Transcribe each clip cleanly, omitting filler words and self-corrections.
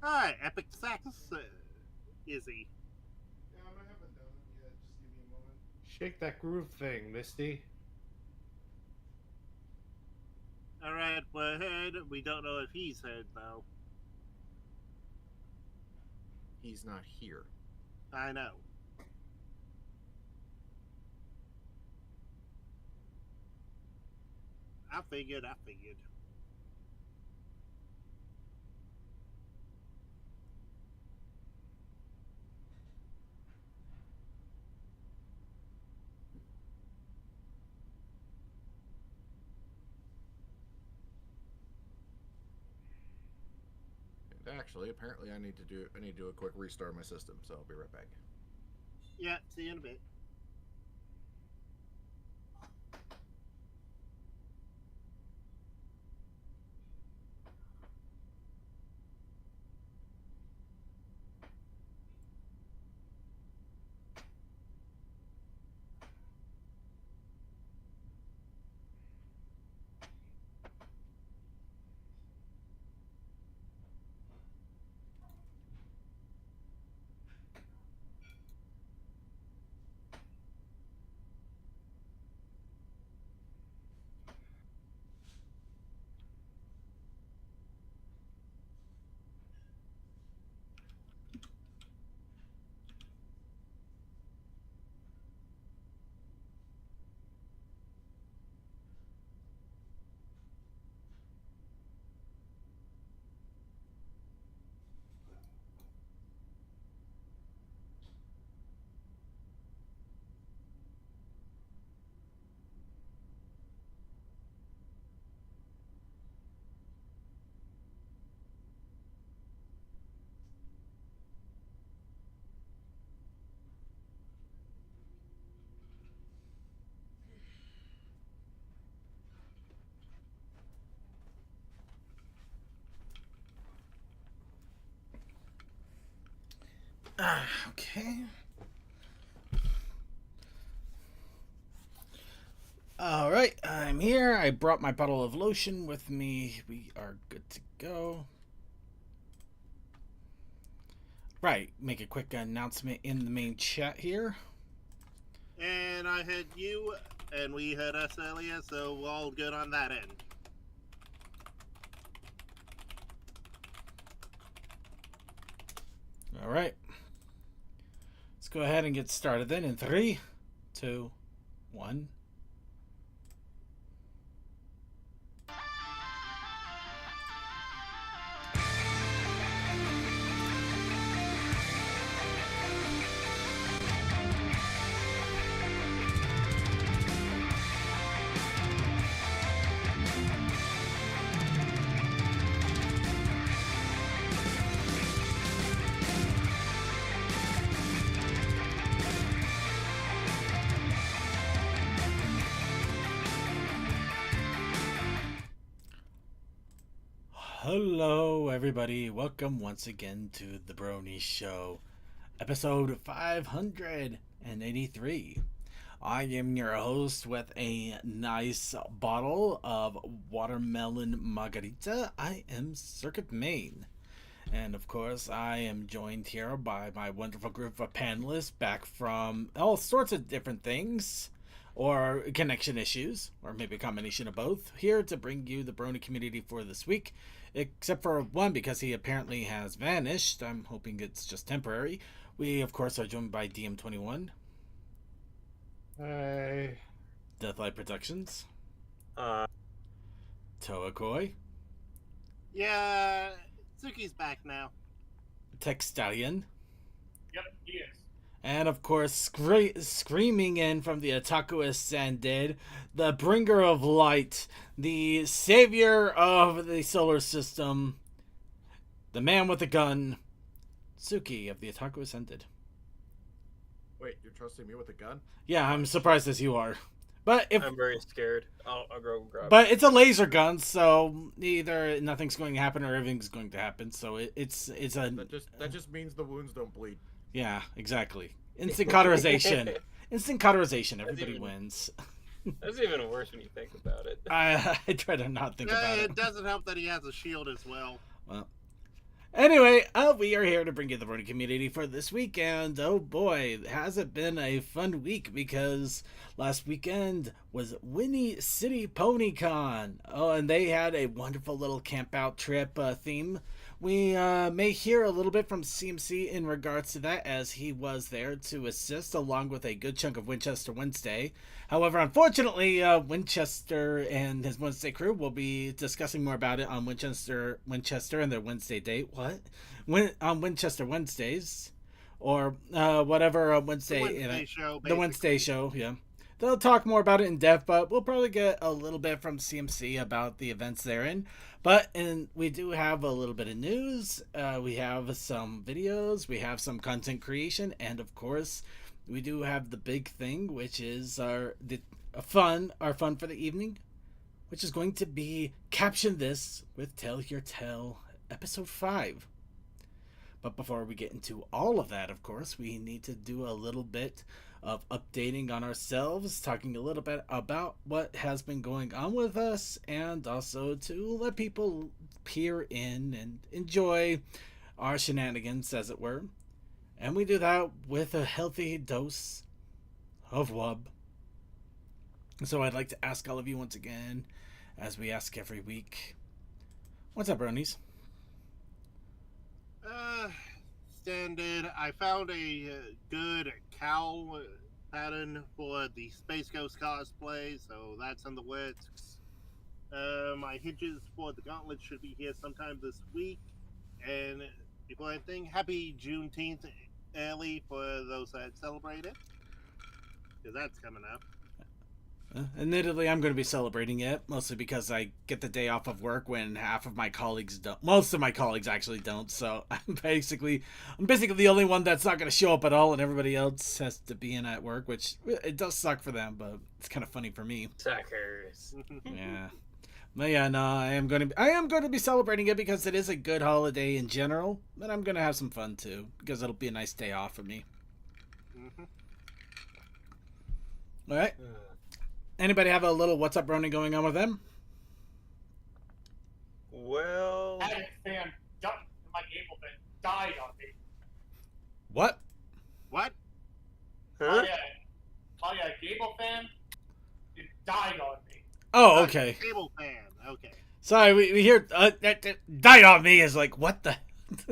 Alright, epic sax, Izzy. Yeah, I haven't done it yet. Just give me a moment. Shake that groove thing, Misty. Alright, we're ahead. We don't know if he's heard, though. He's not here. I know. I figured. And actually, apparently, I need to do a quick restart of my system. So I'll be right back. Yeah, see you in a bit. Okay. All right, I'm here. I brought my bottle of lotion with me. We are good to go. Right, make a quick announcement in the main chat here. And I heard you, and we heard us earlier, so we're all good on that end. All right. Let's go ahead and get started then in 3, 2, 1. Hello, everybody. Welcome once again to the Brony Show, episode 583. I am your host with a nice bottle of watermelon margarita. I am Circuit Main. And of course, I am joined here by my wonderful group of panelists back from all sorts of different things, or connection issues, or maybe a combination of both, here to bring you the Brony community for this week. Except for one, because he apparently has vanished. I'm hoping it's just temporary. We, of course, are joined by DM21, Hey. Deathlight Productions, Uh, Toa Koi, Yeah, Suki's back now. Tech Stallion, Yep, he is. and of course, screaming in from the Otaku Ascended, the bringer of light, the savior of the solar system, the man with the gun, Suki of the Otaku Ascended. Wait, you're trusting me with a gun? Yeah, I'm surprised as you are. But if I'm very scared. I'll go grab. But it's a laser gun, so either nothing's going to happen or everything's going to happen. So it's a That just means the wounds don't bleed. yeah, exactly. Instant cauterization. Instant cauterization. Everybody even- wins. That's even worse when you think about it. I try to not think about Yeah, it. it doesn't help that he has a shield as well. Well, Anyway, we are here to bring you the Brony community for this week, and oh boy, has it been a fun week, because last weekend was Winnie City Pony Con. Oh, and they had a wonderful little camp out trip theme. We may hear a little bit from CMC in regards to that, as he was there to assist along with a good chunk of Winchester Wednesday. However, unfortunately, Winchester and his Wednesday crew will be discussing more about it on Winchester and their Wednesday date. What? On Winchester Wednesdays, or whatever Wednesday. The Wednesday show. The Wednesday show, yeah. They'll talk more about it in depth, but we'll probably get a little bit from CMC about the events therein. And we do have a little bit of news. We have some videos. We have some content creation, and of course, we do have the big thing, which is our fun for the evening, which is going to be Caption This with Tell Your Tale, episode 5. But before we get into all of that, of course, we need to do a little bit of updating on ourselves, talking a little bit about what has been going on with us, and also to let people peer in and enjoy our shenanigans, as it were. And we do that with a healthy dose of wub. So I'd like to ask all of you once again, as we ask every week, what's up, Bronies? Standard. I found a good cowl pattern for the Space Ghost cosplay, so that's in the works. My hinges for the gauntlet should be here sometime this week. And before anything, happy Juneteenth early for those that celebrate it, because that's coming up. Admittedly, I'm going to be celebrating it, mostly because I get the day off of work when half of my colleagues don't. Most of my colleagues actually don't, so I'm basically the only one that's not going to show up at all, and everybody else has to be in at work, which it does suck for them, but it's kind of funny for me. Suckers. Yeah. But yeah, no, I am going to be celebrating it because it is a good holiday in general, but I'm going to have some fun too, because it'll be a nice day off for me. All right. Anybody have a little What's Up Brony going on with them? Well, Addict fan jumped in my Gable and died on me. What? What? huh? Oh yeah, Gable fan, it died on me. Oh, okay. Cable fan. Okay. Sorry, we hear that died on me is like, what the?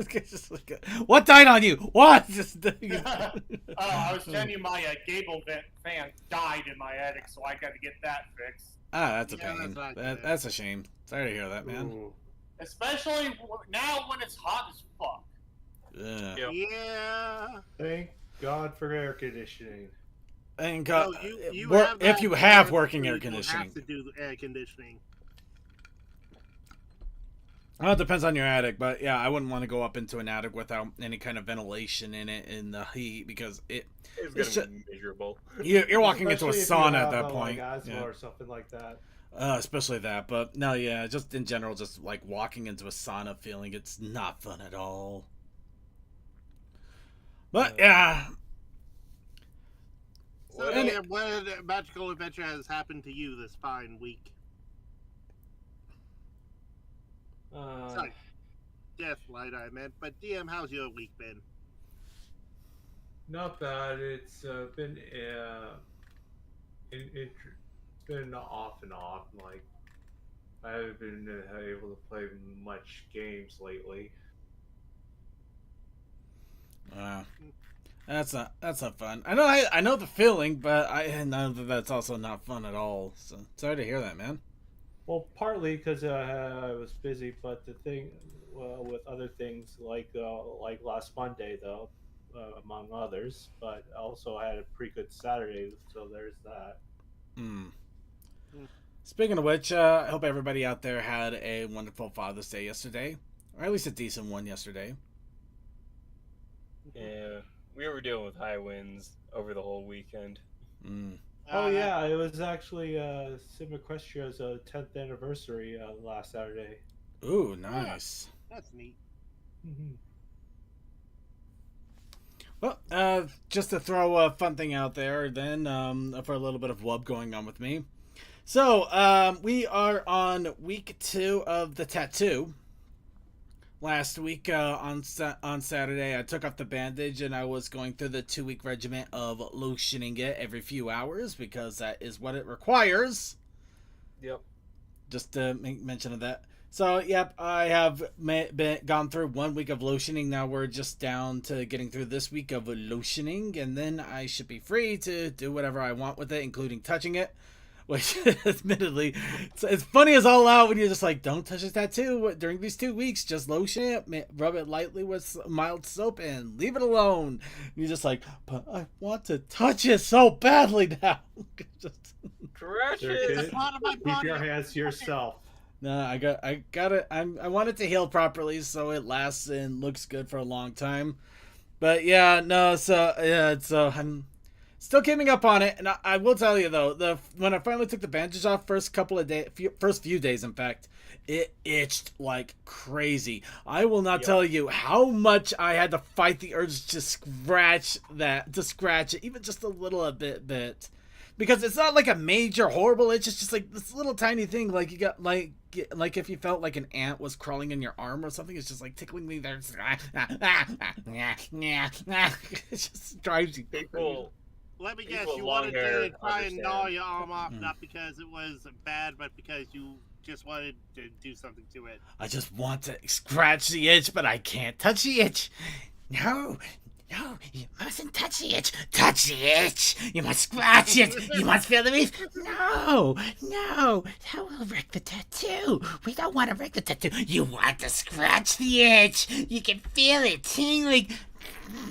Just like, what died on you? What? I was telling you my Gable fan died in my attic, so I got to get that fixed. That's a Yeah, pain. that's not good. That's a shame. Sorry to hear that, man. Ooh. Especially now when it's hot as fuck. Ugh. Yep. Yeah. Thank God for air conditioning. And No, if that you have fan, working you air have conditioning, to do air conditioning. well, it depends on your attic, but yeah, I wouldn't want to go up into an attic without any kind of ventilation in it in the heat, because It's gonna be miserable. you're walking into a Especially if you sauna at have, that like point. asthma Yeah. or something like that. Especially that, but no, yeah, just in general, just like walking into a sauna feeling, it's not fun at all. But yeah, So, And- Dan, what magical adventure has happened to you this fine week? Sorry, Deathlight, I meant. But DM, how's your week been? Not bad. It's been it's been off and on. Like, I haven't been able to play much games lately. that's not fun. I know the feeling, but I know that that's also not fun at all. So sorry to hear that, man. Well, partly because I was busy, but the thing with other things like last Monday, though, among others. But also I had a pretty good Saturday, so there's that. Speaking of which, I hope everybody out there had a wonderful Father's Day yesterday, or at least a decent one yesterday. Yeah, we were dealing with high winds over the whole weekend. Oh yeah, it was actually Sim Equestria's 10th anniversary last Saturday. Ooh, nice. That's neat. Well, just to throw a fun thing out there, then, for a little bit of wub going on with me. So, we are on week 2 of the tattoo. last week on Saturday. I took off the bandage and I was going through the 2-week regimen of lotioning it every few hours because that is what it requires. Yep. Just to make mention of that. So, yep, I have gone through 1 week of lotioning. Now we're just down to getting through this week of lotioning, and then I should be free to do whatever I want with it, including touching it. Which, admittedly, it's funny as all out when you're just like, don't touch a tattoo during these 2 weeks. Just lotion it, rub it lightly with mild soap, and leave it alone. And you're just like, but I want to touch it so badly now. Just, Scratch Sure, it. kid. That's part of my Keep body. your hands to yourself. no, I got it. I want it to heal properly so it lasts and looks good for a long time. But yeah, no, so I'm still keeping up on it, and I will tell you though, when I finally took the bandage off, first few days, in fact, it itched like crazy. I will not tell you how much I had to fight the urge to scratch it, even just a little bit, because it's not like a major horrible itch. It's just like this little tiny thing, like you got like if you felt like an ant was crawling in your arm or something. It's just like tickling me there. It just drives you. People, Let me guess, People with you long wanted hair to try and gnaw understand. your arm off, not because it was bad, but because you just wanted to do something to it. I just want to scratch the itch, but I can't touch the itch. No, you mustn't touch the itch. Touch the itch. You must scratch it. You must feel the beef. No, that will wreck the tattoo. We don't want to wreck the tattoo. You want to scratch the itch. You can feel it tingling.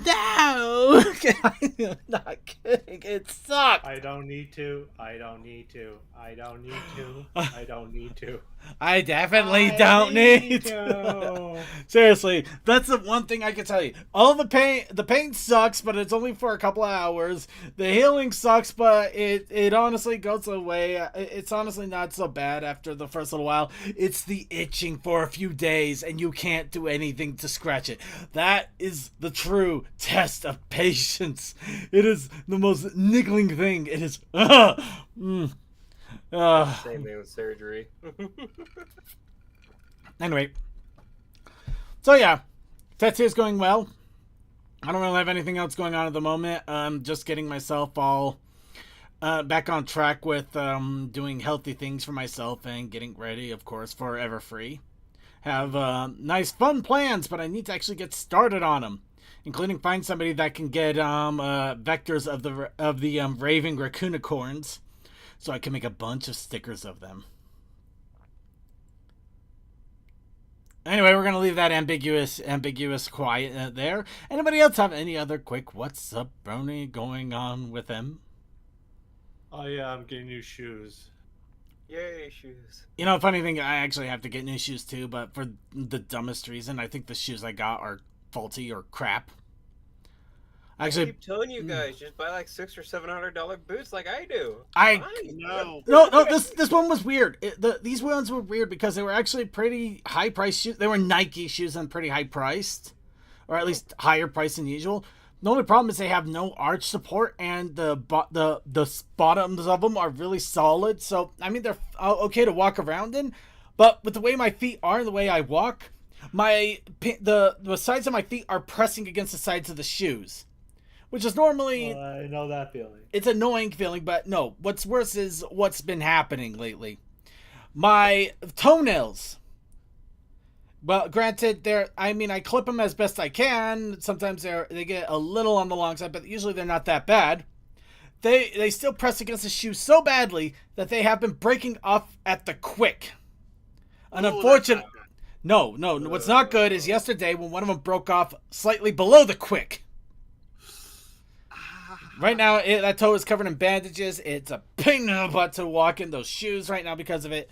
No, I'm not kidding. It sucks. I don't need to. I don't need to. I don't need to. I don't need to. I definitely I don't need to. to. Seriously, that's the one thing I can tell you. All the pain sucks, but it's only for a couple of hours. The healing sucks, but it honestly goes away. It's honestly not so bad after the first little while. It's the itching for a few days, and you can't do anything to scratch it. That is the true test of patience. It is the most niggling thing. It is. same thing with surgery. Anyway, so yeah, tattoo's going well. I don't really have anything else going on at the moment. I'm just getting myself all back on track with doing healthy things for myself and getting ready, of course, for Everfree. Have nice fun plans, but I need to actually get started on them, including find somebody that can get vectors of the raving raccoonicorns, so I can make a bunch of stickers of them. Anyway, we're gonna leave that ambiguous quiet there. Anybody else have any other quick what's up, Brony, going on with them? Oh yeah, I'm getting new shoes. Yay, shoes. You know, funny thing, I actually have to get new shoes too, but for the dumbest reason, I think the shoes I got are faulty or crap. I Actually, keep telling you guys, just buy like $600 or $700 boots like I do. I Fine. No. this one was weird. These ones were weird because they were actually pretty high priced shoes. They were Nike shoes and pretty high priced, or at least higher priced than usual. The only problem is they have no arch support, and the bottoms of them are really solid. So I mean, they're okay to walk around in, but with the way my feet are and the way I walk, the sides of my feet are pressing against the sides of the shoes, which is normally I know that feeling. it's an annoying feeling. But no, what's worse is what's been happening lately. My toenails. Well, granted, I clip them as best I can. Sometimes they get a little on the long side, but usually they're not that bad. They still press against the shoe so badly that they have been breaking off at the quick. An Oh, unfortunate. that's not good. No. What's not good is yesterday when one of them broke off slightly below the quick. Right now, that toe is covered in bandages. It's a pain in the butt to walk in those shoes right now because of it.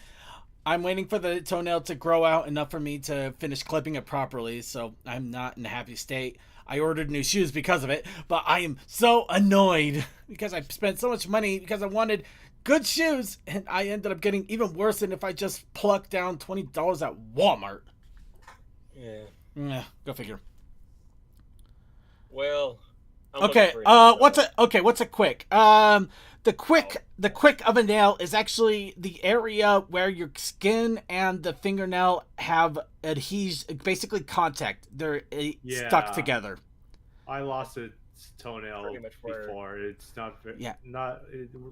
I'm waiting for the toenail to grow out enough for me to finish clipping it properly, so I'm not in a happy state. I ordered new shoes because of it, but I am so annoyed because I spent so much money because I wanted good shoes, and I ended up getting even worse than if I just plucked down $20 at Walmart. Yeah. Go figure. Well. I'm Okay, looking for it, what's a quick? The quick of a nail is actually the area where your skin and the fingernail have adhesion, basically contact. They're stuck together. I lost a toenail before. It's not very,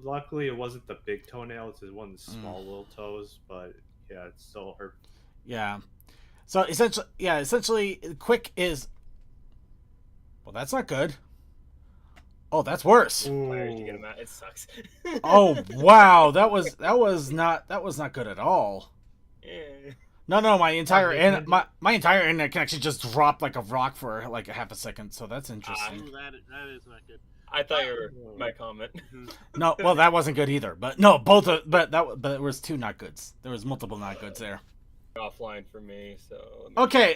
luckily it wasn't the big toenail. It's just one of the small little toes, but yeah, it still hurt. Yeah. So essentially, quick is. Well, that's not good. Oh, that's worse. It sucks. Oh wow, that was not good at all. Yeah. No, my entire my entire internet connection just dropped like a rock for like a half a second. So that's interesting. That is not good. I thought you were my comment. No, well that wasn't good either. But but there was two not goods. There was multiple not goods there. Offline for me, so okay,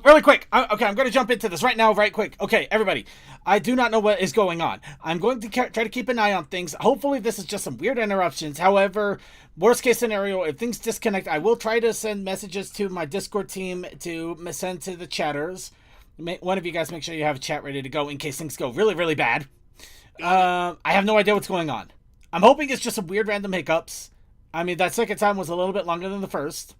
really quick. I'm going to jump into this right now, right quick. Okay, everybody, I do not know what is going on. I'm going to try to keep an eye on things. Hopefully this is just some weird interruptions. However, worst case scenario, if things disconnect, I will try to send messages to my Discord team to send to the chatters. One of you guys make sure you have a chat ready to go in case things go really, really bad. I have no idea what's going on. I'm hoping it's just some weird random hiccups. I mean, that second time was a little bit longer than the first.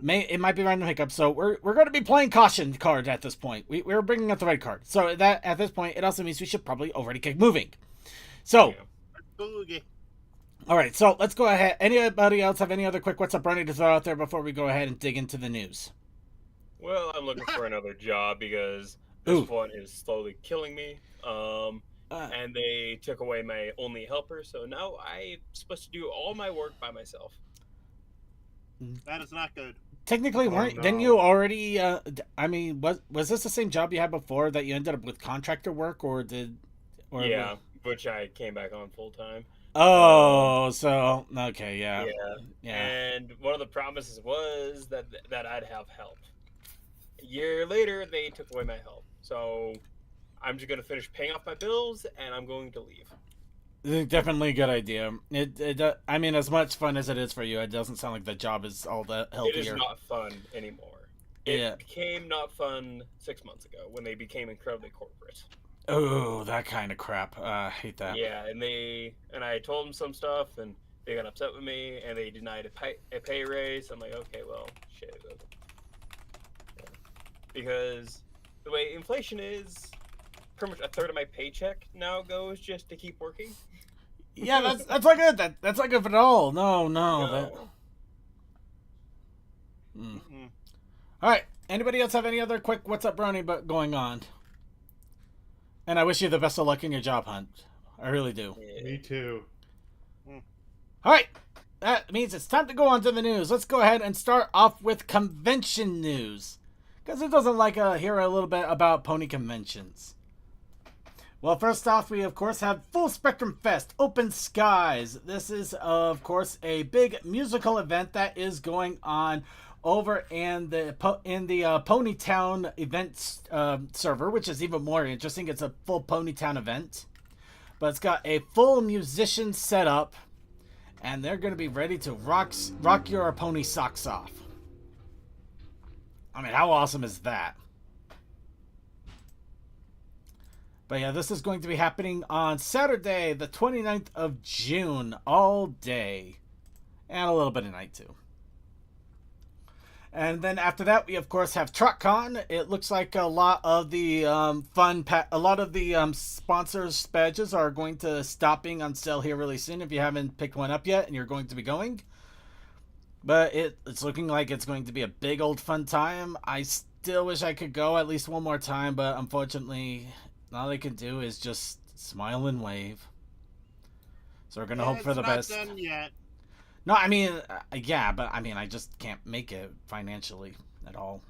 It might be random hiccups, so we're going to be playing caution card at this point. We're bringing up the red card, so that at this point it also means we should probably already keep moving. So, all right, so let's go ahead. Anybody else have any other quick what's up, Brony, to throw out there before we go ahead and dig into the news? Well, I'm looking for another job because this one is slowly killing me. And they took away my only helper, so now I'm supposed to do all my work by myself. That is not good. Technically, didn't you already? I mean, was this the same job you had before that you ended up with contractor work, or which I came back on full time. Oh, so okay, yeah. And one of the promises was that I'd have help. A year later, they took away my help, so I'm just gonna finish paying off my bills, and I'm going to leave. Definitely a good idea. I mean, as much fun as it is for you, it doesn't sound like the job is all that healthier. It is not fun anymore. It became not fun 6 months ago when they became incredibly corporate. Oh, that kind of crap. I hate that. Yeah, and I told them some stuff, and they got upset with me, and they denied a pay raise. I'm like, okay, well, shit. Because the way inflation is, pretty much a third of my paycheck now goes just to keep working. Yeah, that's not good. That's not good at all. No. All right. Anybody else have any other quick what's up, Brony, but going on? And I wish you the best of luck in your job hunt. I really do. Yeah. Me too. All right. That means it's time to go on to the news. Let's go ahead and start off with convention news. Because who doesn't like hear a little bit about pony conventions? Well, first off, we, of course, have Full Spectrum Fest, Open Skies. This is, of course, a big musical event that is going on over in the Ponytown events server, which is even more interesting. It's a full Ponytown event. But it's got a full musician setup, and they're going to be ready to rock your pony socks off. I mean, how awesome is that? But yeah, this is going to be happening on Saturday, the 29th of June, all day. And a little bit of night, too. And then after that, we, of course, have TruckCon. It looks like a lot of the sponsors' badges are going to stop being on sale here really soon if you haven't picked one up yet and you're going to be going. But it's looking like it's going to be a big old fun time. I still wish I could go at least one more time, but unfortunately, all they can do is just smile and wave. So we're going to hope for the best. It's not done yet. No, I mean, but I mean, I just can't make it financially at all.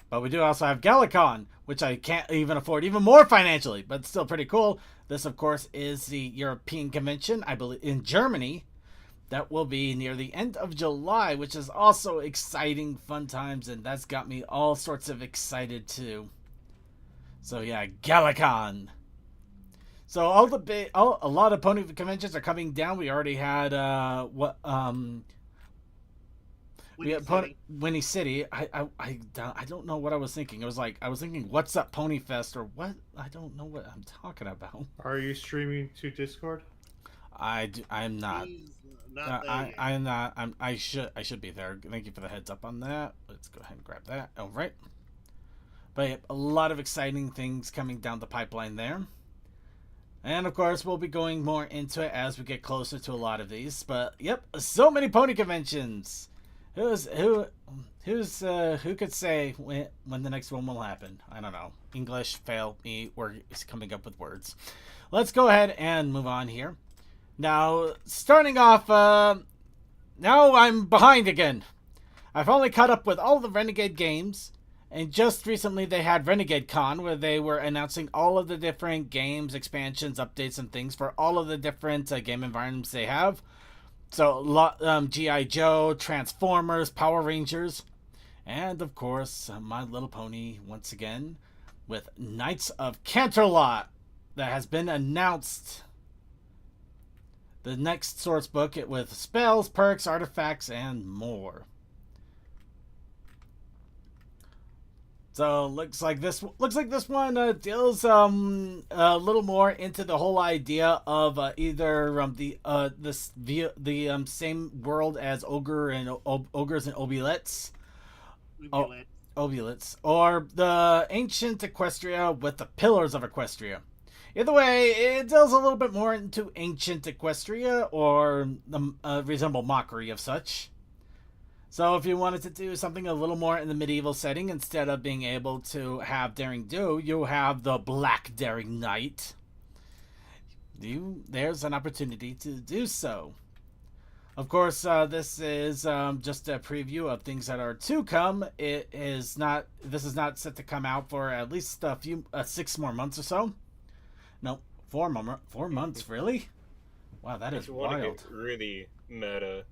But we do also have Galacon, which I can't even afford even more financially, but it's still pretty cool. This, of course, is the European convention, I believe, in Germany. That will be near the end of July, which is also exciting, fun times, and that's got me all sorts of excited too. So yeah, Galacon. So a lot of pony conventions are coming down. We already had Winnie City. I don't know what I was thinking. It was like I was thinking, what's up, Pony Fest or what? I don't know what I'm talking about. Are you streaming to Discord? I'm not. He's not there yet. I'm not. I should be there. Thank you for the heads up on that. Let's go ahead and grab that. All right. But yeah, a lot of exciting things coming down the pipeline there. And of course, we'll be going more into it as we get closer to a lot of these. But yep, so many pony conventions. Who could say when the next one will happen? I don't know. English fail me. We're coming up with words. Let's go ahead and move on here. Now, starting off, now I'm behind again. I've only caught up with all the Renegade games. And just recently they had Renegade Con, where they were announcing all of the different games, expansions, updates, and things for all of the different game environments they have. So, G.I. Joe, Transformers, Power Rangers, and of course, My Little Pony once again with Knights of Canterlot that has been announced. The next source book with spells, perks, artifacts, and more. So looks like this one deals a little more into the whole idea of either the same world as ogres and obulettes, or the ancient Equestria with the pillars of Equestria. Either way, it deals a little bit more into ancient Equestria or the reasonable mockery of such. So if you wanted to do something a little more in the medieval setting, instead of being able to have Daring Do, you have the Black Daring Knight. There's an opportunity to do so. Of course, this is just a preview of things that are to come. This is not set to come out for at least 6 more months or so. No, 4 months, really? Wow, that is wild. If you want to get really meta,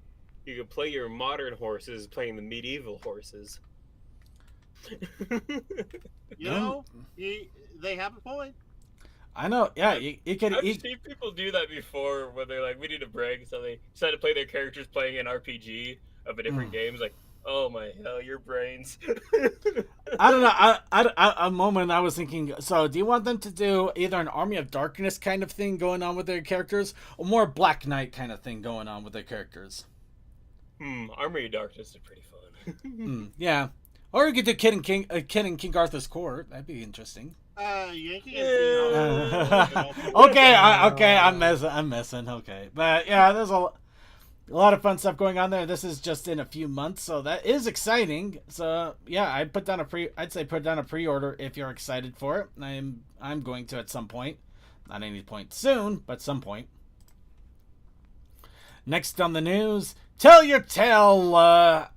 you could play your modern horses playing the medieval horses. You know, they have a point. I know, yeah. You can. I've seen people do that before, where they're like, "We need a break," so they decide to play their characters playing an RPG of a different game. Like, oh my hell, your brains. I don't know. A moment I was thinking. So, do you want them to do either an Army of Darkness kind of thing going on with their characters, or more Black Knight kind of thing going on with their characters? Army of Darkness is pretty fun. Yeah. Or you could do Kid in King Arthur's Court. That'd be interesting. Yankee. Okay, I'm messing. Okay, but yeah, there's a lot of fun stuff going on there. This is just in a few months, so that is exciting. So yeah, I'd put down a pre-order if you're excited for it. I'm going to at some point, not any point soon, but some point. Next on the news, Tell Your Tale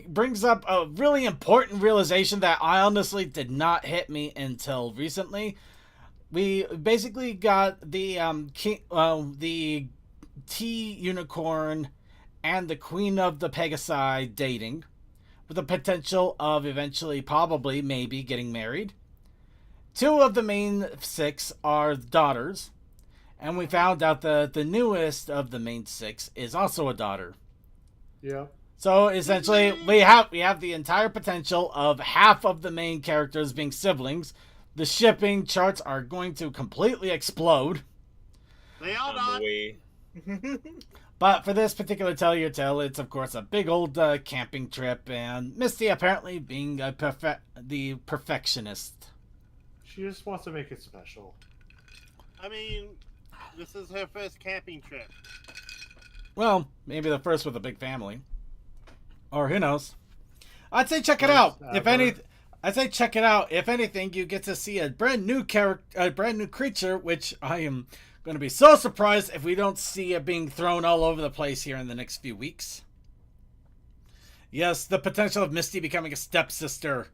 brings up a really important realization that I honestly did not hit me until recently. We basically got the the Tea Unicorn and the Queen of the Pegasi dating, with the potential of eventually, probably, maybe getting married. 2 of the main 6 are daughters. And we found out that the newest of the main 6 is also a daughter. Yeah. So essentially, we have the entire potential of half of the main characters being siblings. The shipping charts are going to completely explode. They all not. But for this particular Tell Your Tale, it's of course a big old camping trip, and Misty apparently being the perfectionist. She just wants to make it special. I mean, this is her first camping trip. Well, maybe the first with a big family. Or who knows? I'd say check it out. I'd say check it out. If anything, you get to see a brand new creature, which I am going to be so surprised if we don't see it being thrown all over the place here in the next few weeks. Yes, the potential of Misty becoming a stepsister.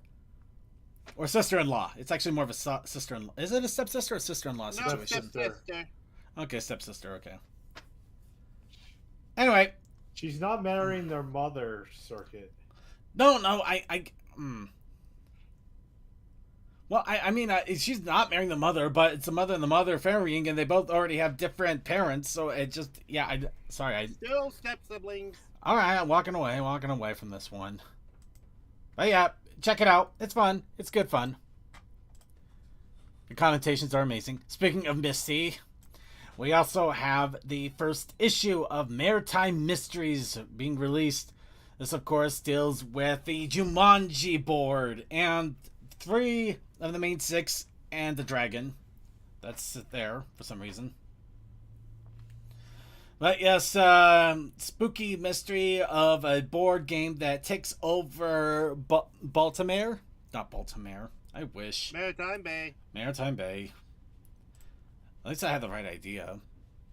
Or sister-in-law. It's actually more of a sister-in-law. Is it a stepsister or sister-in-law situation? Stepsister. Okay, stepsister, okay. Anyway. She's not marrying their mother, Circuit. No, Well, I mean, she's not marrying the mother, but it's the mother and the mother marrying, and they both already have different parents, so it just, yeah, Still step-siblings. Alright, I'm walking away from this one. But yeah, check it out. It's fun. It's good fun. The connotations are amazing. Speaking of Misty, We also have the first issue of Maritime Mysteries being released. This, of course, deals with the Jumanji board and 3 of the main 6 and the dragon. That's there for some reason. But yes, spooky mystery of a board game that takes over Baltimore. Not Baltimore. I wish. Maritime Bay. Maritime Bay. At least I had the right idea.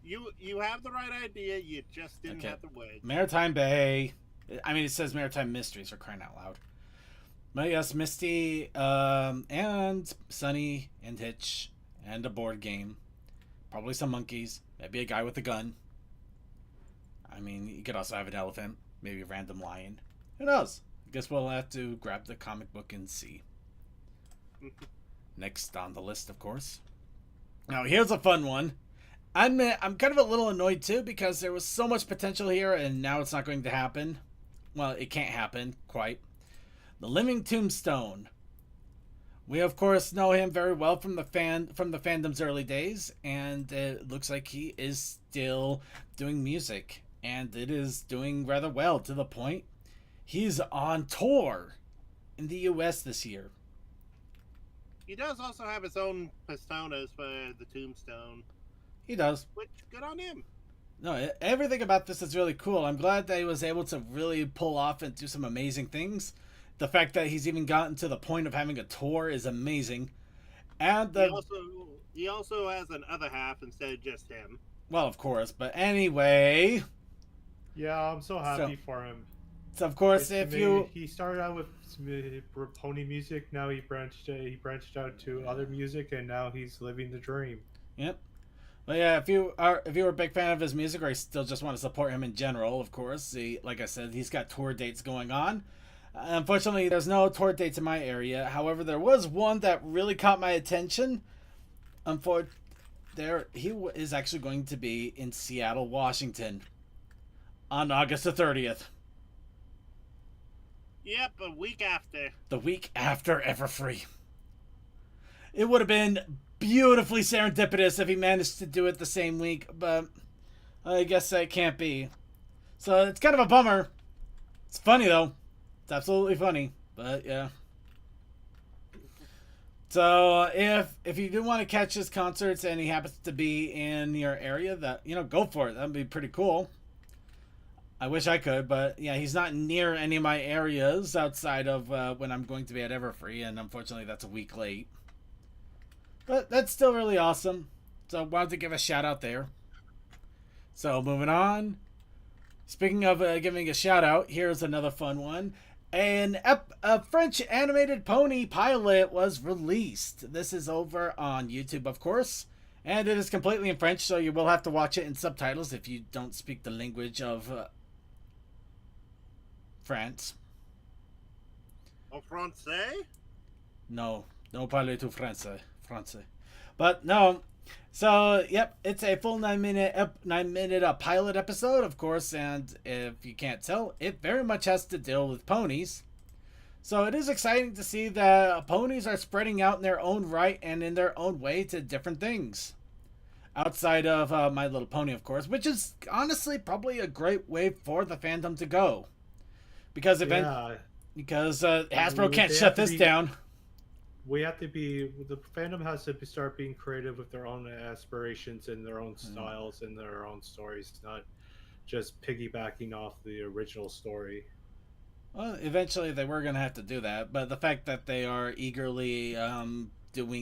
You have the right idea. You just didn't have the wedge. Maritime Bay. I mean, it says Maritime Mysteries, for crying out loud. But yes, Misty, and Sunny and Hitch, and a board game. Probably some monkeys. Maybe a guy with a gun. I mean, you could also have an elephant. Maybe a random lion. Who knows? I guess we'll have to grab the comic book and see. Next on the list, of course. Now, here's a fun one. I'm kind of a little annoyed, too, because there was so much potential here, and now it's not going to happen. Well, it can't happen, quite. The Living Tombstone. We, of course, know him very well from the fandom's early days, and it looks like he is still doing music, and it is doing rather well, to the point he's on tour in the U.S. this year. He does also have his own personas for the Tombstone. He does. Which, good on him. No, everything about this is really cool. I'm glad that he was able to really pull off and do some amazing things. The fact that he's even gotten to the point of having a tour is amazing. And he also has an other half instead of just him. Well, of course. But anyway. Yeah, I'm so happy for him. So of course, he started out with pony music, now he branched out to other music, and now he's living the dream. Yep. Well, yeah, if you were a big fan of his music, or you still just want to support him in general, of course, like I said, he's got tour dates going on. Unfortunately, there's no tour dates in my area. However, there was one that really caught my attention. He is actually going to be in Seattle, Washington, on August the 30th. Yep, a week after. The week after Everfree. It would have been beautifully serendipitous if he managed to do it the same week, but I guess that can't be. So it's kind of a bummer. It's funny, though. It's absolutely funny, but yeah. So if you do want to catch his concerts and he happens to be in your area, go for it. That'd be pretty cool. I wish I could, but yeah, he's not near any of my areas outside of when I'm going to be at Everfree, and unfortunately that's a week late. But that's still really awesome. So I wanted to give a shout out there. So moving on. Speaking of giving a shout out, here's another fun one. A French animated pony pilot was released. This is over on YouTube, of course. And it is completely in French, so you will have to watch it in subtitles if you don't speak the language of France. En français? No parle tu français. But no. So, yep, it's a full 9-minute pilot episode, of course, and if you can't tell, it very much has to deal with ponies. So it is exciting to see that ponies are spreading out in their own right and in their own way to different things. Outside of My Little Pony, of course, which is honestly probably a great way for the fandom to go. Because Hasbro can't shut this down. The fandom has to start being creative with their own aspirations and their own styles and their own stories, not just piggybacking off the original story. Well, eventually they were going to have to do that, but the fact that they are eagerly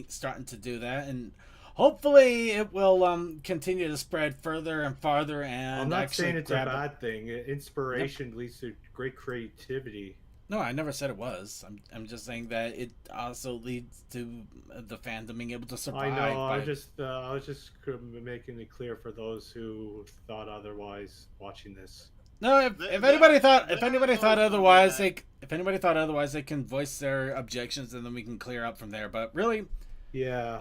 starting to do that, and hopefully it will continue to spread further and farther. And I'm not saying it's a bad thing. Inspiration leads to great creativity. No, I never said it was. I'm just saying that it also leads to the fandom being able to survive. I know. I was just making it clear for those who thought otherwise watching this. No, if anybody thought otherwise, they can voice their objections and then we can clear up from there. But really, yeah,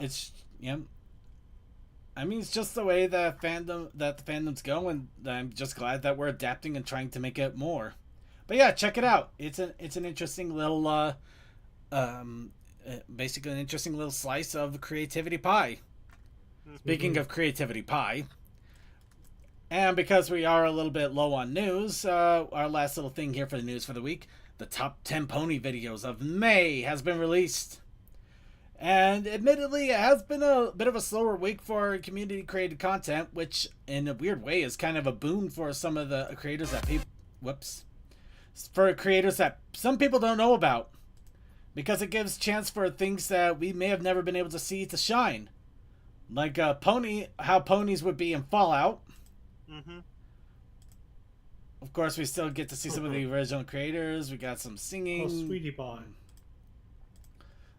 I mean, it's just the way that the fandoms go, and I'm just glad that we're adapting and trying to make it more. But yeah, check it out. It's an interesting little, basically an interesting little slice of creativity pie. Speaking of creativity pie, and because we are a little bit low on news, our last little thing here for the news for the week, the top 10 pony videos of May has been released. And admittedly, it has been a bit of a slower week for community created content, which in a weird way is kind of a boon for some of the creators that for creators that some people don't know about, because it gives chance for things that we may have never been able to see to shine, like how ponies would be in Fallout. Of course, we still get to see some of the original creators. We got some singing. Oh, sweetie pie.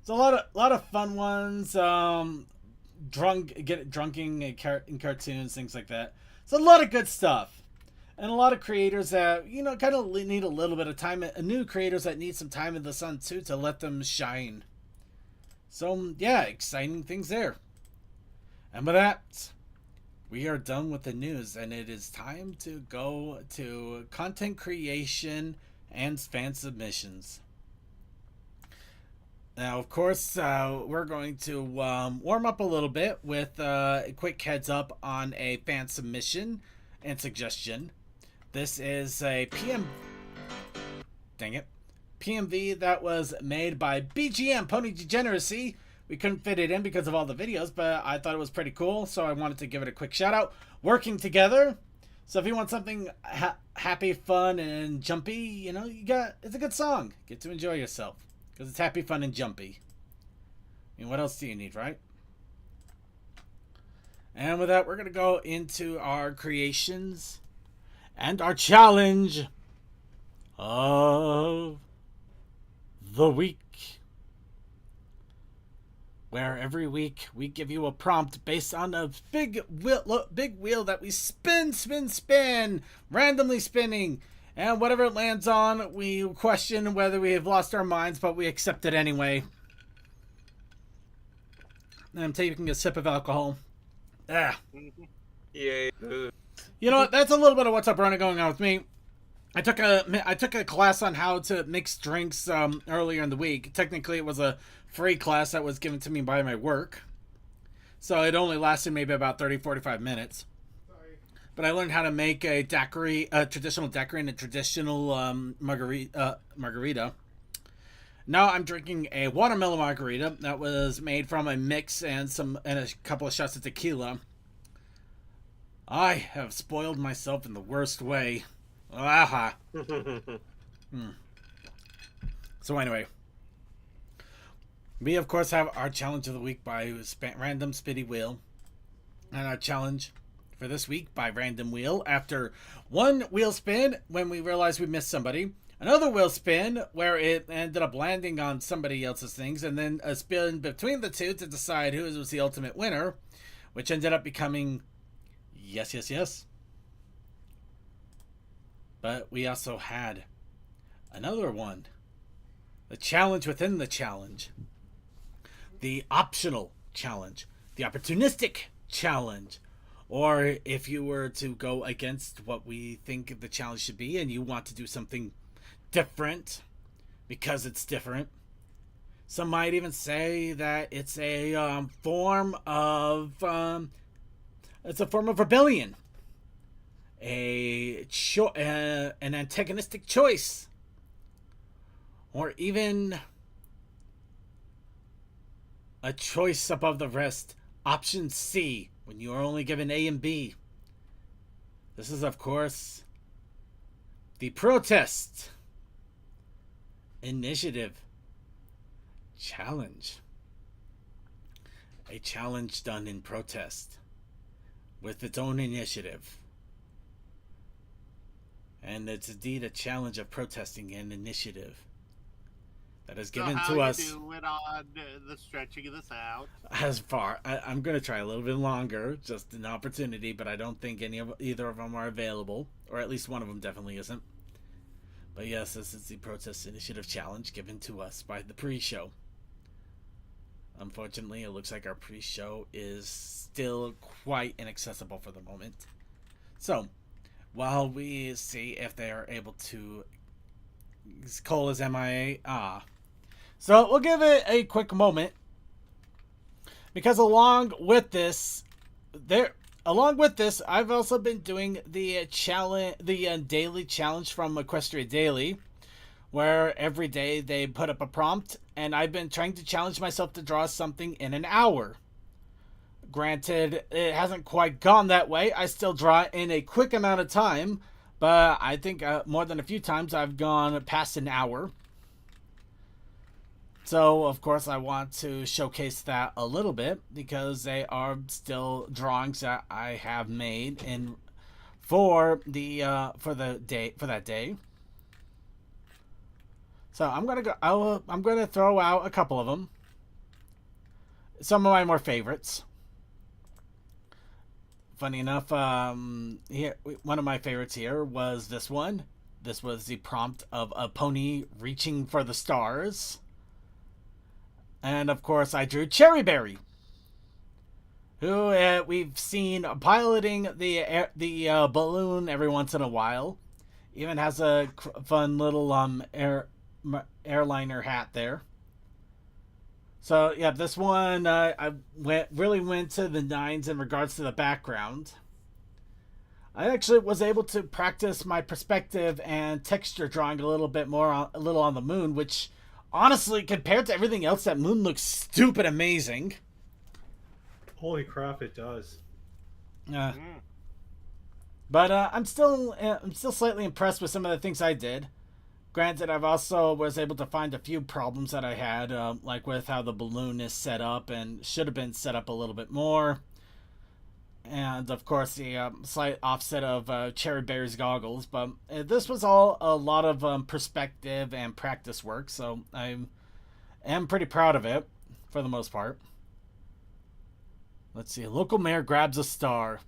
It's a lot of fun ones. Drunking in cartoons, things like that. It's a lot of good stuff, and a lot of creators that kind of need a little bit of time. New creators that need some time in the sun too to let them shine. So yeah, exciting things there. And with that, we are done with the news, and it is time to go to content creation and fan submissions. Now, of course, we're going to warm up a little bit with a quick heads up on a fan submission and suggestion. This is a PMV that was made by BGM, Pony Degeneracy. We couldn't fit it in because of all the videos, but I thought it was pretty cool, so I wanted to give it a quick shout out. Working together. So if you want something happy, fun, and jumpy, it's a good song. Get to enjoy yourself because it's happy, fun, and jumpy. I mean, what else do you need, right? And with that, we're going to go into our creations and our challenge of the week, where every week we give you a prompt based on a big wheel that we spin, randomly spinning, and whatever it lands on, we question whether we have lost our minds, but we accept it anyway. And I'm taking a sip of alcohol. Yeah. Yay. You know what? That's a little bit of what's up, Brony, going on with me. I took a class on how to mix drinks earlier in the week. Technically, it was a free class that was given to me by my work. So it only lasted maybe about 30-45 minutes. Sorry. But I learned how to make a daiquiri, a traditional daiquiri, and a traditional margarita. Now I'm drinking a watermelon margarita that was made from a mix and a couple of shots of tequila. I have spoiled myself in the worst way. Aha. So anyway, we of course have our challenge of the week by Random Spitty Wheel, and our challenge for this week by Random Wheel. After one wheel spin, when we realized we missed somebody, another wheel spin where it ended up landing on somebody else's things, and then a spin between the two to decide who was the ultimate winner, which ended up becoming yes. But we also had another one. The challenge within the challenge. The optional challenge. The opportunistic challenge. Or if you were to go against what we think the challenge should be and you want to do something different because it's different. Some might even say that it's a form of rebellion. An antagonistic choice, or even a choice above the rest. Option C, when you are only given A and B. This is, of course, the protest initiative challenge. A challenge done in protest with its own initiative. And it's indeed a challenge of protesting an initiative that is given to us. How you do it on the stretching of this out? As far, I'm going to try a little bit longer, just an opportunity, but I don't think either of them are available, or at least one of them definitely isn't. But yes, this is the protest initiative challenge given to us by the pre-show. Unfortunately, it looks like our pre-show is still quite inaccessible for the moment. So, while we see if they are able to... Cole is MIA. So we'll give it a quick moment, because along with this there, along with this, I've also been doing the challenge, the daily challenge from Equestria Daily, where every day they put up a prompt, and I've been trying to challenge myself to draw something in an hour. Granted, it hasn't quite gone that way. I still draw in a quick amount of time, but I think more than a few times I've gone past an hour. So, of course, I want to showcase that a little bit because they are still drawings that I have made for that day. So I'm gonna throw out a couple of them. Some of my more favorites. Funny enough, here one of my favorites here was this one. This was the prompt of a pony reaching for the stars. And of course, I drew Cherryberry, who we've seen piloting the balloon every once in a while. Even has a fun little airliner hat there. So yeah, this one I really went to the nines in regards to the background. I actually was able to practice my perspective and texture drawing a little bit more, a little on the moon, which honestly, compared to everything else, that moon looks stupid amazing. Holy crap, it does. But I'm still slightly impressed with some of the things I did. Granted, I've also was able to find a few problems that I had, like with how the balloon is set up and should have been set up a little bit more. And, of course, the slight offset of Cherryberry's goggles. But this was all a lot of perspective and practice work, so I am pretty proud of it, for the most part. Let's see. A local mayor grabs a star.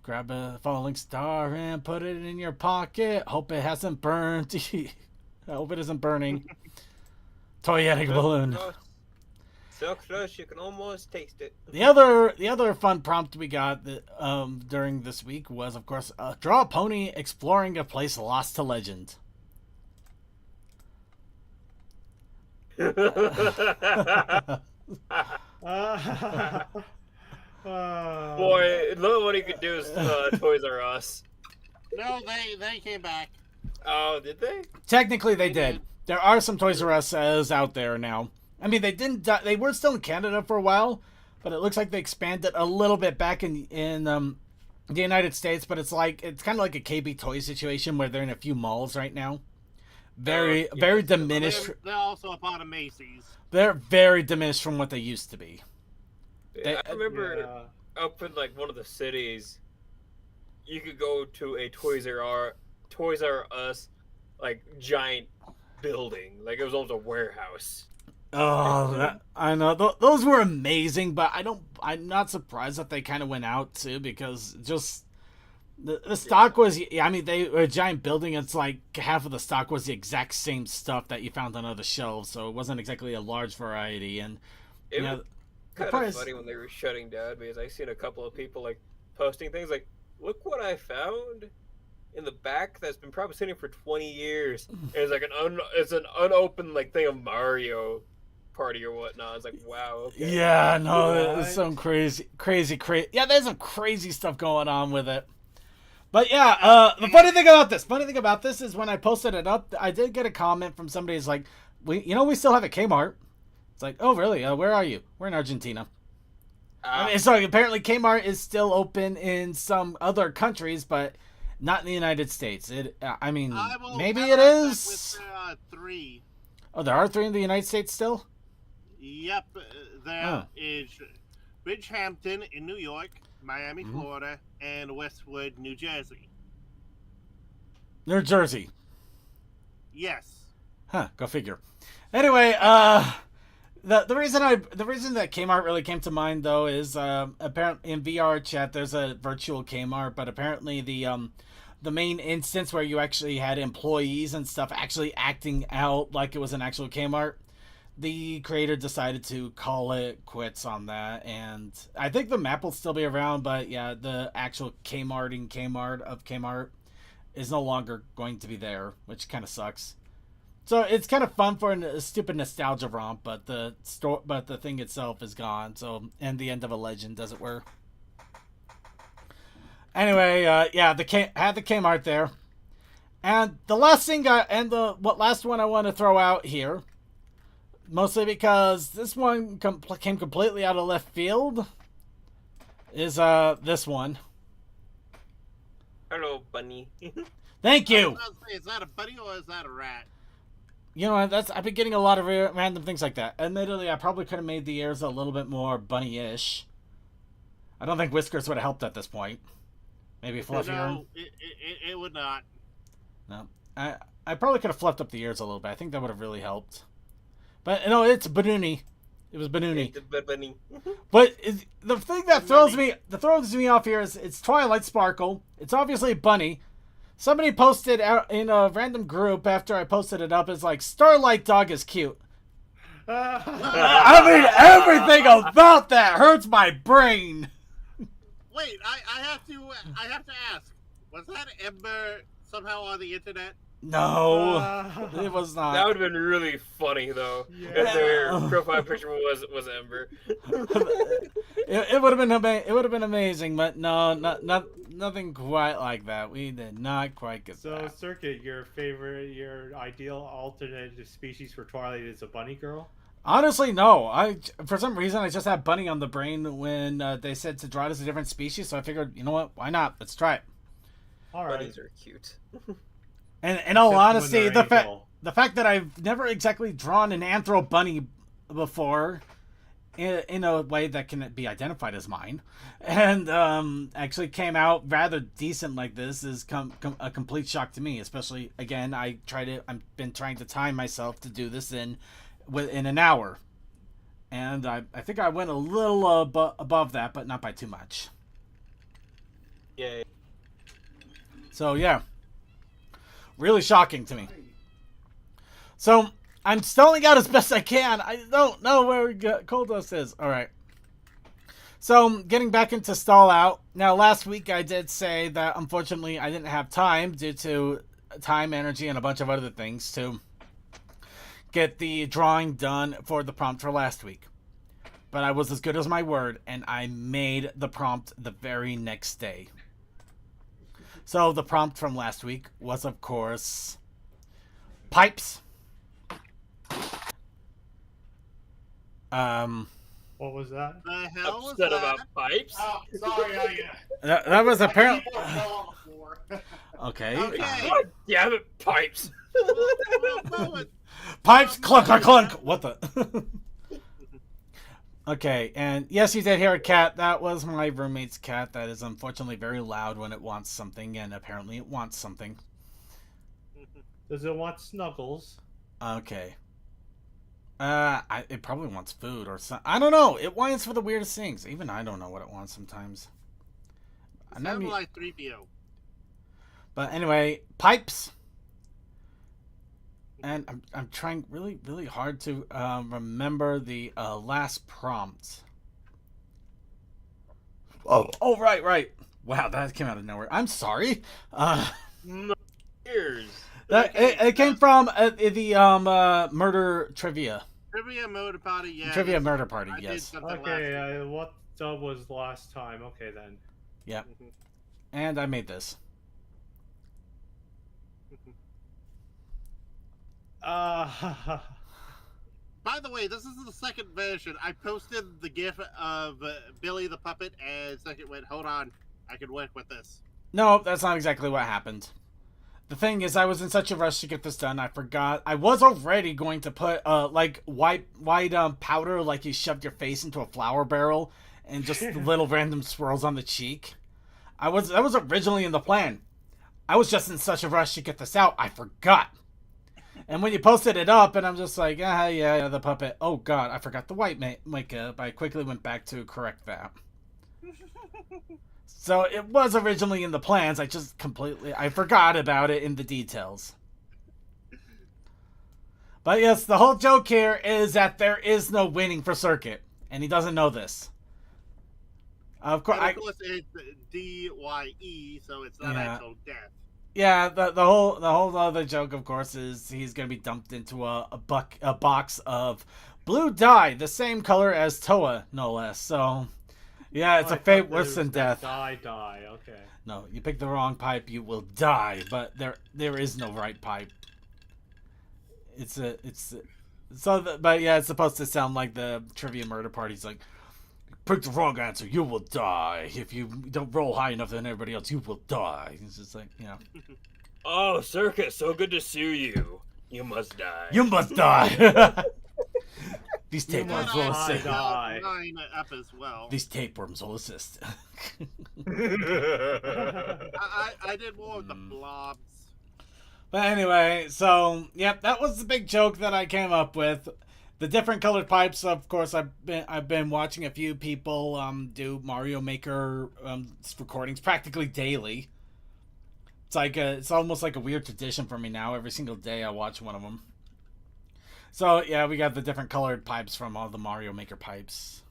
Grab a falling star and put it in your pocket. Hope it hasn't burned. I hope it isn't burning. Toyetic balloon. So close you can almost taste it. The other fun prompt we got during this week was, of course, draw a pony exploring a place lost to legend. Boy, look what he could do is Toys R Us. No, they came back. Oh, did they? Technically, they did. There are some Toys R Us out there now. I mean, they didn't. They were still in Canada for a while, but it looks like they expanded a little bit back in the United States. But it's kind of like a KB Toy situation where they're in a few malls right now. Very diminished. They're also a part of Macy's. They're very diminished from what they used to be. I remember up in like one of the cities, you could go to a Toys R Us like giant building, like it was almost a warehouse. Oh, I know those were amazing, but I'm not surprised that they kind of went out too, because just the stock was. I mean, they were a giant building. It's like half of the stock was the exact same stuff that you found on other shelves, so it wasn't exactly a large variety. And it was kind of funny when they were shutting down, because I seen a couple of people like posting things like, "Look what I found in the back that's been probably sitting for 20 years." And it's like it's an unopened like thing of Mario Party or whatnot. It's like, wow. Okay. Yeah, no, there's some crazy. Yeah, there's some crazy stuff going on with it. But yeah, the funny thing about this is when I posted it up, I did get a comment from somebody who's like, we still have a Kmart. It's like, oh really? Where are you? We're in Argentina. I mean, sorry, apparently Kmart is still open in some other countries, but not in the United States. Maybe it is. With, 3. Oh, there are 3 in the United States still? Yep. There is Bridgehampton in New York, Miami, Florida, and Westwood, New Jersey. New Jersey. Yes. Huh, go figure. Anyway, the reason that Kmart really came to mind though is apparently in VR chat there's a virtual Kmart, but apparently the main instance where you actually had employees and stuff actually acting out like it was an actual Kmart, the creator decided to call it quits on that, and I think the map will still be around, but yeah, the actual Kmart is no longer going to be there, which kind of sucks. So it's kind of fun for a stupid nostalgia romp, but the thing itself is gone. So, and the end of a legend, as it were. Anyway, yeah, had the Kmart there. And the last thing last one I want to throw out here, mostly because this one came completely out of left field, is this one. Hello, bunny. Thank I you. was gonna say, is that a bunny or is that a rat? You know, I've been getting a lot of random things like that. Admittedly, I probably could have made the ears a little bit more bunny-ish. I don't think whiskers would have helped at this point. Maybe fluffier. No, it would not. No, I probably could have fluffed up the ears a little bit. I think that would have really helped. But no, it's Banuni. It was Banuni. Bunny. But the thing that throws me off here is it's Twilight Sparkle. It's obviously Bunny. Somebody posted out in a random group after I posted it up. It's like Starlight Dog is cute. I mean, everything about that hurts my brain. Wait, I have to ask. Was that Ember somehow on the internet? No, it was not. That would have been really funny though. Yeah. If their profile picture was Ember. It would have been amazing, but no, nothing quite like that. We did not quite get So, that. Circuit, your ideal alternate species for Twilight is a bunny girl? Honestly, no. For some reason I just had Bunny on the brain when they said to draw it as a different species, so I figured, you know what? Why not? Let's try it. All right. Bunnies are cute. And in all Except when honesty, they're the fact that I've never exactly drawn an anthro bunny before in a way that can be identified as mine, and actually came out rather decent like this is a complete shock to me. Especially, again, I've been trying to time myself to do this in an hour, and I think I went a little above that, but not by too much. Yay. So yeah, really shocking to me. So I'm stalling out as best I can. I don't know where Cold Dust is. All right. So getting back into stall out. Now, last week I did say that unfortunately I didn't have time due to time, energy, and a bunch of other things to get the drawing done for the prompt for last week. But I was as good as my word, and I made the prompt the very next day. So the prompt from last week was, of course, pipes. What was that? The hell was Upset that? about pipes? Oh, sorry, That was apparently keyboard fell on the floor. okay. Okay. God damn it, pipes! Pipes, clunk, clunk, clunk. What the? Okay, and yes, you did hear a cat. That was my roommate's cat. That is unfortunately very loud when it wants something, and apparently it wants something. Does it want snuggles? Okay. It probably wants food or something. I don't know. It whines for the weirdest things. Even I don't know what it wants sometimes. Sounded like 3PO. But anyway, pipes. And I'm trying really, really hard to remember the last prompt. Oh, right. Wow, that came out of nowhere. I'm sorry. Ears. It came from the murder trivia. Trivia Murder Party, yeah. Trivia Murder Party, I did yes. something last Okay, week. what was last time? Okay, then. Yeah. Mhm. And I made this. Uh, By the way, this is the second version. I posted the GIF of Billy the Puppet, and second went, hold on, I can work with this. No, that's not exactly what happened. The thing is, I was in such a rush to get this done, I forgot. I was already going to put, like, white powder, like you shoved your face into a flour barrel, and just little random swirls on the cheek. That was originally in the plan. I was just in such a rush to get this out, I forgot. And when you posted it up, and I'm just like, yeah, the puppet. Oh, God, I forgot the white makeup. I quickly went back to correct that. So it was originally in the plans. I forgot about it in the details. But yes, the whole joke here is that there is no winning for Circuit, and he doesn't know this. Of course, And of course, it's DYE, so it's not Yeah. actual death. Yeah, the whole other joke, of course, is he's gonna be dumped into a box of blue dye, the same color as Toa, no less. So Yeah, it's Oh, a I thought fate that worse it than was that death. Die. Okay. No, you pick the wrong pipe, you will die. But there is no right pipe. But yeah, it's supposed to sound like the trivia murder party's like, pick the wrong answer, you will die. If you don't roll high enough than everybody else, you will die. It's just like, you know. Oh, Circus, so good to see you. You must die. You must die. These You tapeworms must will die. assist. Die. 9 up as well. These tapeworms will assist. I did more of the blobs. But anyway, so yep, that was the big joke that I came up with. The different colored pipes, of course. I've been watching a few people do Mario Maker recordings practically daily. It's almost like a weird tradition for me now. Every single day I watch one of them. So yeah, we got the different colored pipes from all the Mario Maker pipes.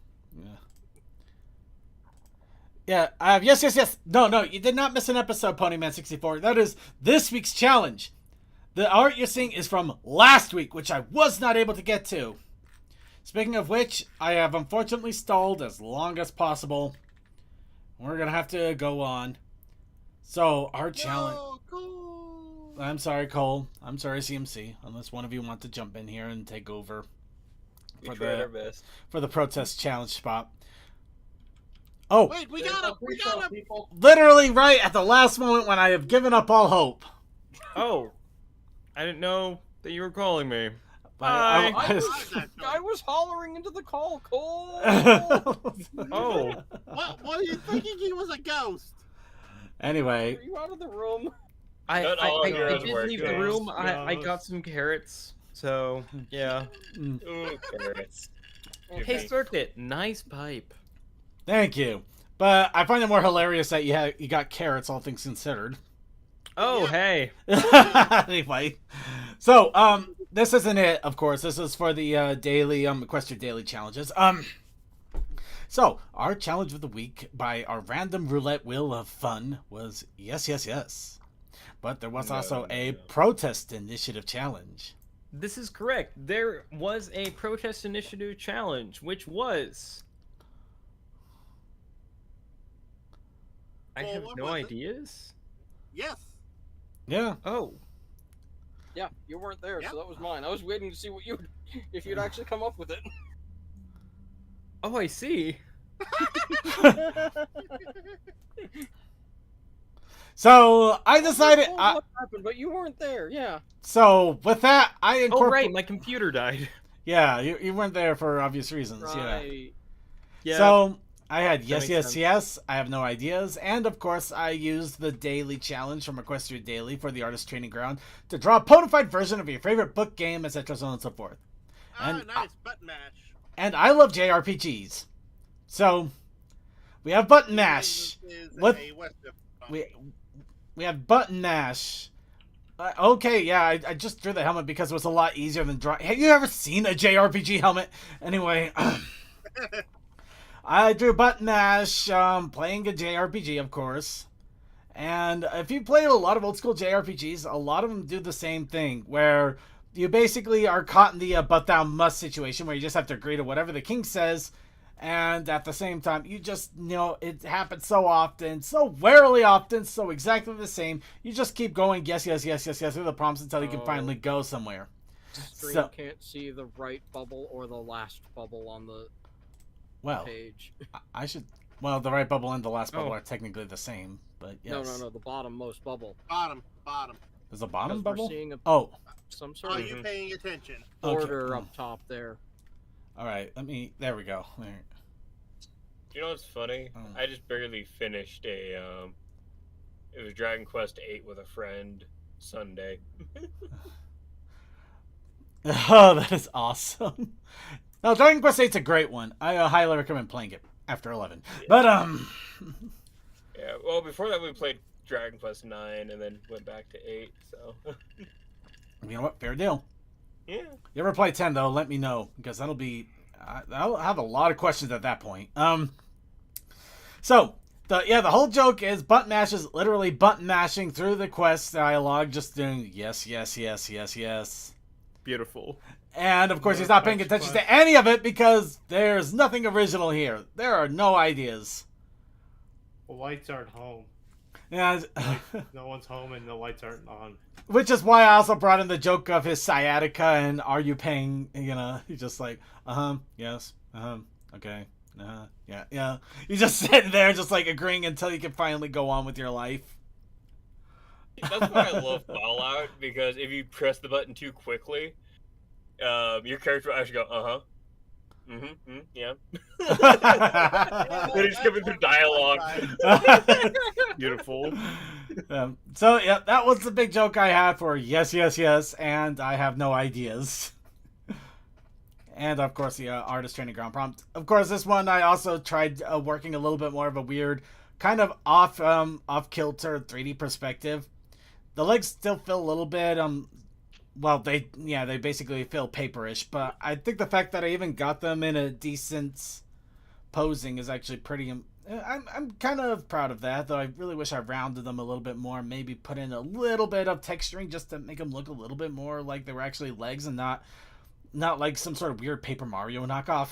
Yeah. Yeah, yes. No, you did not miss an episode, Ponyman64. That is this week's challenge. The art you're seeing is from last week, which I was not able to get to. Speaking of which, I have unfortunately stalled as long as possible. We're going to have to go on. So, our challenge... No, cool. I'm sorry, Cole. I'm sorry, CMC. Unless one of you want to jump in here and take over We tried our best. for the protest challenge spot. Oh, Wait, we got him! We got him! people. literally right at the last moment when I have given up all hope. Oh, I didn't know that you were calling me. I- I was hollering into the call, Cole. Oh, What are you thinking? He was a ghost. Anyway, are you out of the room? Not all I heroes did work, leave the guys. room. I got some carrots. So yeah. Ooh, carrots. Hey, Circuit, nice pipe. thank you. But I find it more hilarious that you got carrots, all things considered. Oh, hey. Anyway, so this isn't it. Of course, this is for the daily Equestria daily challenges. So our challenge of the week by our random roulette wheel of fun was yes. But there was also a protest initiative challenge. This is correct. There was a protest initiative challenge, which was. I Well, have what no was it? ideas. Yes. Yeah. Oh. Yeah, you weren't there, Yep. so that was mine. I was waiting to see what if you'd actually come up with it. Oh, I see. So I decided. Oh, what happened? But you weren't there. Yeah. So with that, I Oh, incorporated. right, my computer died. Yeah, you weren't there for obvious reasons. Yeah. Right. Yeah. So I had That yes, makes yes, sense. yes. I have no ideas, and of course, I used the daily challenge from Equestria Daily for the Artist Training Ground to draw a ponified version of your favorite book, game, etc., so on and so forth. And nice button mash. And I love JRPGs, so we have button mash. This is What- a Western We have button mash. Okay, yeah, I just drew the helmet because it was a lot easier than drawing. Have you ever seen a JRPG helmet? Anyway, I drew button mash, playing a JRPG, of course. And if you played a lot of old school JRPGs, a lot of them do the same thing, where you basically are caught in the but thou must situation, where you just have to agree to whatever the king says. And at the same time, you just, it happens so often, so rarely often, so exactly the same. You just keep going, yes, through the prompts until you can finally go somewhere. Stream So- can't see the right bubble or the last bubble on the Well, page. I should. Well, the right bubble and the last bubble Oh. are technically the same, but yes. No, the bottom-most bubble. bottom. Is the bottom 'Cause we're bubble? seeing Oh, some Are sort of you paying attention? border okay. up top there. All right. There we go. There. You know what's funny? Oh. I just barely finished it was Dragon Quest VIII with a friend Sunday. Oh, that is awesome. No, Dragon Quest 8's a great one. I highly recommend playing it after 11. But Yeah, well, before that we played Dragon Quest 9 and then went back to 8, so... you know what? Fair deal. Yeah. You ever play 10 though? Let me know, because that'll be. I'll have a lot of questions at that point. So the whole joke is button mash is literally button mashing through the quest dialogue, just doing yes. Beautiful. And of course, he's not paying Next attention question. to any of it because there's nothing original here. There are no ideas. The lights aren't home. And, No one's home and the lights aren't on. which is why I also brought in the joke of his sciatica and are you paying, he's just like, yes, okay, yeah. He's just sitting there just like agreeing until you can finally go on with your life. That's why I love Fallout, because if you press the button too quickly, your character will actually go, yeah. They're just coming through dialogue. Beautiful. So, yeah, that was the big joke I had for yes, and I have no ideas. And, of course, the artist training ground prompt. Of course, this one I also tried working a little bit more of a weird, kind of off-kilter 3D perspective. The legs still feel a little bit, well, they basically feel paperish, but I think the fact that I even got them in a decent posing is actually pretty... I'm kind of proud of that, though I really wish I rounded them a little bit more, maybe put in a little bit of texturing just to make them look a little bit more like they were actually legs and not like some sort of weird Paper Mario knockoff.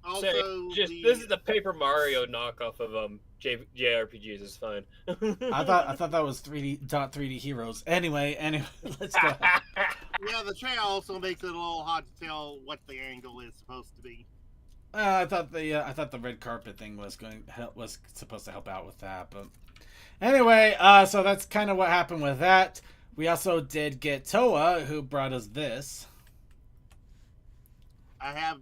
Also, this is the Paper Mario knockoff of JRPGs. It's fine. I thought that was 3D Heroes. Anyway, let's go. Yeah, the trail also makes it a little hard to tell what the angle is supposed to be. I thought the red carpet thing was supposed to help out with that, but anyway, so that's kind of what happened with that. We also did get Toa, who brought us this. I have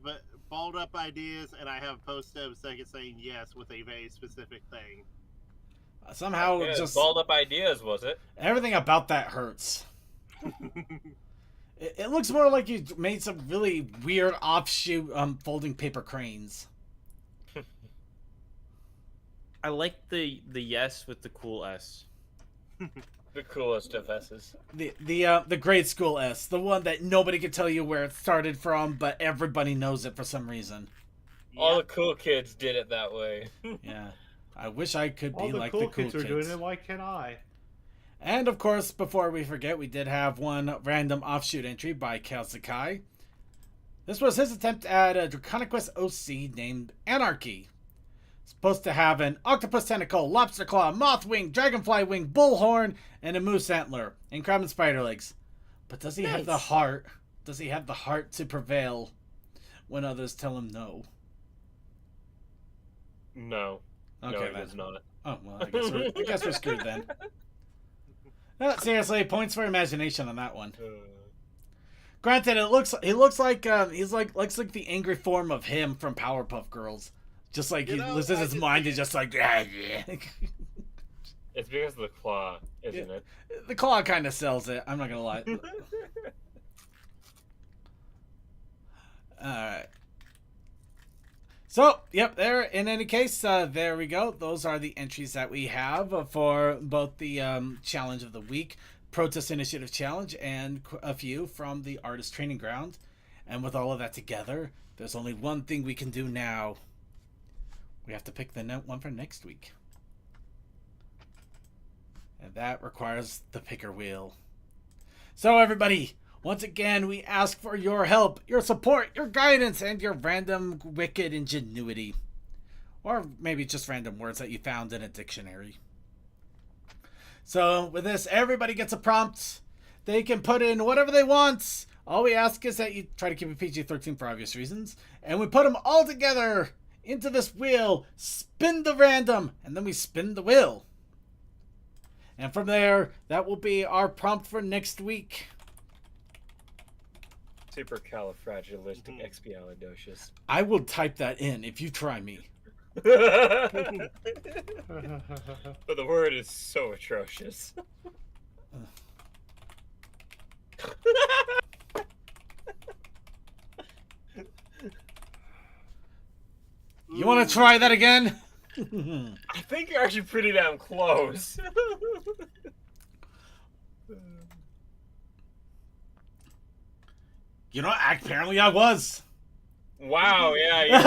balled up ideas, and I have posted a second saying yes with a very specific thing. Somehow, Yeah, just balled up ideas, was it? everything about that hurts. It looks more like you made some really weird offshoot folding paper cranes. I like the yes with the cool S. The coolest of S's. The grade school S, the one that nobody can tell you where it started from, but everybody knows it for some reason. All the cool kids did it that way. Yeah, I wish I could be All the like cool the cool kids are doing it. Why can't I? And of course, before we forget, we did have one random offshoot entry by Kalsakai. This was his attempt at a Draconic Quest OC named Anarchy. Supposed to have an octopus tentacle, lobster claw, moth wing, dragonfly wing, bullhorn, and a moose antler, and crab and spider legs. But does he have the heart? Does he have the heart to prevail when others tell him no? No. Okay, no, then. it is not. Oh well, I guess we're screwed then. No, seriously, points for imagination on that one. Granted, he looks like the angry form of him from Powerpuff Girls. Just like he loses his mind and just like It's because of the claw, isn't it? The claw kind of sells it. I'm not gonna lie. Alright. So, yep, there. In any case, there we go. Those are the entries that we have for both the Challenge of the Week, Protest Initiative Challenge, and a few from the Artist Training Ground. And with all of that together, there's only one thing we can do now. We have to pick the one for next week. And that requires the picker wheel. So everybody, once again, we ask for your help, your support, your guidance, and your random wicked ingenuity. Or maybe just random words that you found in a dictionary. So with this, everybody gets a prompt. They can put in whatever they want. All we ask is that you try to keep it PG-13 for obvious reasons. And we put them all together into this wheel, spin the random, and then we spin the wheel. And from there, that will be our prompt for next week. Supercalifragilisticexpialidocious. I will type that in if you try me. But the word is so atrocious. You want to try that again? I think you're actually pretty damn close. You know, apparently I was. Wow, yeah, you're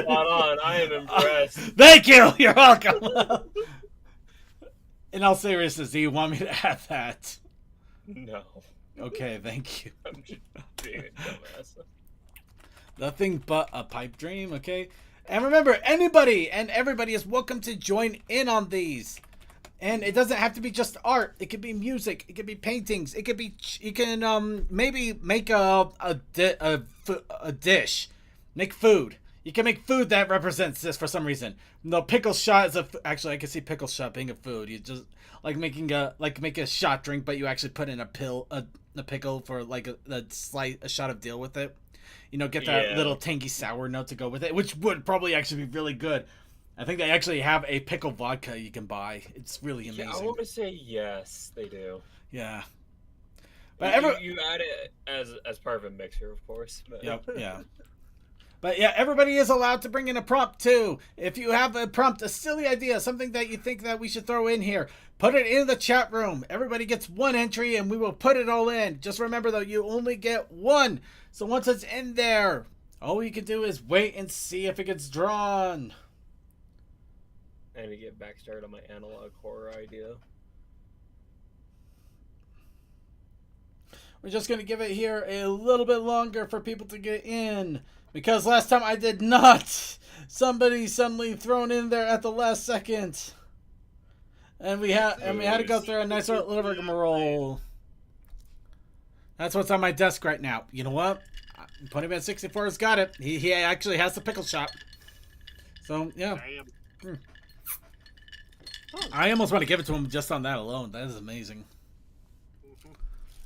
spot on. I am impressed. Thank you. You're welcome. In all seriousness, do you want me to have that? No. Okay, thank you. I'm just being a dumbass. Nothing but a pipe dream, okay? And remember, anybody and everybody is welcome to join in on these. And it doesn't have to be just art. It could be music. It could be paintings. It could be, you can maybe make a dish. Make food. You can make food that represents this for some reason. No, pickle shot is actually, I can see pickle shot being a food. You just make a shot drink, but you actually put in a pickle for like a shot of deal with it. You know, get that little tangy sour note to go with it, which would probably actually be really good. I think they actually have a pickle vodka you can buy. It's really amazing. Yeah, I want to say yes, they do. Yeah. But you add it as part of a mixture, of course. But... Yep, yeah. But yeah, everybody is allowed to bring in a prompt too. If you have a prompt, a silly idea, something that you think that we should throw in here, put it in the chat room. Everybody gets one entry and we will put it all in. Just remember though, you only get one. So once it's in there, all you can do is wait and see if it gets drawn. And to get back started on my analog horror idea. We're just going to give it here a little bit longer for people to get in. Because last time I did not. Somebody suddenly thrown in there at the last second. And we had to go through a nice little rigmarole. That's what's on my desk right now. You know what? Ponyman64 has got it. He actually has the pickle shop. So, yeah. I almost want to give it to him just on that alone. That is amazing.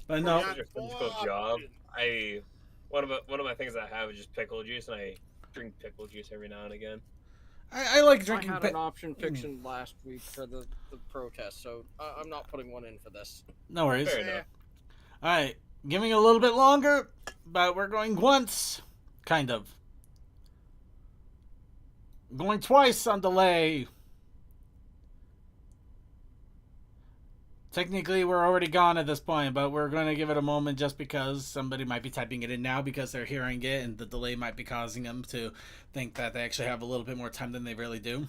But no. It's a physical job. One of my things I have is just pickle juice, and I drink pickle juice every now and again. I like drinking. I had an option fiction last week for the protest, so I'm not putting one in for this. No worries. Fair enough. All right, giving a little bit longer, but we're going once, kind of. Going twice on delay. Technically, we're already gone at this point, but we're going to give it a moment just because somebody might be typing it in now because they're hearing it, and the delay might be causing them to think that they actually have a little bit more time than they really do.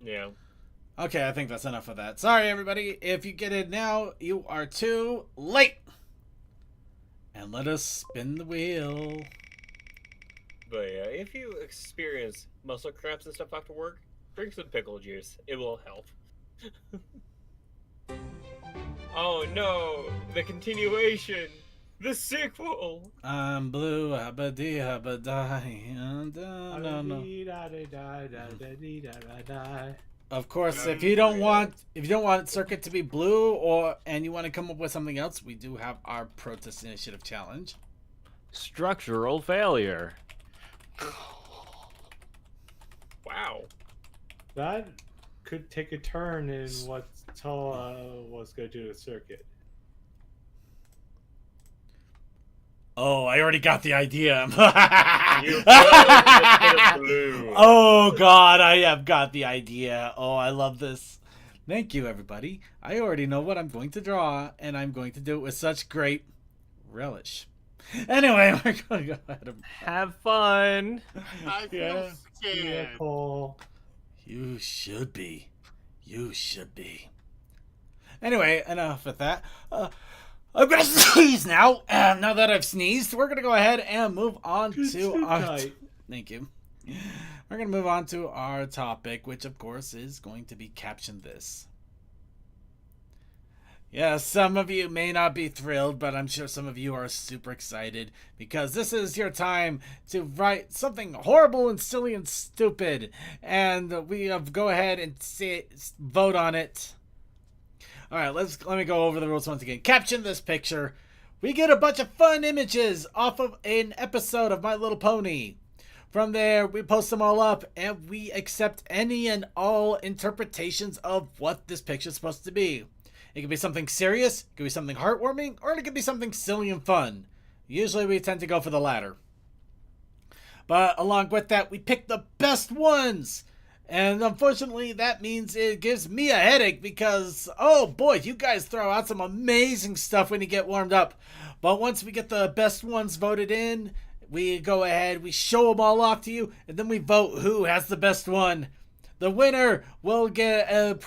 Yeah. Okay, I think that's enough of that. Sorry, everybody. If you get it now, you are too late. And let us spin the wheel. But yeah, if you experience muscle cramps and stuff after work, drink some pickle juice. It will help. Oh no, the continuation, the sequel. I'm blue, abadi, abadai, no. Of course, if you don't want Circuit to be blue, and you want to come up with something else, we do have our protest initiative challenge. Structural failure. Wow. That could take a turn in what Tala was going to do to Circuit. Oh, I already got the idea. Blue. Oh, God, I have got the idea. Oh, I love this. Thank you, everybody. I already know what I'm going to draw, and I'm going to do it with such great relish. Anyway, we're going to go ahead and have fun. I feel scared. Cool. You should be. You should be. Anyway, enough with that. I'm going to sneeze now. Now that I've sneezed, we're going to go ahead and move on to our... Thank you. We're going to move on to our topic, which, of course, is going to be Caption This. Yeah, some of you may not be thrilled, but I'm sure some of you are super excited because this is your time to write something horrible and silly and stupid. And we go ahead and vote on it. All right, let me go over the rules once again. Caption this picture. We get a bunch of fun images off of an episode of My Little Pony. From there, we post them all up, and we accept any and all interpretations of what this picture is supposed to be. It could be something serious, it could be something heartwarming, or it could be something silly and fun. Usually we tend to go for the latter. But along with that, we pick the best ones. And unfortunately, that means it gives me a headache because, oh boy, you guys throw out some amazing stuff when you get warmed up. But once we get the best ones voted in, we go ahead, we show them all off to you, and then we vote who has the best one. The winner will get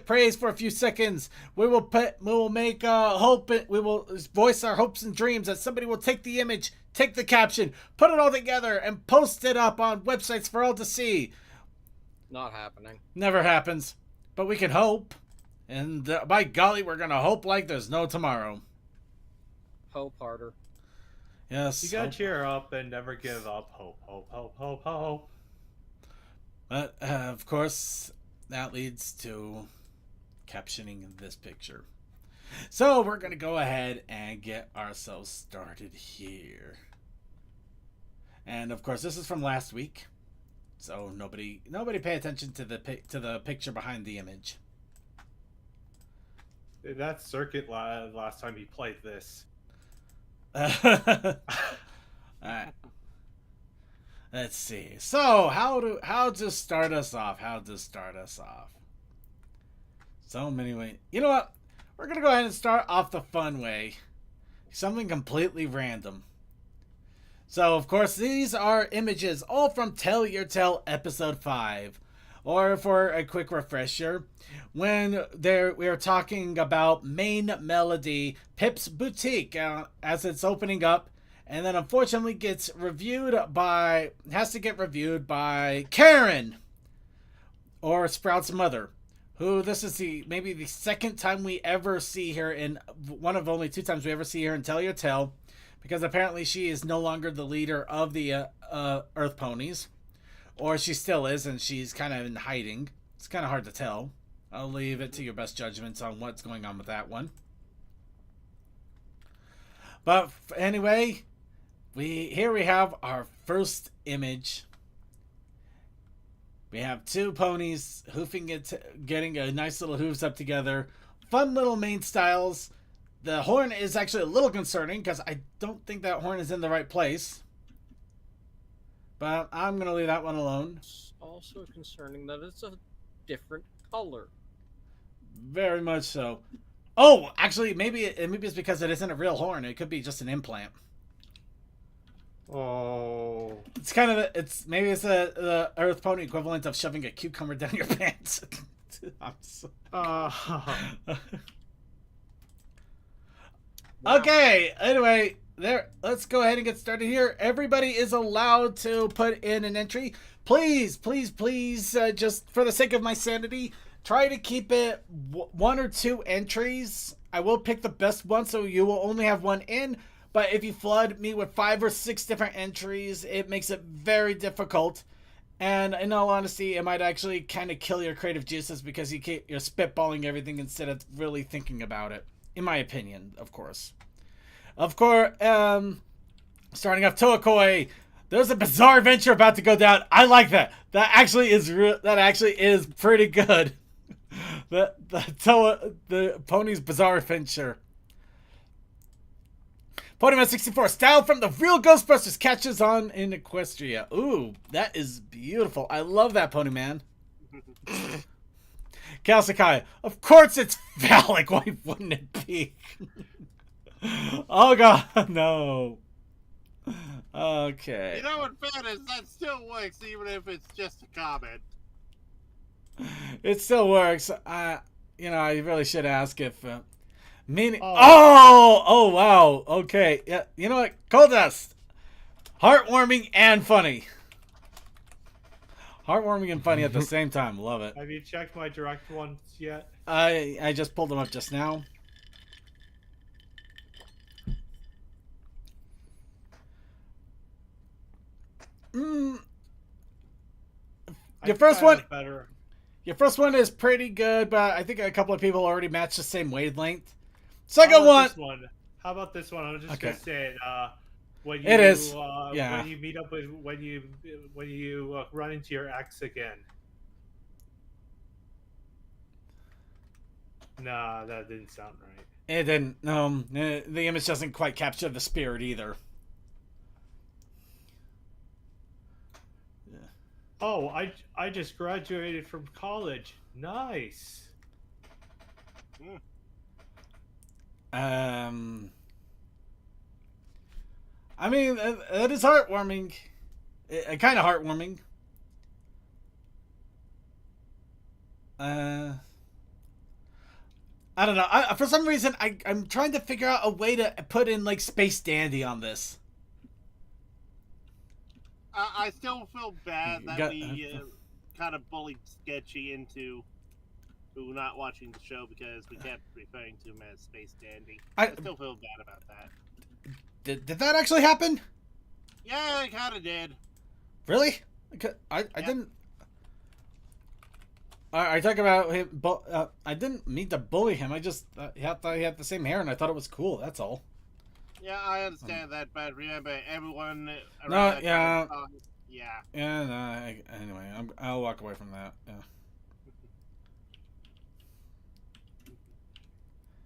praise for a few seconds. We will make hope. We will voice our hopes and dreams that somebody will take the image, take the caption, put it all together, and post it up on websites for all to see. Not happening. Never happens, but we can hope. And by golly, we're gonna hope like there's no tomorrow. Hope harder. Yes. You gotta cheer up and never give up. Hope, hope, hope, hope, hope. But, of course, that leads to captioning this picture. So, we're going to go ahead and get ourselves started here. And, of course, this is from last week. So, nobody pay attention to the picture behind the image. That circuit last time he played this. Alright. Let's see. So, how to start us off? So many ways. You know what? We're going to go ahead and start off the fun way. Something completely random. So, of course, these are images all from Tell Your Tale episode 5. Or for a quick refresher, when we are talking about main melody Pip's Boutique as it's opening up. And then unfortunately has to get reviewed by Karen, or Sprout's mother, who this is maybe the second time we ever see her in, one of only 2 times we ever see her in Tell Your Tale, because apparently she is no longer the leader of the Earth Ponies, or she still is and she's kind of in hiding. It's kind of hard to tell. I'll leave it to your best judgments on what's going on with that one. But anyway, here we have our first image. We have 2 ponies hoofing it, getting a nice little hooves up together. Fun little mane styles. The horn is actually a little concerning because I don't think that horn is in the right place. But I'm going to leave that one alone. It's also concerning that it's a different color. Very much so. Oh, actually, maybe it's because it isn't a real horn. It could be just an implant. Oh. It's kind of maybe it's the Earth Pony equivalent of shoving a cucumber down your pants. Okay. Anyway, let's go ahead and get started here. Everybody is allowed to put in an entry. Please, just for the sake of my sanity, try to keep it 1 or 2 entries. I will pick the best one, so you will only have 1 in. But if you flood me with 5 or 6 different entries, it makes it very difficult. And in all honesty, it might actually kind of kill your creative juices because you're spitballing everything instead of really thinking about it. In my opinion, of course. Starting off Toakoi, there's a bizarre adventure about to go down. I like that. That actually is pretty good. The Pony's Bizarre Adventure. Ponyman 64, style from the real Ghostbusters catches on in Equestria. Ooh, that is beautiful. I love that, Ponyman. Kalsakai, of course it's phallic. Why wouldn't it be? Oh, God, no. Okay. You know, in fairness, that still works even if it's just a comment. It still works. I really should ask if... Oh, wow. Okay. Yeah. You know what? Cold Dust. Heartwarming and funny. Heartwarming and funny at the same time. Love it. Have you checked my direct ones yet? I just pulled them up just now. Your first one is pretty good, but I think a couple of people already match the same wavelength. Second one. How about this one? I'm just gonna say it. When it is. When you meet up with when you run into your ex again. Nah, that didn't sound right. It didn't. The image doesn't quite capture the spirit either. Yeah. Oh, I just graduated from college. Nice. I mean, it is heartwarming. Kind of heartwarming. I don't know. For some reason, I'm trying to figure out a way to put in like Space Dandy on this. I still feel bad that Got- we kind of bullied Sketchy into not watching the show because we kept referring to him as Space Dandy. I still feel bad about that. Did that actually happen? Yeah, it kind of did. Really? I didn't. I talk about him. I didn't mean to bully him. I just thought he had the same hair, and I thought it was cool. That's all. Yeah, I understand that, but remember, everyone around No, that yeah. time, yeah. Yeah. No, anyway, I'll walk away from that. Yeah.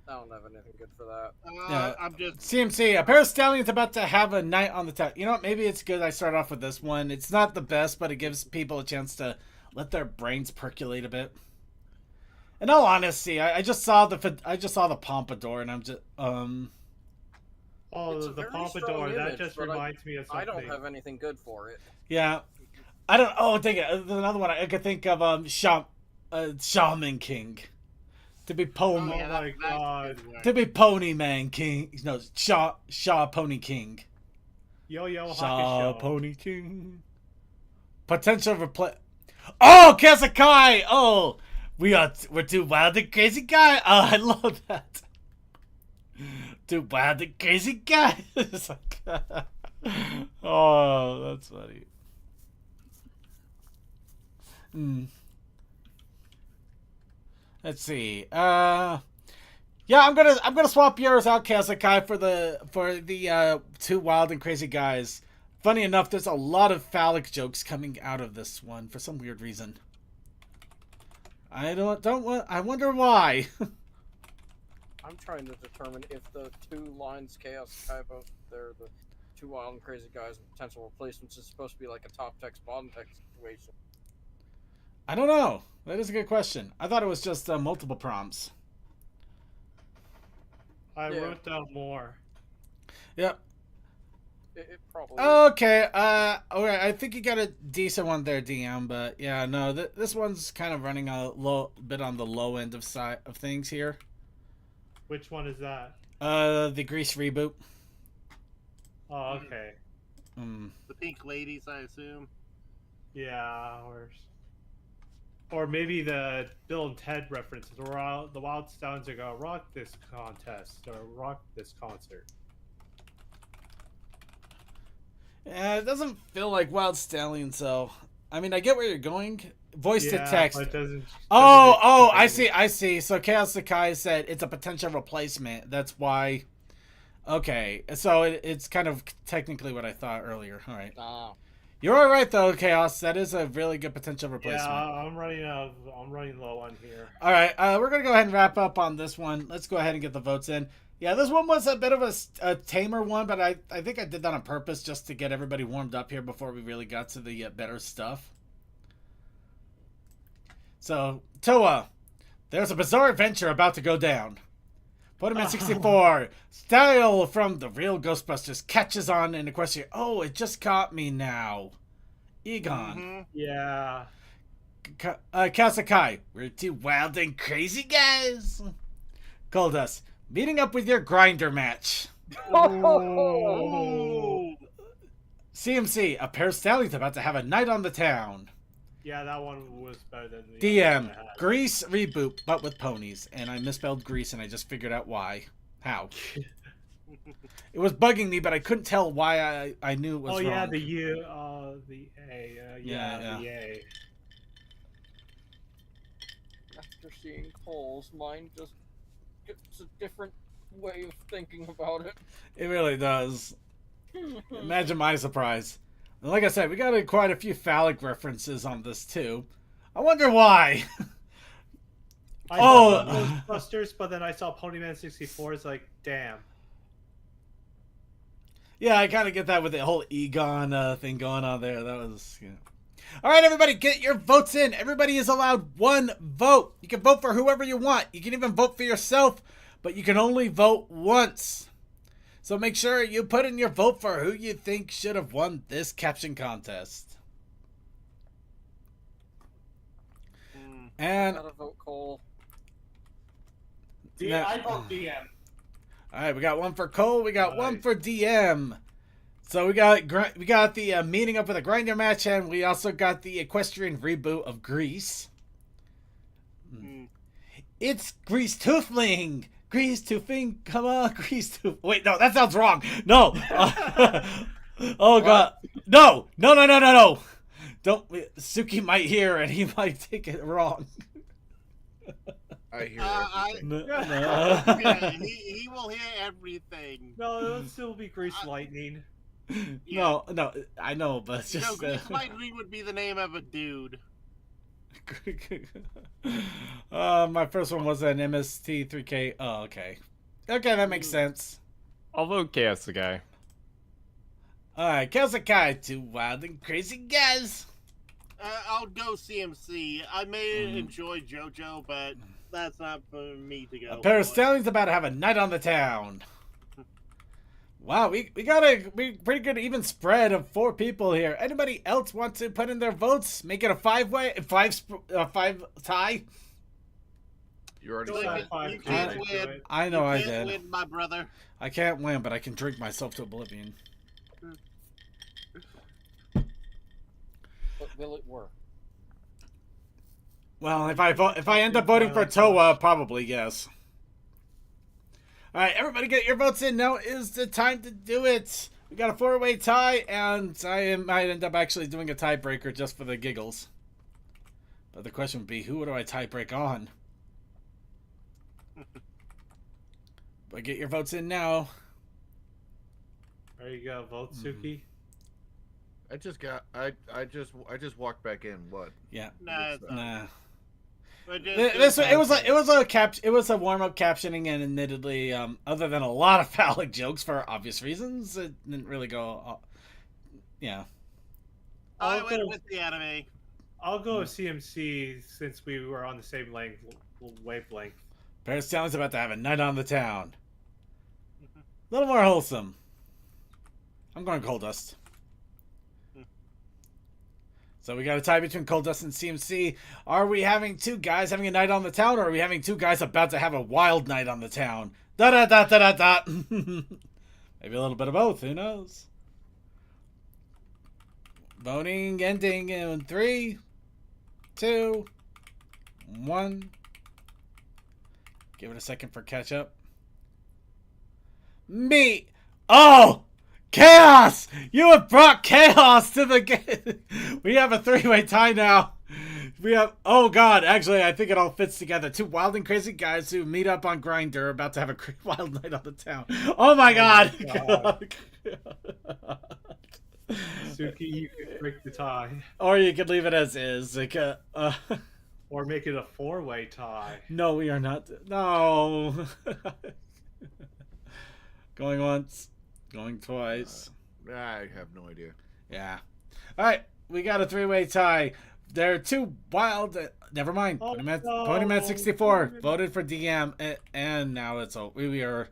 I don't have anything good for that. Yeah. I'm just CMC, a pair of stallions about to have a night on the town. You know what? Maybe it's good I start off with this one. It's not the best, but it gives people a chance to let their brains percolate a bit. In all honesty, I just saw the pompadour, and I'm just Oh, It's a the very pompadour. strong That image, just but reminds me of something. I don't have anything good for it. yeah. I don't. Oh, dang it! There's another one I could think of. Shaman King. To be Oh pony. my god. To be Pony Man King. No, Shaw Pony King. Yo-Yo Shaw Hakusho. Pony King. Potential replay. Oh, Kazakai! Oh, we're two wild and crazy guys. Oh, I love that. Two wild and crazy guys. It's like, oh, that's funny. Let's see. Yeah, I'm gonna swap yours out, Kazakai, for the two wild and crazy guys. Funny enough, there's a lot of phallic jokes coming out of this one for some weird reason. I wonder why. I'm trying to determine if the two lines Chaos Kai both they're the two wild and crazy guys and potential replacements is supposed to be like a top text bottom text situation. I don't know. That is a good question. I thought it was just multiple prompts. I Yeah. wrote down more. Yep. It probably is. Okay. Okay. I think you got a decent one there, DM. But yeah, no. This one's kind of running a bit on the low end of things here. Which one is that? The Grease reboot. Oh, okay. the pink ladies, I assume. Yeah, or maybe the Bill and Ted references, where the Wild Stallions are gonna rock this contest or rock this concert. Yeah, it doesn't feel like Wild Stallions, though. I mean, I get where you're going. Voice to Yeah, text. but it doesn't. Oh, I see. So Chaos Sakai said it's a potential replacement. That's why. Okay, so it's kind of technically what I thought earlier. All right. You're all right though, Chaos. That is a really good potential replacement. Yeah, I'm running low on here. All right, we're gonna go ahead and wrap up on this one. Let's go ahead and get the votes in. Yeah, this one was a bit of a tamer one, but I think I did that on purpose just to get everybody warmed up here before we really got to the better stuff. So, Toa, there's a bizarre adventure about to go down. Ponyman 64, style from the real Ghostbusters catches on in a question. Oh, it just caught me now. Egon. Yeah. Kasakai, we're two wild and crazy guys. Goldust, meeting up with your grinder match. Oh. CMC, a pair of stallions about to have a night on the town. Yeah, that one was better than the DM, other one I had. Grease reboot, but with ponies. And I misspelled Grease, and I just figured out why. How. It was bugging me, but I couldn't tell why I knew it was wrong. Oh, yeah, the U, the A. Yeah. The A. After seeing Cole's, mine just gets a different way of thinking about it. It really does. Imagine my surprise. And like I said, we got quite a few phallic references on this, too. I wonder why. I thought Ghostbusters, but then I saw Ponyman 64. It's like, damn. Yeah, I kind of get that with the whole Egon thing going on there. That was, you know. All right, everybody, get your votes in. Everybody is allowed one vote. You can vote for whoever you want. You can even vote for yourself, but you can only vote once. So make sure you put in your vote for who you think should have won this caption contest. And Gotta vote Cole. I vote DM. all right, we got one for Cole. We got one Right. for DM. So we got the meeting up with a grinder match, and we also got the equestrian reboot of Grease. It's Grease Toothlink. Grease Toothlink, come on, Grease Tooth. Wait, no, that sounds wrong. No. Oh God, no. Don't. Suki might hear, and he might take it wrong. I hear everything. No. Yeah, he will hear everything. No, it'll still be Grease Lightning. No, I know, but it's just. Grease Lightning would be the name of a dude. My first one was an MST3K. Oh, okay. Okay, that makes sense. I'll vote Chaos the guy. Alright, Kelsakai, two wild and crazy guys. I'll go CMC. I may enjoy JoJo, but that's not for me to go. A pair of for. stallions about to have a night on the town. Wow, we got a pretty good even spread of 4 people here. Anybody else want to put in their votes? Make it a 5 tie? You already Go said ahead. it. You can't win. I know I You can't did. win, my brother. I can't win, but I can drink myself to oblivion. But will it work? Well, if I end up voting for Toa, probably yes. All right, everybody, get your votes in. Now is the time to do it. We got a 4-way tie, and I might end up actually doing a tiebreaker just for the giggles. But the question would be, who do I tiebreak on? But get your votes in now. There you go, vote Suki. I just walked back in. What? Yeah. Nah, it's not. Nah. But just- It was a warm up captioning, and admittedly, other than a lot of phallic jokes for obvious reasons, it didn't really go. Yeah. I went with the anime. I'll go with CMC since we were on the same wavelength. Paris Town's about to have a night on the town. A little more wholesome. I'm going Cold Dust. So we got a tie between Cold Dust and CMC. Are we having 2 guys having a night on the town, or are we having 2 guys about to have a wild night on the town? Da da da da da da. Maybe a little bit of both. Who knows? Voting ending in 3, 2, 1. Give it a second for catch up. Me. Oh! Chaos! You have brought chaos to the game. We have a 3-way tie now. We have, oh God, actually, I think it all fits together. 2 wild and crazy guys who meet up on Grindr, about to have a wild night on the town. Oh my God! Suki, you could break the tie. Or you could leave it as is. Like, Or make it a 4-way tie. no, we are not. No. Going once. Going twice. I have no idea. Yeah. All right. We got a 3-way tie. There are 2 wild. Never mind. Oh, Ponyman 64 voted for DM, and now it's all. We have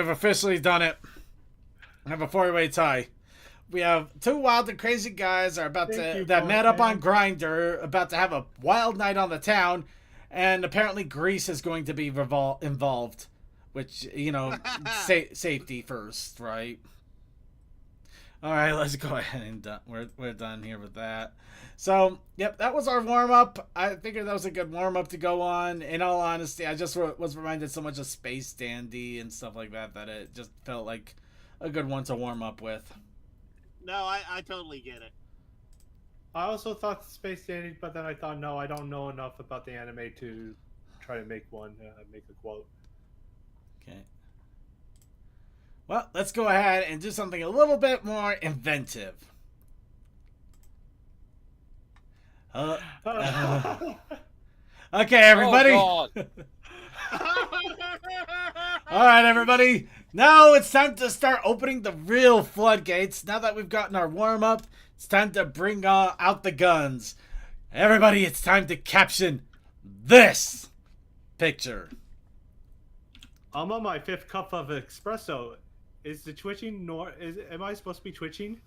officially done it. We have a 4-way tie. We have 2 wild and crazy guys are about that met up on Grindr, about to have a wild night on the town, and apparently Grease is going to be involved. Which, you know, safety first, right? All right, let's go ahead and we're done here with that. So, yep, that was our warm-up. I figured that was a good warm-up to go on. In all honesty, I just was reminded so much of Space Dandy and stuff like that it just felt like a good one to warm up with. No, I totally get it. I also thought Space Dandy, but then I thought, no, I don't know enough about the anime to try to make a quote. Okay. Well, let's go ahead and do something a little bit more inventive. Okay, everybody. Oh, God. All right, everybody. Now it's time to start opening the real floodgates. Now that we've gotten our warm-up, it's time to bring out the guns. Everybody, it's time to caption this picture. I'm on my 5th cup of espresso. Is the twitching am I supposed to be twitching?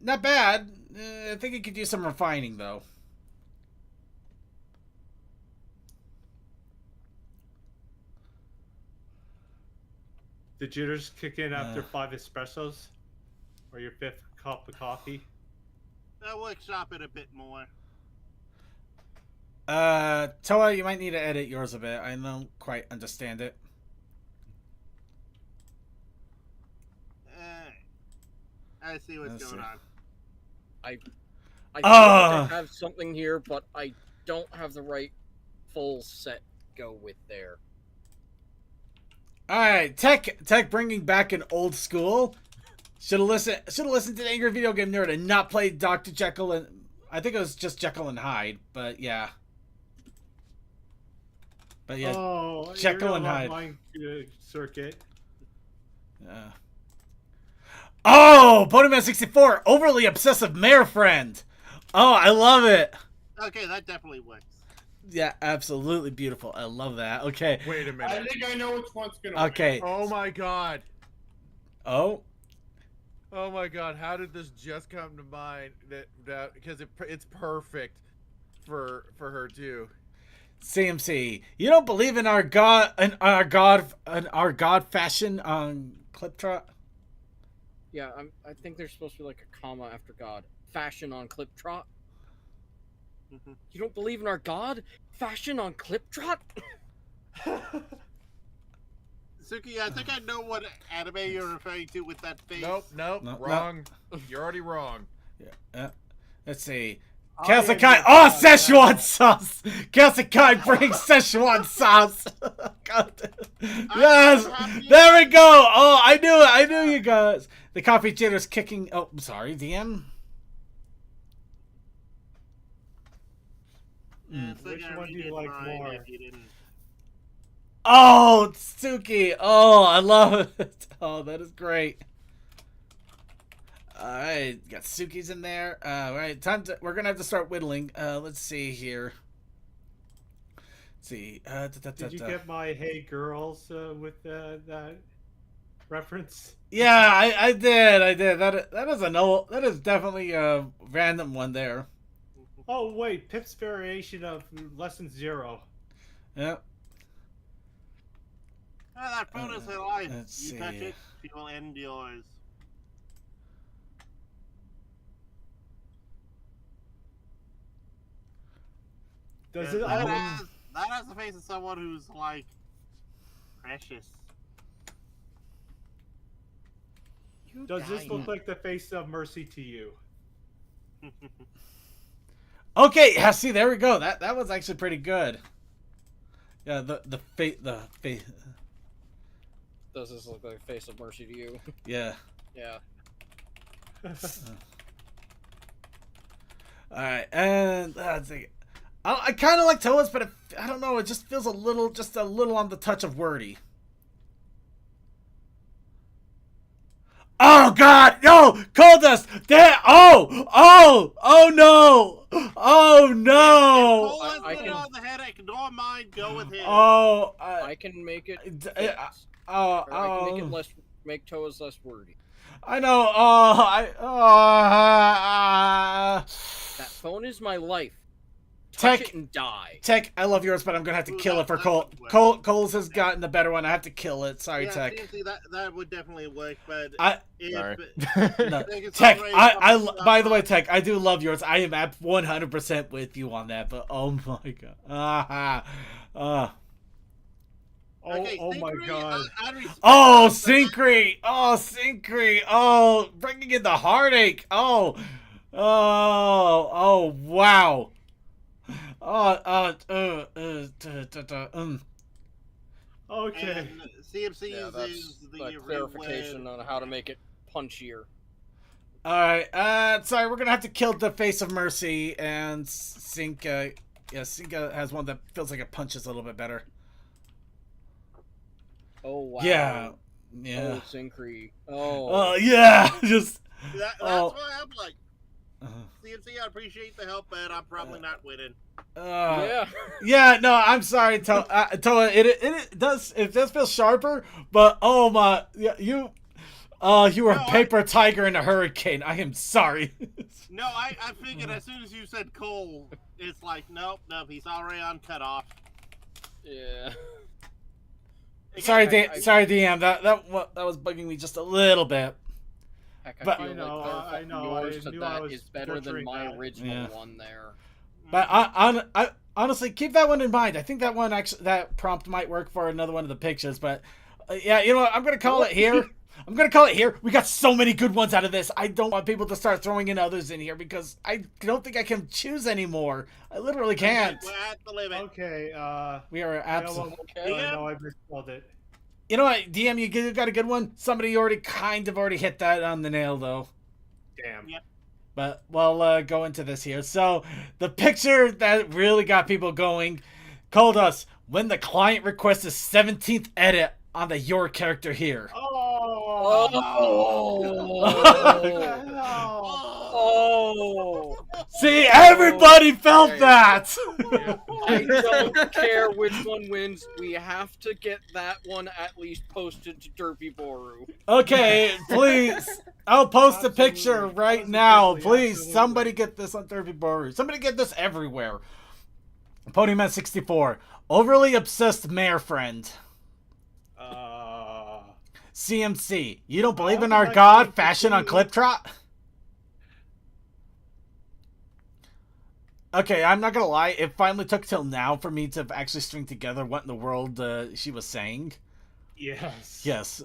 Not bad. I think it could use some refining, though. The jitters kick in after 5 espressos? Or your 5th cup of coffee? I'll workshop it a bit more. Toa, you might need to edit yours a bit. I don't quite understand it. I see what's going on. I think I have something here, but I don't have the right full set go with there. All right, Tech, bringing back an old school. Should have listened to the Angry Video Game Nerd and not played Dr. Jekyll and I think it was just Jekyll and Hyde, but yeah. But yeah, Jekyll and Hyde. Circuit. Yeah. Oh, Ponyman 64, overly obsessive mayor friend. Oh, I love it. Okay, that definitely works. Yeah, absolutely beautiful. I love that. Okay. Wait a minute. I think I know which one's gonna Okay. Oh my god. Oh. Oh my god, how did this just come to mind? That because it's perfect for her too. CMC, you don't believe in our god fashion on Cliptrot? Yeah, I think there's supposed to be like a comma after God. Fashion on Cliptrot. You don't believe in our god? Fashion on Cliptrot? Suki, I think I know what anime you're referring to with that face. Nope, wrong. You're already wrong. Yeah. Let's see. Kasakai. Oh, Szechuan sauce. Kasakai brings Szechuan sauce. God. Yes. There we go. Oh, I knew it. I knew you guys. The coffee jitter's kicking. Oh, I'm sorry, DM. Which one do you like more? Oh, Tsuki. Oh, I love it. Oh, that is great. All right, got Suki's in there. All right, we're gonna have to start whittling. Let's see here. Let's see. Did you get my "Hey Girls" with that reference? Yeah, I did. That is definitely a random one there. Oh wait, Pip's variation of Lesson 0. Yep. That photo's alive. Let's You see. touch it, she will end yours. Does Yeah, it? that has the face of someone who's like precious. Does this look like the face of Mercy to you? Okay, yeah, see, there we go. That was actually pretty good. Yeah, the face. Does this look like a face of Mercy to you? Yeah. Yeah. All right, and let's see. I kind of like Toa's, but I don't know. It just feels a little on the touch of wordy. Oh God, no! Cold dust! There! Oh no! Oh no! I can on the head. Ignore mine. Go with him. Oh, I can make it. I can make it less. Make Toa's less wordy. I know. That phone is my life. Tech Touch it and die. Tech, I love yours, but I'm gonna have to kill it for Cole. Cole's has gotten the better one. I have to kill it. Sorry, yeah, Tech. See, that would definitely work, but Sorry. No. Tech, by the way, Tech, I do love yours. I am at 100% with you on that. But oh my god. Okay, oh my god. Oh, Syncry. Oh, Syncry. Oh, bringing in the heartache. Oh, wow. Okay. And CMC Yeah, that's is the clarification on how to make it punchier. Alright, sorry, we're gonna have to kill the face of Mercy, and Synca, Synca has one that feels like it punches a little bit better. Oh, wow. Yeah. Oh, Syncry. Oh. Yeah, just... That's why I'm like, CMC, I appreciate the help, but I'm probably not winning. Yeah, no, I'm sorry, Toa. It does feel sharper, but oh my, yeah, Oh, you were No, a paper tiger in a hurricane. I am sorry. No, I figured as soon as you said Cole, it's like, nope, he's already on cutoff. Yeah. Sorry, I- sorry, DM. That was bugging me just a little bit. Heck, I But- feel I know, like I know, yours I to knew I that was is better than butchering my that. original Yeah. one there. But I honestly keep that one in mind. I think that one actually that prompt might work for another one of the pictures. But yeah, you know what? I'm gonna call it here. I'm gonna call it here. We got so many good ones out of this. I don't want people to start throwing in others in here because I don't think I can choose anymore. I literally can't. We're at the limit. Okay, We are absolutely. Okay. I know I misspelled it. You know what, DM, you got a good one. Somebody already hit that on the nail though. Damn. Yep. But we'll go into this here. So the picture that really got people going called us when the client requests a 17th edit on the your character here. Oh. Oh. See, everybody felt that. I don't care which one wins. We have to get that one at least posted to Derpy Boru. Okay, please. I'll post a picture Absolutely. right now. Positively, Please, absolutely. somebody get this on Derby Boru. Somebody get this everywhere. Ponyman64. Overly obsessed mayor friend. CMC. You don't believe in I our like god? CMC. Fashion on Clip Trot? Okay, I'm not gonna lie. It finally took till now for me to actually string together what in the world she was saying. Yes. Yes.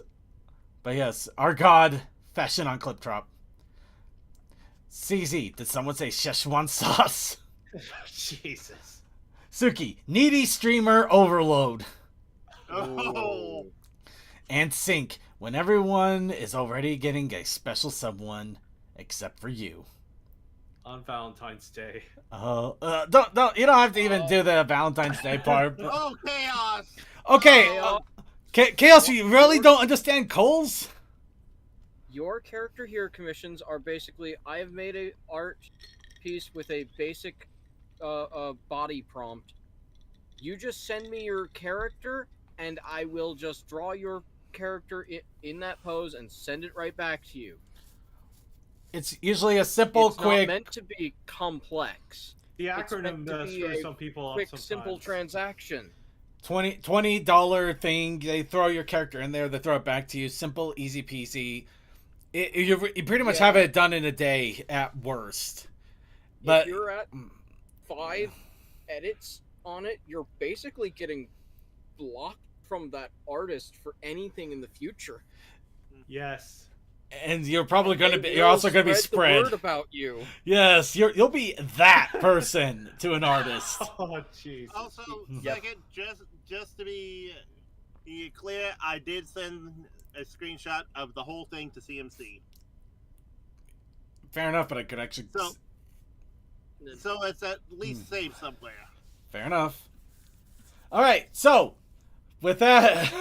But yes, our god, fashion on Clip Trot. CZ, did someone say Szechuan sauce? Jesus. Suki, needy streamer overload. Oh. And Sync, when everyone is already getting a special someone except for you. On Valentine's Day. Don't you don't have to even do the Valentine's Day part. but- Oh, chaos. Okay, Oh. Chaos, you really don't understand Coles? Your character here commissions are basically I have made a art piece with a basic body prompt. You just send me your character and I will just draw your character in that pose and send it right back to you. It's usually a simple, It's quick. not meant to be complex. The It's acronym meant to does be screw a some people up Quick, sometimes. simple transaction. $20 thing. They throw your character in there. They throw it back to you. Simple, easy peasy. You pretty much have it done in a day at worst. But if you're at 5 edits on it, you're basically getting blocked from that artist for anything in the future. Yes. and you're probably going to be. They You're will also going to be the spread. word about you. Yes, you'll be that person to an artist. Oh, jeez. Also, Yep. second, just to be clear, I did send a screenshot of the whole thing to CMC. Fair enough, but I could actually. So it's at least saved somewhere. Fair enough. All right, so with that,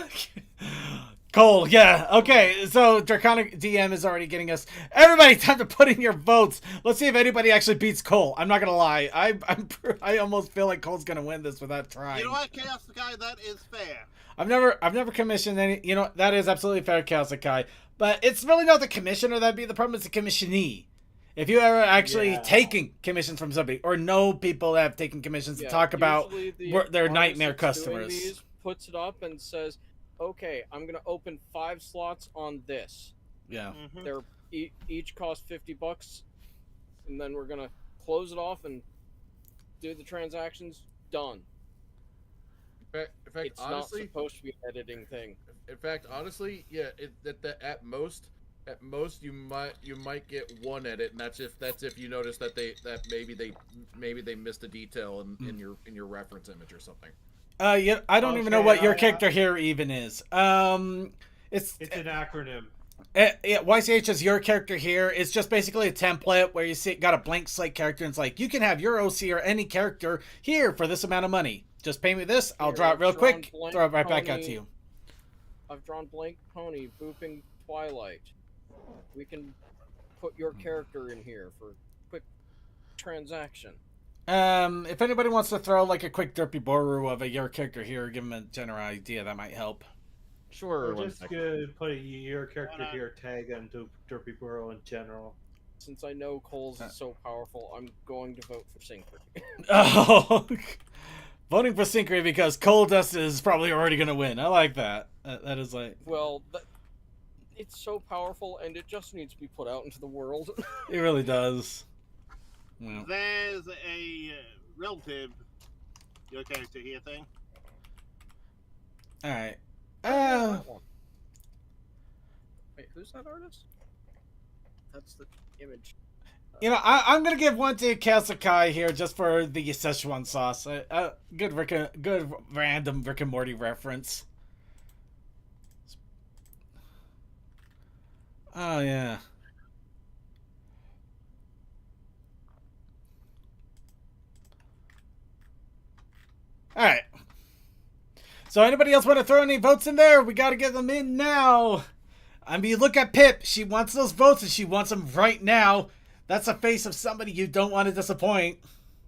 Cole, yeah, okay. So Draconic DM is already getting us. Everybody, time to put in your votes. Let's see if anybody actually beats Cole. I'm not gonna lie, I almost feel like Cole's gonna win this without trying. You know what, Chaos Guy? That is fair. I've never commissioned any. You know that is absolutely fair, Chaos Kai. But it's really not the commissioner that'd be the problem. It's the commissionee. If you ever actually taking commissions from somebody or know people that have taken commissions to talk about their artist nightmare that's doing customers. these puts it up and says, "Okay, I'm gonna open 5 slots on this. Yeah. Mhm. They're each cost $50, and then we're gonna close it off and do the transactions. Done. In fact, It's honestly, not supposed to be an editing thing. in fact, honestly, yeah. At most you might get one edit, and that's if you notice that maybe they missed a detail in your reference image or something. Yeah, I don't even know Okay, what your character here even is. It's an acronym. YCH is your character here. It's just basically a template where you see got a blank slate character, and it's like you can have your OC or any character here for this amount of money. Just pay me this, I'll Here, draw it real I've drawn quick, blank throw it right back out pony. to you. I've drawn Blank Pony, Booping Twilight. We can put your character in here for quick transaction. If anybody wants to throw like a quick derpy boru of your character here, give them a general idea, that might help. Sure. Or One just second. put your character Why not? here tag and do Derpy Burrow in general. Since I know Coles is so powerful, I'm going to vote for Synchro. Oh, voting for Synchro because Coal Dust is probably already gonna win. I like that. That is like Well, it's so powerful, and it just needs to be put out into the world. it really does. Well, There's a relative, your character here thing. all right. That one. Wait, who's that artist? That's the image. You know, I'm gonna give one to Kasakai here just for the Szechuan sauce. Good random Rick and Morty reference. Oh yeah. All right. So anybody else want to throw any votes in there? We got to get them in now. I mean, look at Pip. She wants those votes and she wants them right now. That's the face of somebody you don't want to disappoint.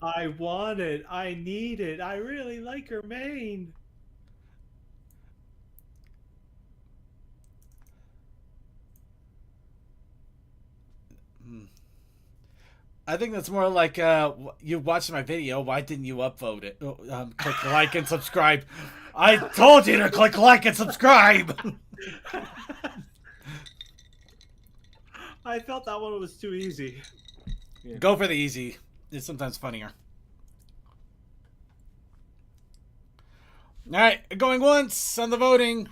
I want it. I need it. I really like her mane. I think that's more like you watched my video. Why didn't you upvote it? Click like and subscribe. I told you to click like and subscribe. I felt that one was too easy. Yeah. Go for the easy. It's sometimes funnier. All right, going once on the voting.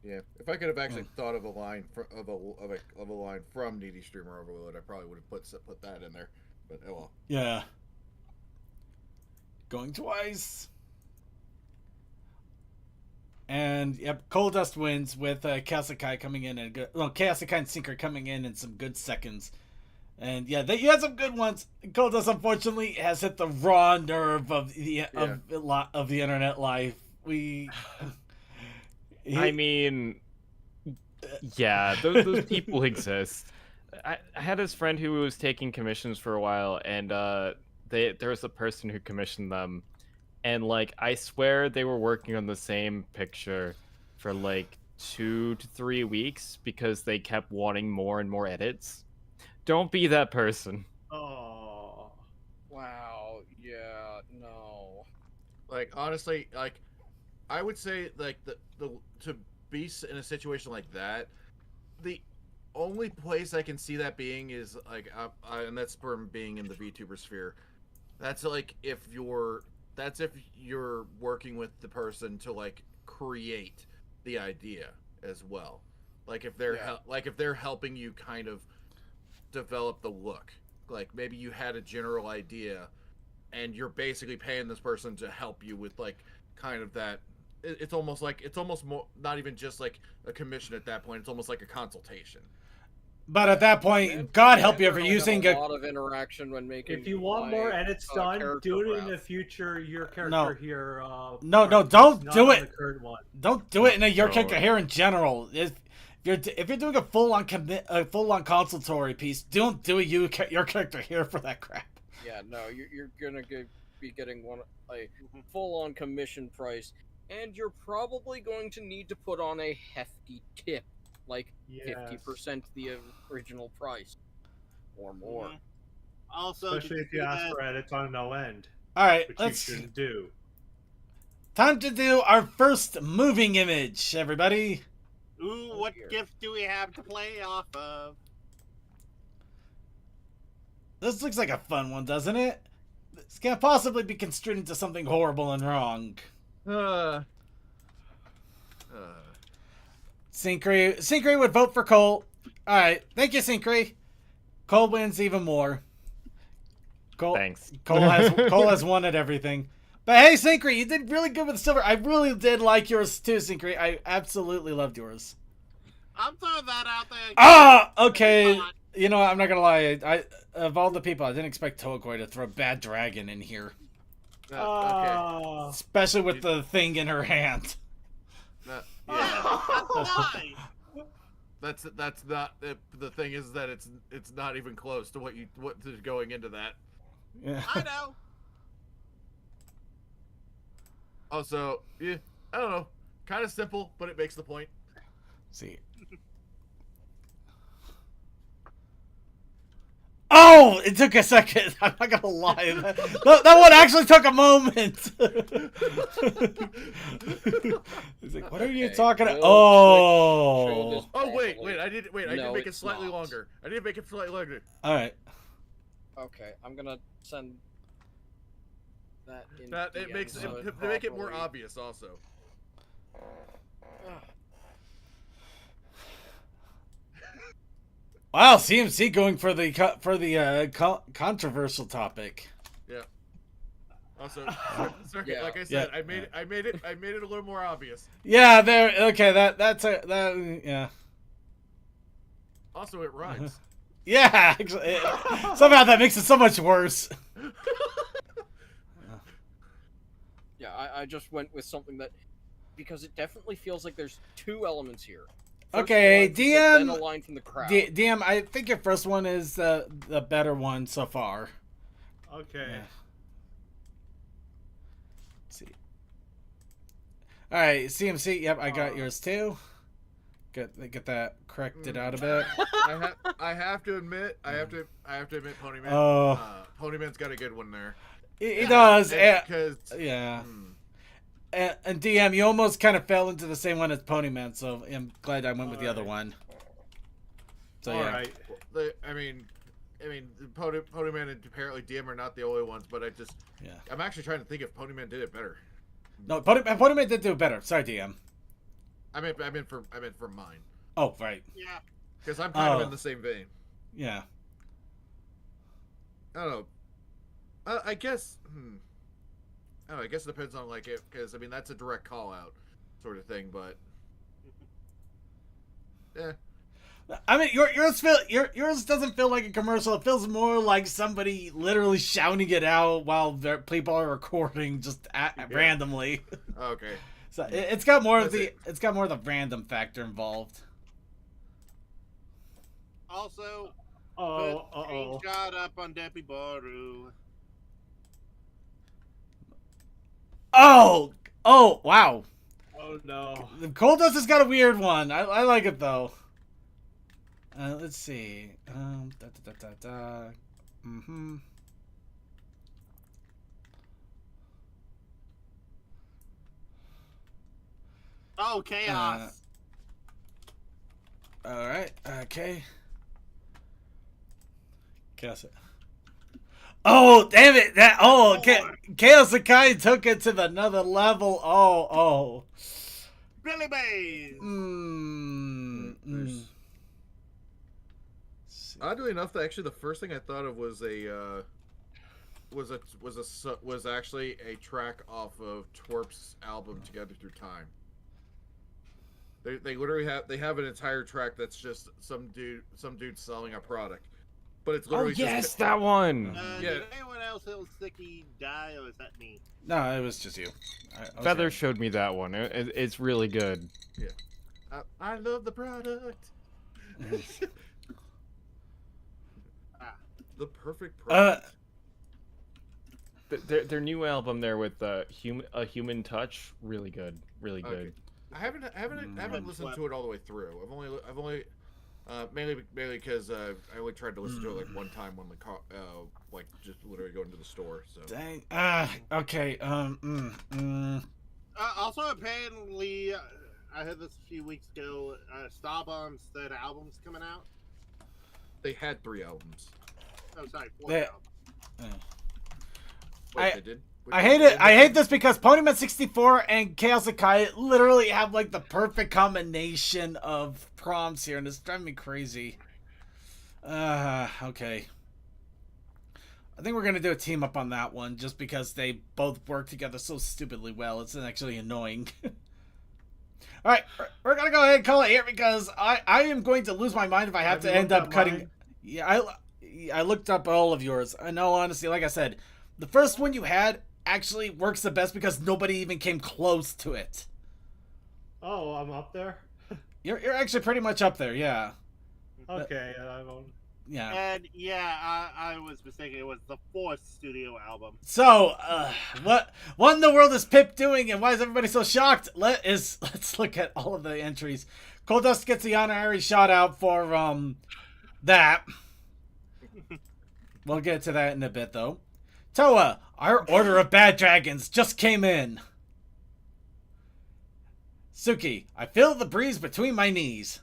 Yeah, if I could have actually thought of a line of a line from Needy Streamer Overload, I probably would have put that in there. But oh well. Yeah. Going twice. And yep, Coal Dust wins with Kasakai coming in and Kasakai and Sinker coming in some good seconds. And yeah, you had some good ones. Coal Dust unfortunately has hit the raw nerve of the of the internet life. I mean, yeah, those people exist. I had this friend who was taking commissions for a while, and there was a person who commissioned them, and like I swear they were working on the same picture for like 2 to 3 weeks because they kept wanting more and more edits. Don't be that person. Oh. Wow. Yeah. No. Like honestly, like I would say like the to be in a situation like that, the only place I can see that being is like and that's from being in the VTuber sphere. That's like if you're working with the person to like create the idea as well. Like if they're helping you kind of develop the look. Like maybe you had a general idea and you're basically paying this person to help you with like kind of that. It's almost more, not even just like a commission at that point. It's almost like a consultation. But at that point, God help you if you're using a lot of interaction when making. If you want more edits done, do it in the future. Your character here. No, don't do it. The current one. Don't do it in your character here in general. If you're doing a full on consultory piece, don't do it your character here for that crap. Yeah, no, you're gonna be getting a full on commission price. And you're probably going to need to put on a hefty tip, like 50% the original price, or more. Also, especially if you ask for edits on no end. All right, which you shouldn't do. Time to do our first moving image, everybody. Ooh, what gift do we have to play off of? This looks like a fun one, doesn't it? This can't possibly be construed into something horrible and wrong. Syncre would vote for Cole. Alright, thank you, Syncre. Cole wins even more. Thanks. Cole has won at everything. But hey, Syncre, you did really good with silver. I really did like yours too, Syncre. I absolutely loved yours. I'm throwing that out there. Ah, okay. You know what, I'm not gonna lie. I of all the people, I didn't expect Toakoi to throw Bad Dragon in here. Okay. Especially with the thing in her hand. Why? That's not the thing is that it's not even close to what is going into that. Yeah. I know. Also, yeah, I don't know. Kind of simple, but it makes the point. See. Oh, it took a second. I'm not gonna lie. That one actually took a moment. He's like, "What are you talking about?" Oh. Oh wait. I did No, make it it's slightly not. longer. I did make it slightly longer. All right. Okay, I'm gonna send that in. That it DM makes so to make it more properly- obvious also. Wow, CMC going for the controversial topic. Yeah. Also, Yeah. like I said, I made it a little more obvious. Yeah, there. Okay, that yeah. Also, it rhymes. Yeah, actually, somehow that makes it so much worse. Yeah, I just went with something that because it definitely feels like there's two elements here. First Okay, a line from Sid, DM. then a line from the crowd. DM, I think your first one is the better one so far. Okay. Yeah. Let's see. All right, CMC. Yep, I got yours too. Get that corrected out a bit. I have to admit, Ponyman. Oh. Ponyman's got a good one there. He does. Because Yeah. And DM, you almost kind of fell into the same one as Ponyman, so I'm glad I went with the other one. So All yeah. right. I mean, Ponyman and apparently DM are not the only ones, but Yeah. I'm actually trying to think if Ponyman did it better. No, Ponyman did do better. Sorry, DM. I meant for mine, Oh, right. Yeah. because I'm kind of in the same vein. Yeah. I don't know. I guess. I don't know. I guess it depends on like it, because I mean that's a direct call out sort of thing, but yeah. I mean, yours doesn't feel like a commercial. It feels more like somebody literally shouting it out while their people are recording just randomly. Okay. So it's got more of the random factor involved. Also, Oh, put screenshot up on Deppy Baru. Oh, wow. Oh no. The Cold Dust has got a weird one. I like it though. Let's see. Mm-hmm. Oh, chaos. All right. Okay. Chaos. Oh, damn it! Chaos Sakai took it to another level. Oh. Billy Mays. Oddly enough, actually, the first thing I thought of was actually a track off of Twerp's album Together Through Time. They literally have an entire track that's just some dude selling a product, but it's literally just that one. Yeah. Did anyone else else Sticky die, or is that me? No, it was just you. Feather showed me that one. It's really good. Yeah. I love the product. The perfect product. Their new album there with a human touch, really good, really good. Okay. I haven't listened to it all the way through. I've only mainly because I only tried to listen to it like one time when the like just literally going to the store. So Dang. Okay. Also, apparently, I heard this a few weeks ago. Starbomb's third album's coming out. they had 3 albums. Oh, sorry, 4 They- albums. Wait, they did. I hate it. I hate this because Ponyman 64 and Chaos Sakai literally have like the perfect combination of prompts here, and it's driving me crazy. Okay. I think we're gonna do a team up on that one, just because they both work together so stupidly well. It's actually annoying. All right, we're gonna go ahead and call it here because I am going to lose my mind if I have Have to you end looked up up cutting. mine? Yeah, I looked up all of yours. I know, honestly, like I said, the first one you had actually works the best because nobody even came close to it. Oh, I'm up there. You're actually pretty much up there, yeah. Okay, I won't. Yeah. And yeah, I was mistaken. It was the 4th studio album. So, what in the world is Pip doing, and why is everybody so shocked? Let's look at all of the entries. Coldust gets the honorary shout out for that. We'll get to that in a bit, though. Toa, our order of bad dragons just came in. Suki, I feel the breeze between my knees.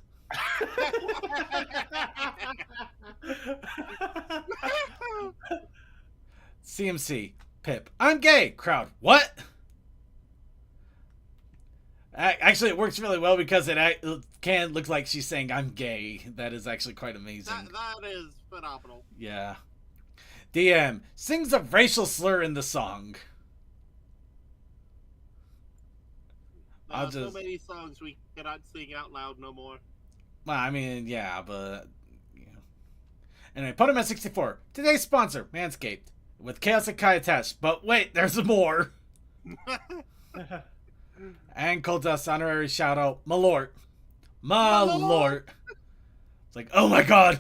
CMC, Pip, I'm gay. Crowd, what? Actually, it works really well because it can look like she's saying I'm gay. That is actually quite amazing. That is phenomenal. Yeah. DM sings a racial slur in the song. So many songs we cannot sing out loud no more. Well, I mean, yeah, but anyway, put him at 64. Today's sponsor, Manscaped, with Chaos and Kai attached. But wait, there's more. And Coldust honorary shout out, Malort. Malort. It's like, oh my god.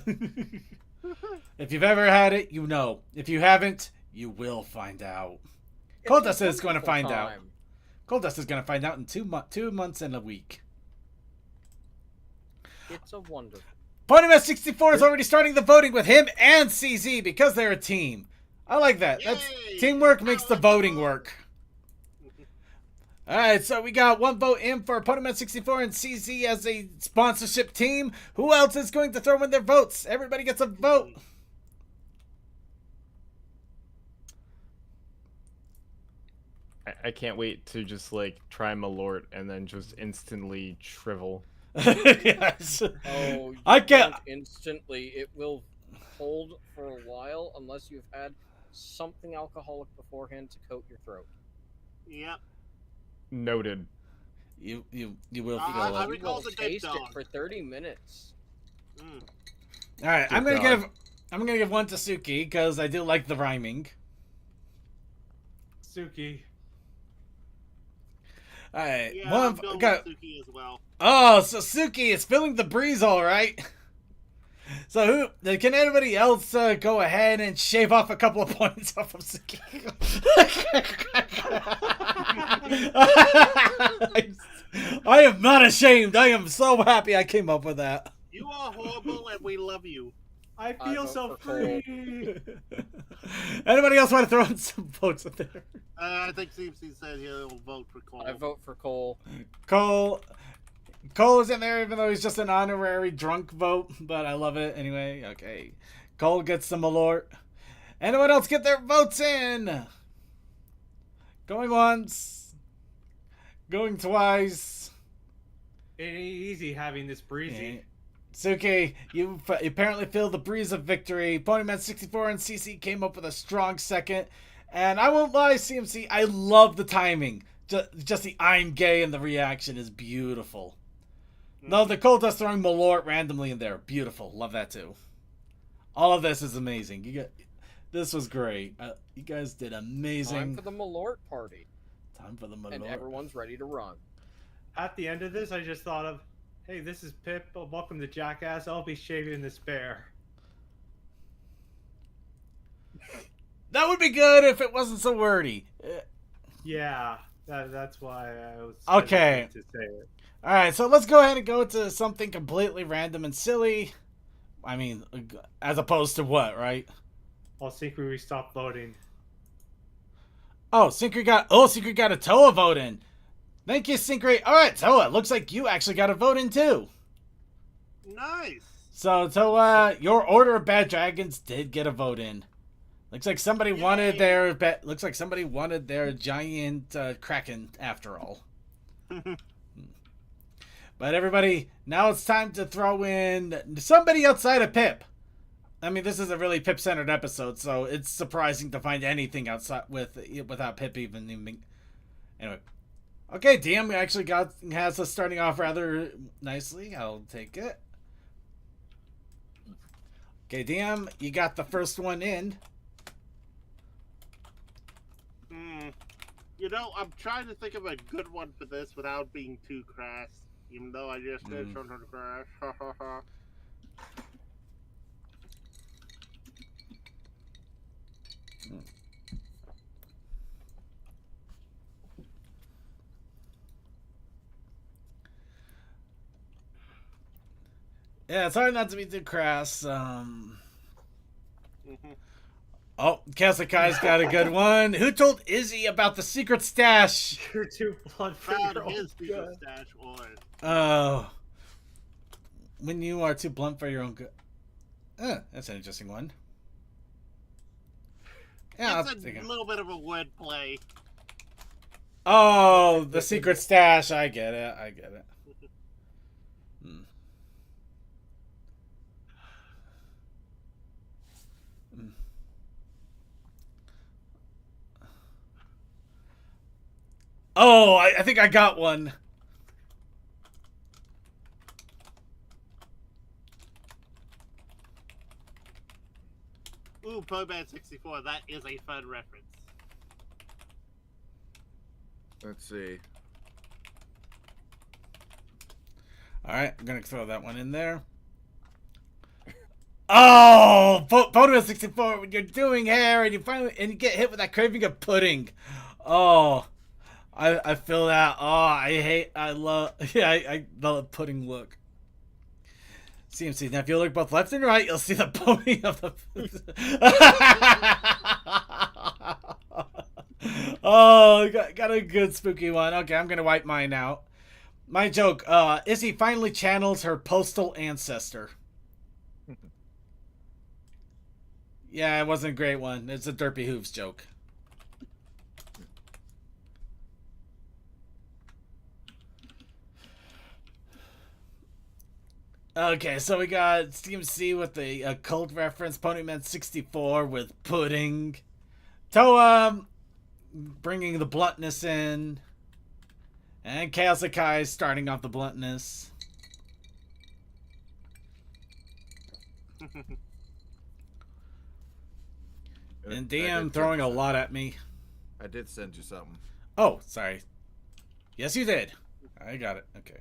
If you've ever had it, you know. If you haven't, you will find out. Coldust is going to find out. Coldust is going to find out in 2 months and a week. It's a wonder. Ponymas 64 is already starting the voting with him and CZ because they're a team. I like that. That's teamwork makes the voting work. Alright, so we got 1 vote in for Ponymas 64 and CZ as a sponsorship team. Who else is going to throw in their votes? Everybody gets a vote. I can't wait to just like try Malort and then just instantly shrivel. Yes. Oh, I can't instantly. It will hold for a while unless you've had something alcoholic beforehand to coat your throat. Yep. Noted. You will feel I it. recall the taste dog. it for 30 minutes. All right, Good I'm gonna dog. give one to Suki because I do like the rhyming. Suki. All right, Yeah, I'm going with Suki as well. Oh, so Suki is feeling the breeze, all right. So can anybody else go ahead and shave off a couple of points off of Suki? I am not ashamed. I am so happy I came up with that. You are horrible and we love you. I feel so free. Anybody else want to throw in some votes in there? I think CMC said he'll vote for Cole. I vote for Cole. Cole is in there even though he's just an honorary drunk vote, but I love it anyway. Okay. Cole gets some Malort. Anyone else get their votes in? Going once. Going twice. It ain't easy having this breezy. Suki, you apparently feel the breeze of victory. Ponyman 64 and CC came up with a strong second. And I won't lie, CMC, I love the timing. Just the I'm gay and the reaction is beautiful. No, the Coldust throwing Malort randomly in there. Beautiful. Love that too. All of this is amazing. This was great. You guys did amazing. Time for the Malort party. Time for the Malort. And everyone's ready to run. At the end of this, I just thought of, hey, this is Pip. Welcome to Jackass. I'll be shaving this bear. That would be good if it wasn't so wordy. Yeah, that's why I was okay to say it. All right, so let's go ahead and go to something completely random and silly. I mean, as opposed to what, right? Well, Synchro, we stopped voting. Oh, Synchro got a Toa vote in. Thank you, Synchro. All right, Toa, looks like you actually got a vote in too. Nice. So, Toa, your Order of Bad Dragons did get a vote in. Looks like somebody wanted their giant Kraken after all. But everybody, now it's time to throw in somebody outside of Pip. I mean, this is a really Pip-centered episode, so it's surprising to find anything outside without Pip even. Anyway, okay, DM actually has us starting off rather nicely. I'll take it. Okay, DM, you got the first one in. You know, I'm trying to think of a good one for this without being too crass. Even though I just did something crass. Yeah, it's hard not to be too crass. Mhm. Oh, Kasekai's got a good one. Who told Izzy about the secret stash? You're too blunt for Found your own his secret good. stash or Oh. When you are too blunt for your own good. That's an interesting one. Yeah, it's a little bit of a wordplay. Oh, the secret stash. I get it. I get it. Hmm. Hmm. Oh, I think I got one. Ooh, Proman 64. That is a fun reference. Let's see. All right, I'm gonna throw that one in there. Oh, Photo 64. When you're doing hair and you get hit with that craving of pudding. Oh, I feel that. Oh, I love the pudding look. CMC. Now, if you look both left and right, you'll see the pony of the. Oh, got a good spooky one. Okay, I'm gonna wipe mine out. My joke. Izzy finally channels her postal ancestor. Yeah, it wasn't a great one. It's a Derpy Hooves joke. Okay, so we got CMC with the cult reference, Ponyman 64 with pudding, Toa bringing the bluntness in, and Kazukai starting off the bluntness. And DM throwing a lot at me. I did send you something. Oh, sorry. Yes, you did. I got it. Okay.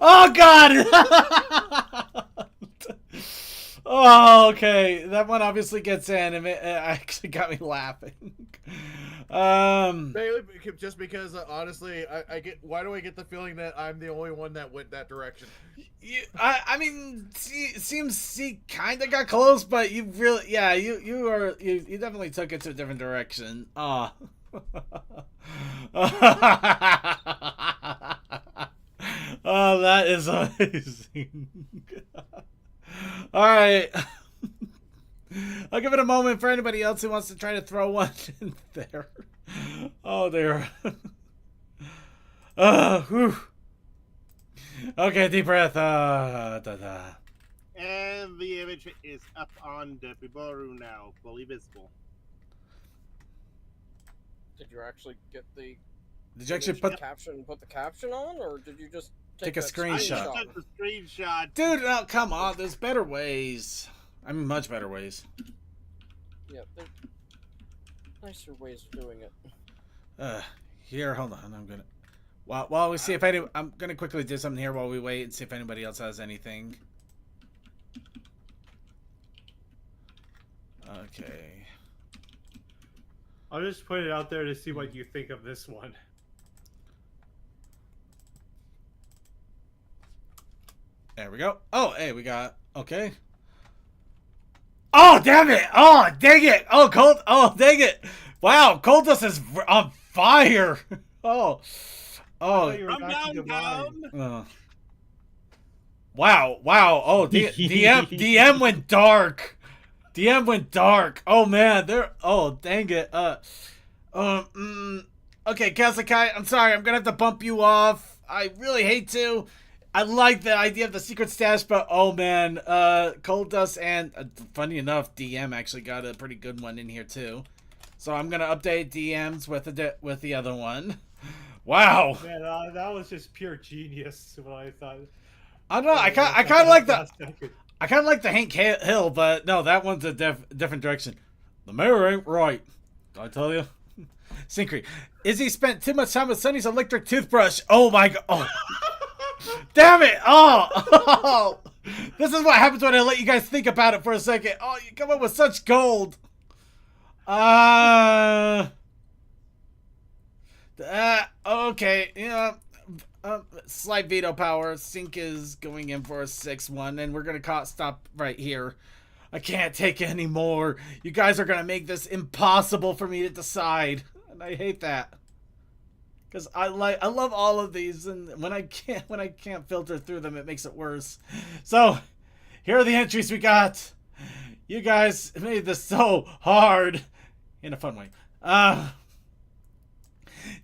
Oh God! Oh, okay. That one obviously gets in, and it actually got me laughing. Mainly just because, honestly, I get. Why do I get the feeling that I'm the only one that went that direction? I mean, seems he kind of got close, but you really, yeah, you definitely took it to a different direction. Oh. Oh, that is amazing. All right. I'll give it a moment for anybody else who wants to try to throw one in there. Oh, there. Whew. Okay, deep breath. And the image is up on Depiboru now, fully visible. Did you actually get the? Did you actually image put caption and put the caption on, or did you just take a that screenshot? I took the screenshot. Dude, no, come on. There's better ways. I mean, much better ways. Yeah, there's nicer ways of doing it. Here, hold on. I'm gonna. While we see if any, I'm gonna quickly do something here while we wait and see if anybody else has anything. Okay. I'll just put it out there to see what you think of this one. There we go. Oh, hey, we got. Okay. Oh, damn it! Oh, dang it! Oh, Cold. Oh, dang it! Wow, Coldus is on fire. Oh. Oh. I'm down. Wow. Wow. Oh, DM went dark. DM went dark. Oh man, oh dang it. Okay, Kazukai, I'm sorry, I'm gonna have to bump you off. I really hate to. I like the idea of the secret stash, but oh man, Cold Dust and funny enough, DM actually got a pretty good one in here too. So I'm gonna update DMs with the other one. Wow. Man, that was just pure genius. What I thought. I don't know. I kind of like the. I kind of like the Hank Hill, but no, that one's a different direction. The mayor ain't right. Did I tell you? Syncry. Izzy spent too much time with Sunny's electric toothbrush. Oh my god. Oh. Damn it. Oh. This is what happens when I let you guys think about it for a second. Oh, you come up with such gold. okay, slight veto power. Sync is going in for a 6-1, and we're gonna stop right here. I can't take any more. You guys are gonna make this impossible for me to decide, and I hate that. Cause I love all of these, and when I can't filter through them, it makes it worse. So, here are the entries we got. You guys made this so hard, in a fun way.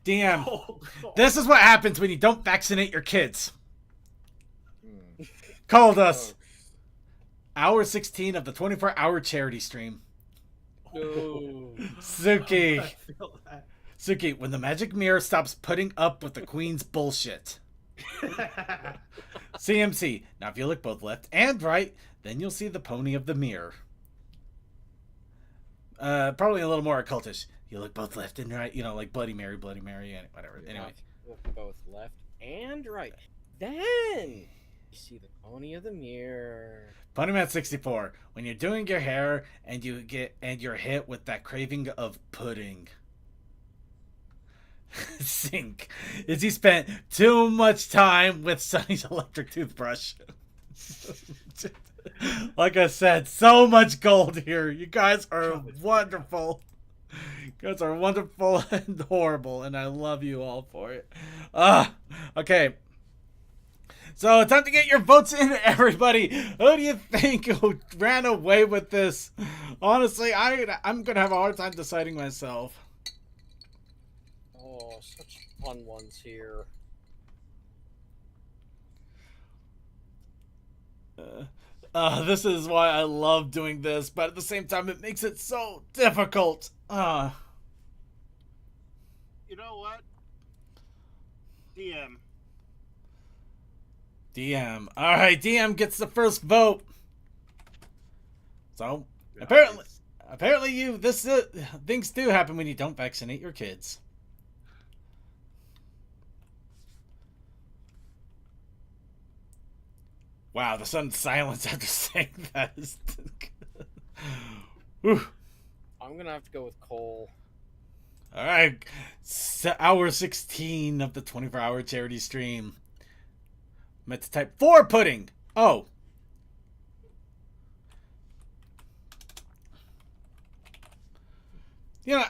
DM, this is what happens when you don't vaccinate your kids. Called us. Hour 16 of the 24-hour charity stream. No. I feel that. Suki, when the magic mirror stops putting up with the queen's bullshit. CMC, now if you look both left and right, then you'll see the pony of the mirror. Probably a little more occultish. You look both left and right, like Bloody Mary, and whatever. Anyway. Look both left and right. Then you see the pony of the mirror. Ponyman 64, when you're doing your hair and you're hit with that craving of pudding. Sink. Is he spent too much time with Sunny's electric toothbrush? Like I said, so much gold here. You guys are wonderful. You guys are wonderful and horrible, and I love you all for it. Okay. So, time to get your votes in, everybody. Who do you think ran away with this? Honestly, I'm going to have a hard time deciding myself. Oh, such fun ones here. This is why I love doing this, but at the same time, it makes it so difficult. You know what? DM. Alright, DM gets the first vote. So, apparently things do happen when you don't vaccinate your kids. Wow, the sudden silence after saying that is... I'm gonna have to go with Cole. Alright, hour 16 of the 24-hour charity stream. Meant to type 4 pudding. Oh.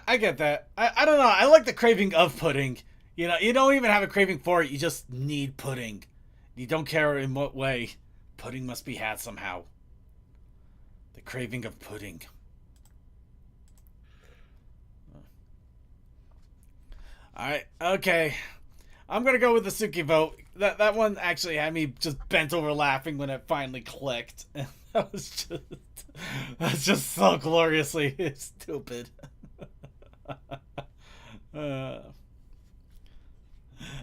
I get that. I don't know. I like the craving of pudding. You don't even have a craving for it. You just need pudding. You don't care in what way. Pudding must be had somehow. The craving of pudding. Alright, okay. I'm gonna go with the Suki vote. That one actually had me just bent over laughing when it finally clicked. That was just so gloriously stupid. Alright,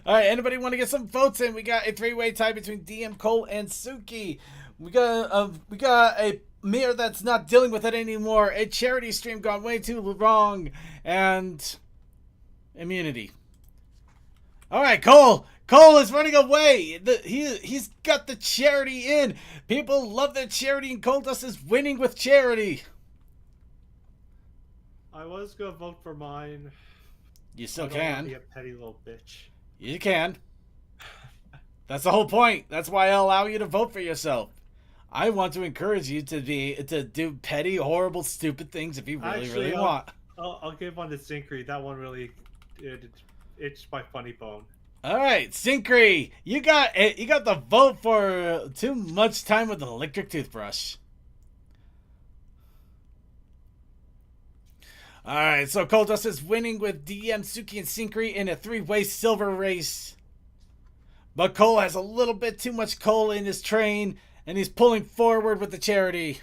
anybody want to get some votes in? We got a 3-way tie between DM, Cole, and Suki. We got a mirror that's not dealing with it anymore. A charity stream gone way too wrong. And immunity. Alright, Cole. Cole is running away. He's got the charity in. People love their charity, and Cole Dust is winning with charity. I was gonna vote for mine. You still I don't wanna can. be a petty little bitch. You can. That's the whole point. That's why I allow you to vote for yourself. I want to encourage you to do petty, horrible, stupid things if you really want. I'll give one to Synchry. That one really itched my funny bone. All right, Synchry, you got the vote for too much time with an electric toothbrush. All right, so Cold Dust is winning with DM, Suki, and Synchry in a 3-way silver race. But Cole has a little bit too much coal in his train, and he's pulling forward with the charity.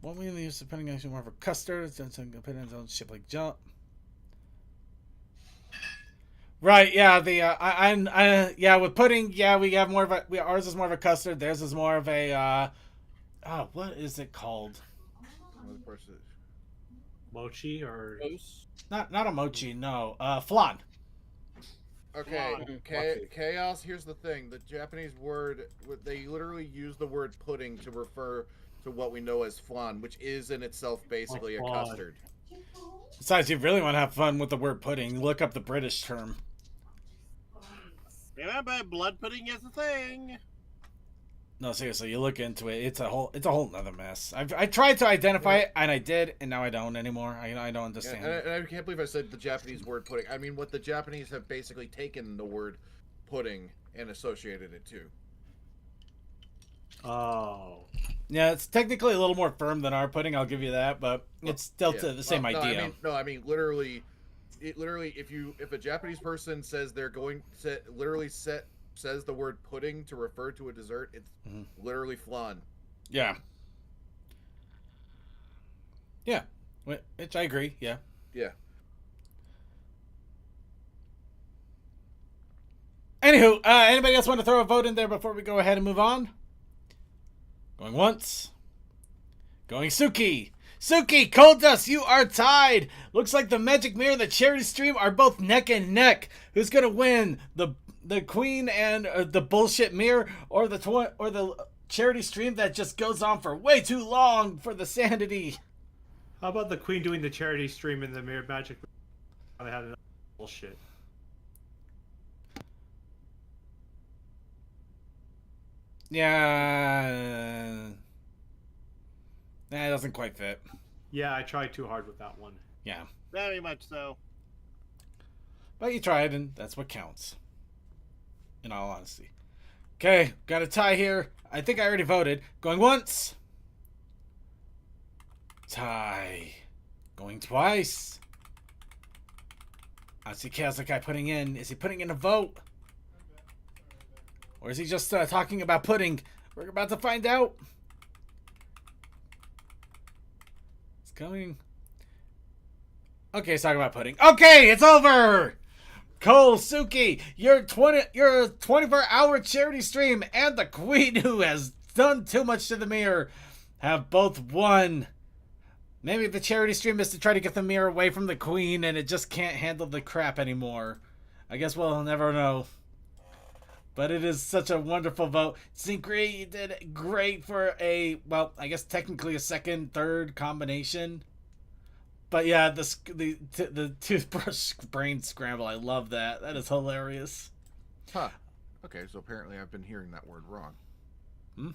What we use depending on more of a custard, depending on ship like jump. Right, yeah, yeah, with pudding, yeah, we have more of a, ours is more of a custard, theirs is more of a, what is it called? Mochi or not a mochi, no, flan. Okay, chaos. Here's the thing: the Japanese word, they literally use the word pudding to refer to what we know as flan, which is in itself basically a custard. Besides, you really want to have fun with the word pudding, look up the British term. Remember, blood pudding is a thing. No, seriously, you look into it. It's a whole nother mess. I tried to identify it, and I did, and now I don't anymore. I don't understand. And I can't believe I said the Japanese word pudding. I mean, what the Japanese have basically taken the word pudding and associated it to. Oh. Yeah, it's technically a little more firm than our pudding. I'll give you that, but it's still the same idea. I mean, literally, if a Japanese person says they're going says the word pudding to refer to a dessert, it's literally flan. Yeah. Yeah, which I agree. Yeah. Yeah. Anywho, anybody else want to throw a vote in there before we go ahead and move on? Going once. Going Suki. Suki, Cold Dust, you are tied. Looks like the Magic Mirror and the Charity Stream are both neck and neck. Who's gonna win? The Queen and the bullshit mirror, or the Charity Stream that just goes on for way too long for the sanity? How about the Queen doing the charity stream in the Mirror Magic? They had enough bullshit. Yeah. That doesn't quite fit. Yeah, I tried too hard with that one. Yeah. Very much so. But you tried, and that's what counts. In all honesty. Okay, got a tie here. I think I already voted. Going once. Tie. Going twice. I see Chaos Guy putting in. Is he putting in a vote? Or is he just talking about pudding? We're about to find out. It's coming. Okay, he's talking about pudding. Okay, it's over! Cole, Suki, your 24-hour charity stream and the Queen, who has done too much to the mirror, have both won. Maybe the charity stream is to try to get the mirror away from the Queen and it just can't handle the crap anymore. I guess we'll never know. But it is such a wonderful vote. Syncre, you did great for a, well, I guess technically a second, third combination. But yeah, the toothbrush brain scramble, I love that. That is hilarious. Huh. Okay, so apparently I've been hearing that word wrong. Hmm?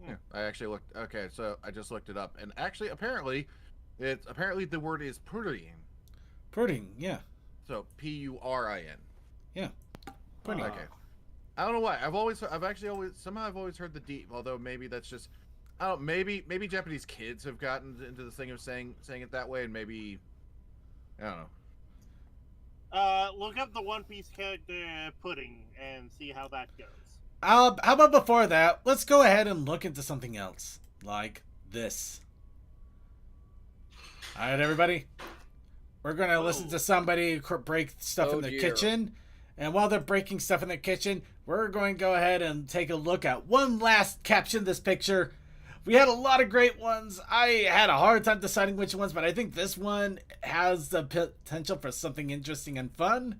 Yeah, I actually looked. Okay, so I just looked it up, and actually, apparently the word is pudding. Pudding, yeah. So Purin. Yeah. Pudding. Okay. I don't know why. I've actually always heard the D. Although maybe that's just, I don't. Maybe Japanese kids have gotten into the thing of saying it that way, and maybe, I don't know. Look up the One Piece character pudding and see how that goes. How about before that, let's go ahead and look into something else. Like this. Alright, everybody. We're going to listen to somebody break stuff in their kitchen. And while they're breaking stuff in their kitchen, we're going to go ahead and take a look at one last caption this picture. We had a lot of great ones. I had a hard time deciding which ones, but I think this one has the potential for something interesting and fun.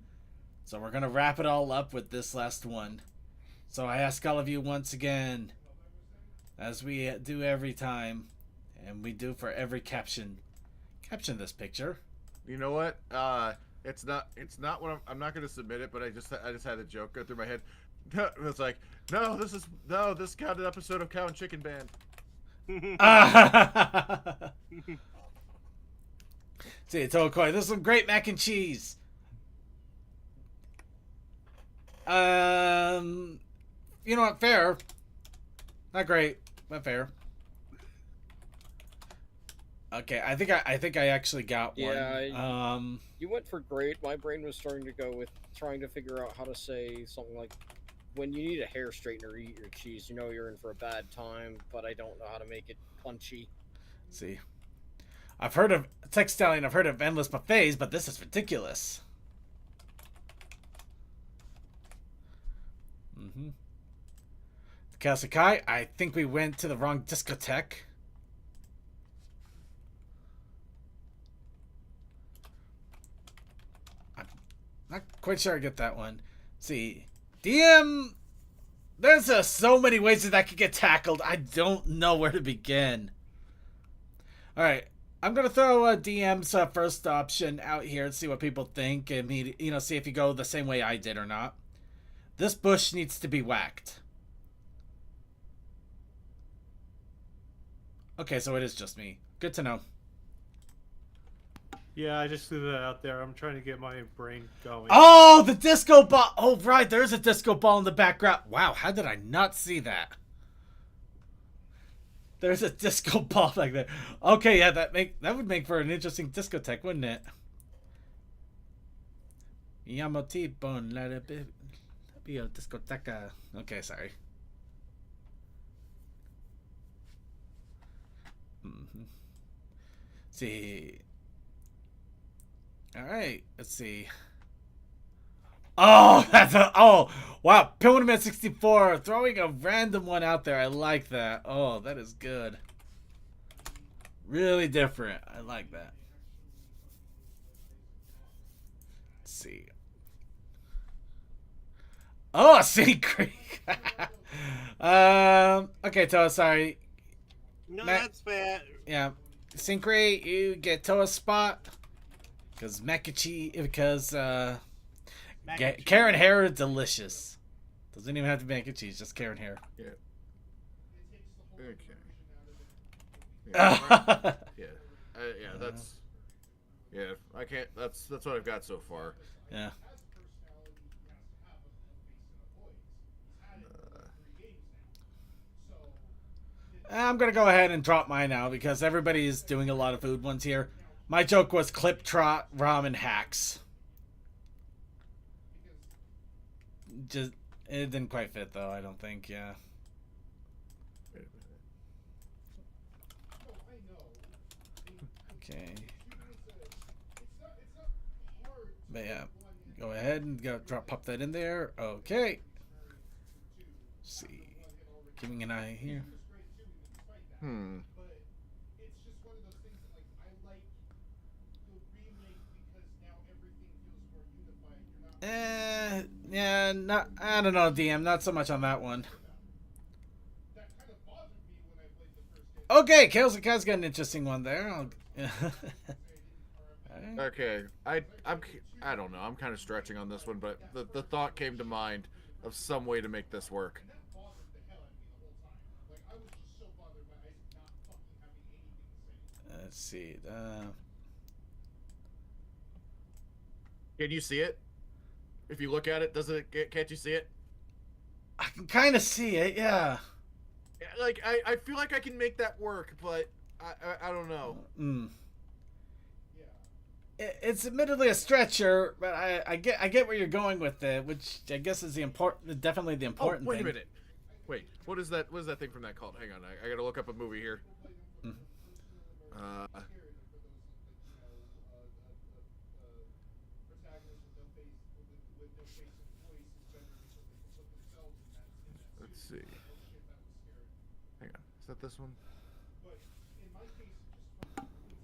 So we're going to wrap it all up with this last one. So I ask all of you once again, as we do every time, and we do for every caption this picture. You know what? It's not what I'm not going to submit it, but I just had a joke go through my head. It's like, this got an episode of Cow and Chicken Band. See, it's all quiet. There's some great mac and cheese. You know what? Fair. Not great, but fair. Okay, I think I actually got one. Yeah, you went for great. My brain was starting to go with trying to figure out how to say something like, when you need a hair straightener, eat your cheese. You know you're in for a bad time, but I don't know how to make it punchy. See, I've heard of textiling, I've heard of endless buffets, but this is ridiculous. Mm-hmm. Kasakai, I think we went to the wrong discotheque. I'm not quite sure I get that one. See, DM, there's so many ways that could get tackled. I don't know where to begin. Alright, I'm going to throw a DM's first option out here and see what people think. And, see if you go the same way I did or not. This bush needs to be whacked. Okay, so it is just me. Good to know. Yeah, I just threw that out there. I'm trying to get my brain going. Oh, the disco ball. Oh, right. There's a disco ball in the background. Wow, how did I not see that? There's a disco ball back there. Okay, yeah, that would make for an interesting discotheque, wouldn't it? Yamotipon, let it be a discoteca. Okay, sorry. See. All right, let's see. Oh, wow. Pillman 64 throwing a random one out there. I like that. Oh, that is good. Really different. I like that. Let's see. Oh, City Creek. Okay, Toa, sorry. No, that's fair. Yeah. Syncre, you get Toa's spot. Because Karen hair is delicious. Doesn't even have to be mac and cheese, just Karen hair. Yeah. Okay. Yeah. Yeah, that's. Yeah, I can't. That's what I've got so far. Yeah. I'm gonna go ahead and drop mine now because everybody's doing a lot of food ones here. My joke was clip trot ramen hacks. Just it didn't quite fit though, I don't think, yeah. Okay. But yeah, go ahead and pop that in there. Okay. Let's see. Giving an eye here. Yeah, not. I don't know, DM. Not so much on that one. Okay, Kale's got an interesting one there. Okay, I don't know. I'm kind of stretching on this one, but the thought came to mind of some way to make this work. Let's see. Can you see it? If you look at it, can't you see it? I can kind of see it, yeah. Like I feel like I can make that work, but I don't know. It's admittedly a stretcher, but I get where you're going with it, which I guess is definitely the important thing. Wait a minute. Wait, what is that? What is that thing from that called? Hang on, I gotta look up a movie here. Let's see. Hang on, is that this one?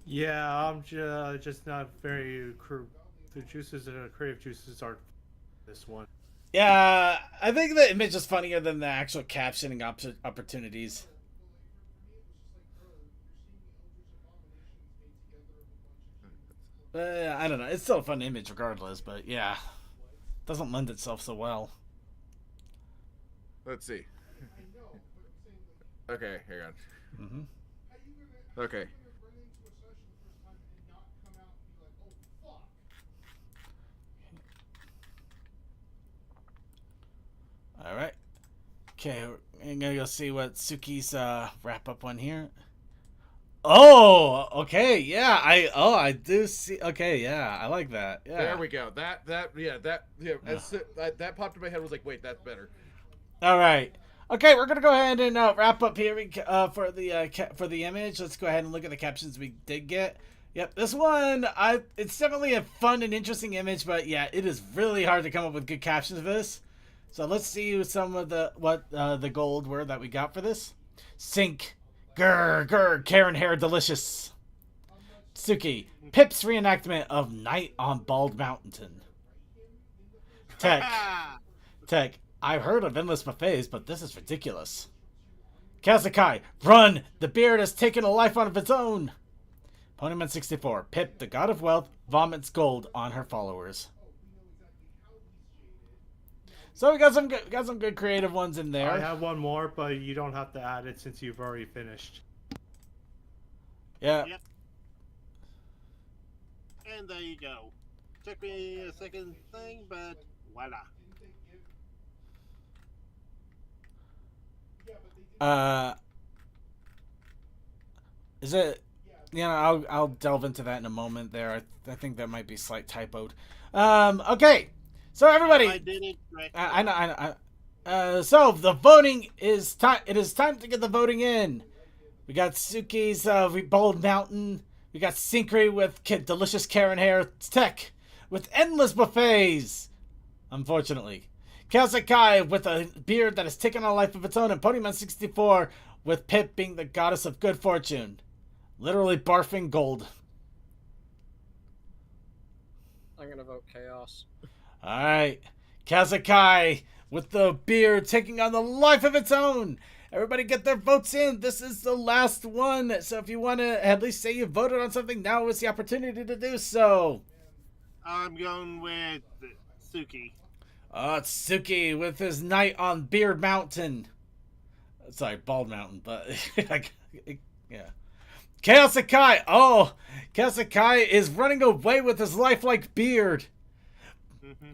Yeah, I'm just not very. The juices and creative juices aren't this one. Yeah, I think the image is funnier than the actual captioning opportunities. I don't know. It's still a fun image regardless, but yeah. Doesn't lend itself so well. Let's see. Okay, hang on. Okay. All right. Okay, I'm gonna go see what Suki's wrap up one here. Oh, okay, yeah. I do see. Okay, yeah, I like that. Yeah. There we go. That popped in my head. Was like, wait, that's better. All right. Okay, we're gonna go ahead and wrap up here for the image. Let's go ahead and look at the captions we did get. Yep, this one, it's definitely a fun and interesting image, but yeah, it is really hard to come up with good captions for this. So let's see some of the gold were that we got for this. Sink, grr, Karen hair delicious. Suki, Pip's reenactment of Night on Bald Mountain. Tech, I've heard of endless buffets, but this is ridiculous. Kazakai, run! The beard has taken a life of its own. Ponyman 64, Pip, the god of wealth, vomits gold on her followers. So we got some good creative ones in there. I have one more, but you don't have to add it since you've already finished. Yeah. Yep. And there you go. Took me a second thing, but voila. Is it? You know, I'll delve into that in a moment. There, I think that might be slight typoed. Okay. So everybody, I did it right. I know. So the voting is time. It is time to get the voting in. We got Suki's Bold Mountain. We got Syncre with delicious Karen hair. Tech with endless buffets. Unfortunately, Kazakai with a beard that has taken a life of its own, and Ponyman 64 with Pip being the goddess of good fortune, literally barfing gold. I'm gonna vote Chaos. All right, Kazakai with the beard taking on the life of its own. Everybody get their votes in. This is the last one. So if you want to at least say you voted on something, now is the opportunity to do so. I'm going with Suki. It's Suki with his night on Beard Mountain. Sorry, Bald Mountain, but yeah. Chaos Akai. Oh, Chaos Akai is running away with his lifelike beard.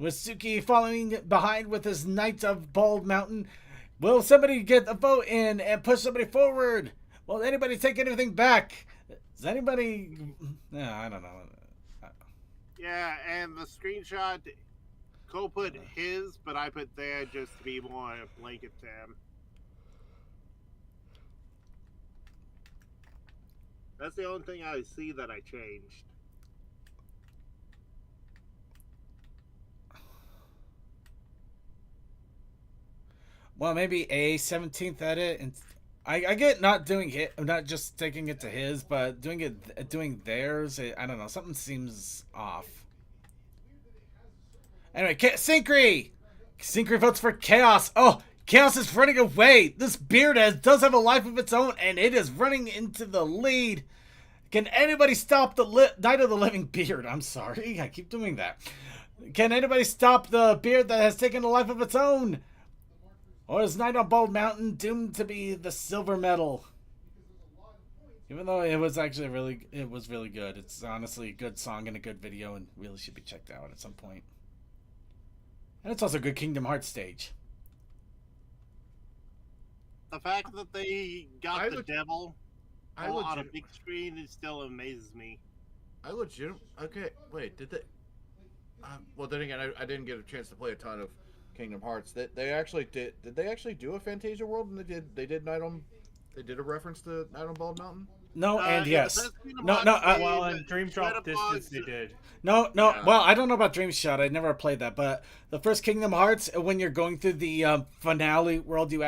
With Suki following behind with his Knight of Bald Mountain. Will somebody get a vote in and push somebody forward? Will anybody take anything back? Does anybody... No, I don't know. Yeah, and the screenshot, Cole put his, but I put there just to be more blanket to him. That's the only thing I see that I changed. Well, maybe a 17th edit, and I get not doing it, not just taking it to his, but doing theirs. I don't know, something seems off. Anyway, Syncre votes for Chaos. Oh, Chaos is running away. This beard does have a life of its own, and it is running into the lead. Can anybody stop the Night of the Living Beard? I'm sorry, I keep doing that. Can anybody stop the beard that has taken a life of its own? Or is Night on Bald Mountain doomed to be the silver medal? Even though it was actually really good. It's honestly a good song and a good video and really should be checked out at some point. And it's also a good Kingdom Hearts stage. The fact that they got the devil on a big screen, it still amazes me. Okay, wait, did they... well, then again, I didn't get a chance to play a ton of Kingdom Hearts. Did they actually do a Fantasia World? And they did a reference to Night on Bald Mountain? No, and yes. Well, in Dream Drop Distance they did. No. Yeah. Well, I don't know about Dream Shot. I never played that, but the first Kingdom Hearts, when you're going through the finale world, you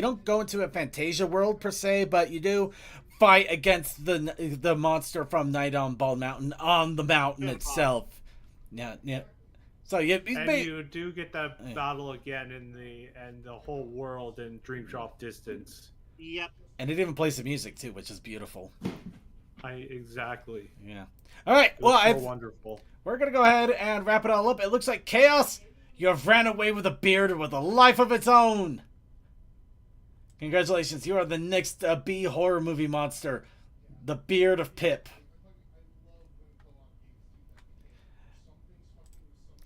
don't go into a Fantasia world per se, but you do fight against the monster from Night on Bald Mountain on the mountain itself. Yeah. So you do get that battle again in the whole world in Dream Drop Distance. Yep. And it even plays the music too, which is beautiful. Exactly. Yeah. All right. Well, wonderful. We're gonna go ahead and wrap it all up. It looks like Chaos, you have ran away with a beard with a life of its own. Congratulations, you are the next B horror movie monster, the Beard of Pip.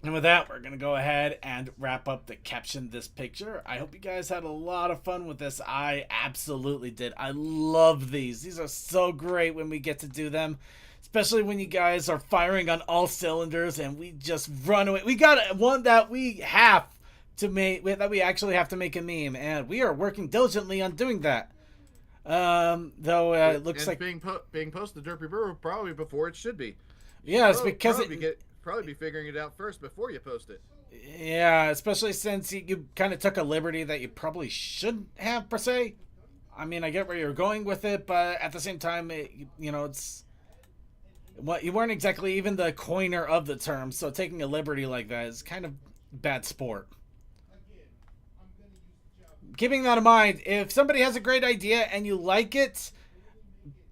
And with that, we're going to go ahead and wrap up the caption this picture. I hope you guys had a lot of fun with this. I absolutely did. I love these. These are so great when we get to do them. Especially when you guys are firing on all cylinders and we just run away. We got one that we have to make, that we actually have to make a meme. And we are working diligently on doing that. Though it looks like... being posted to Derpy Brew probably before it should be. Yeah, it's because probably be figuring it out first before you post it. Yeah, especially since you kind of took a liberty that you probably shouldn't have per se. I mean, I get where you're going with it, but at the same time, it's what you weren't exactly even the coiner of the term, so taking a liberty like that is kind of bad sport. Keeping that in mind, if somebody has a great idea and you like it,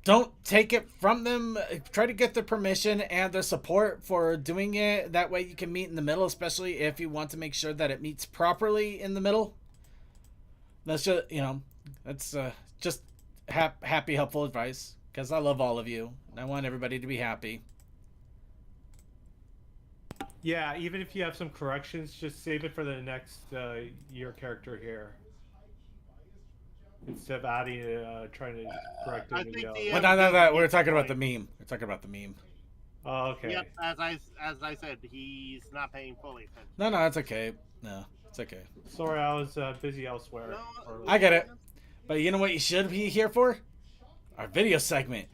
don't take it from them. Try to get their permission and their support for doing it. That way you can meet in the middle, especially if you want to make sure that it meets properly in the middle. That's just, that's just happy, helpful advice. Because I love all of you. And I want everybody to be happy. Yeah, even if you have some corrections, just save it for the next your character here. Instead of adding, trying to correct I everything think else. No. We're talking about the meme. We're talking about the meme. Oh, okay. Yep, as I said, he's not paying fully attention. No, it's okay. No, it's okay. Sorry, I was busy elsewhere. No, I get it. But you know what you should be here for? Our video segment.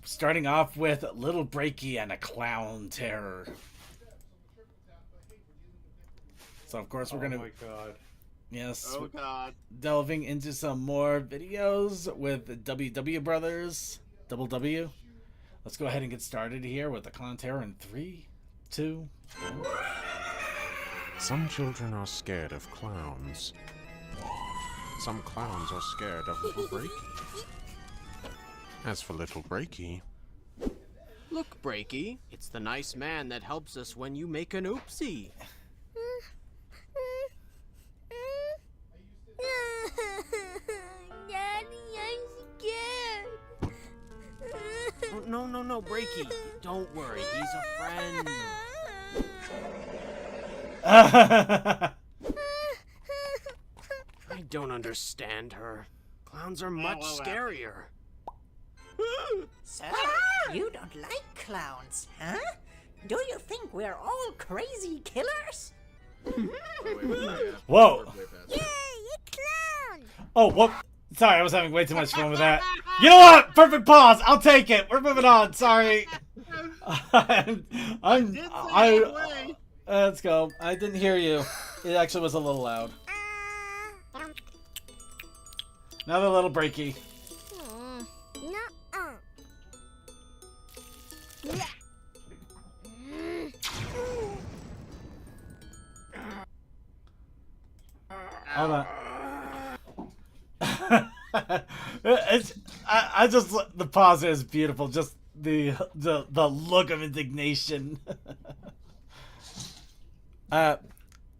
Starting off with Little Breaky and a Clown Terror. So, of course, we're going to... Oh, my God. Yes. Oh, God. Delving into some more videos with the WW Brothers. Double W. Let's go ahead and get started here with the Clown Terror in 3, 2, 1. Some children are scared of clowns. Some clowns are scared of Little Breaky. As for Little Breaky... Look, Breaky, it's the nice man that helps us when you make an oopsie. Daddy, I'm scared. Oh, no, Breaky. Don't worry, he's a friend. I don't understand her. Clowns are much scarier. So, you don't like clowns, huh? Do you think we're all crazy killers? Whoa. Yay, a clown! Oh, whoop. Sorry, I was having way too much fun with that. You know what? Perfect pause. I'll take it. We're moving on. Sorry. Let's go. I didn't hear you. It actually was a little loud. Another Little Breaky. Hold on. I just, the pause is beautiful. Just the look of indignation.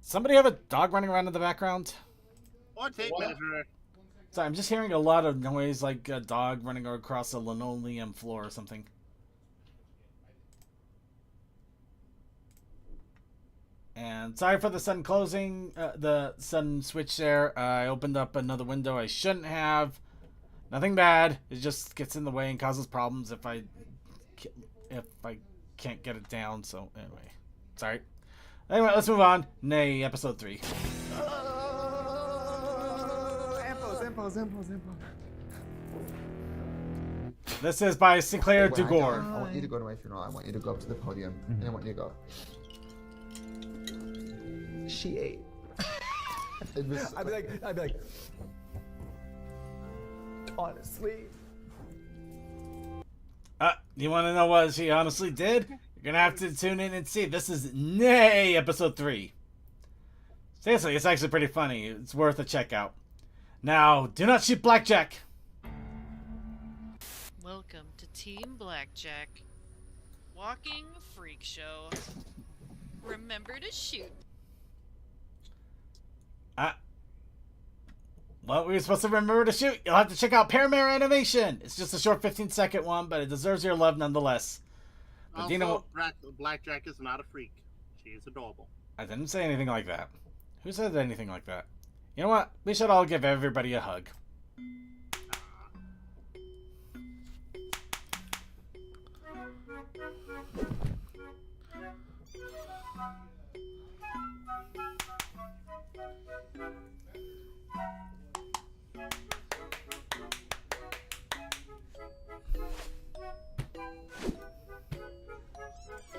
Somebody have a dog running around in the background? Or tape measure. Sorry, I'm just hearing a lot of noise, like a dog running across a linoleum floor or something. And sorry for the sudden closing, the sudden switch there. I opened up another window I shouldn't have. Nothing bad. It just gets in the way and causes problems if I can't get it down. So anyway, sorry. Anyway, let's move on. Nay, episode 3. This is by Sinclair Dugor. I want you to go to my funeral. I want you to go up to the podium, and I want you to go. She ate. I'd be like, honestly. You want to know what she honestly did? You're gonna have to tune in and see. This is Nay, episode 3. Seriously, it's actually pretty funny. It's worth a check out. Now, do not shoot Blackjack. Welcome to Team Blackjack. Walking freak show. Remember to shoot. Well, we were supposed to remember to shoot. You'll have to check out Paramare Animation. It's just a short 15-second one, but it deserves your love nonetheless. But Also, do you know, Blackjack is not a freak. She is adorable. I didn't say anything like that. Who said anything like that? You know what? We should all give everybody a hug.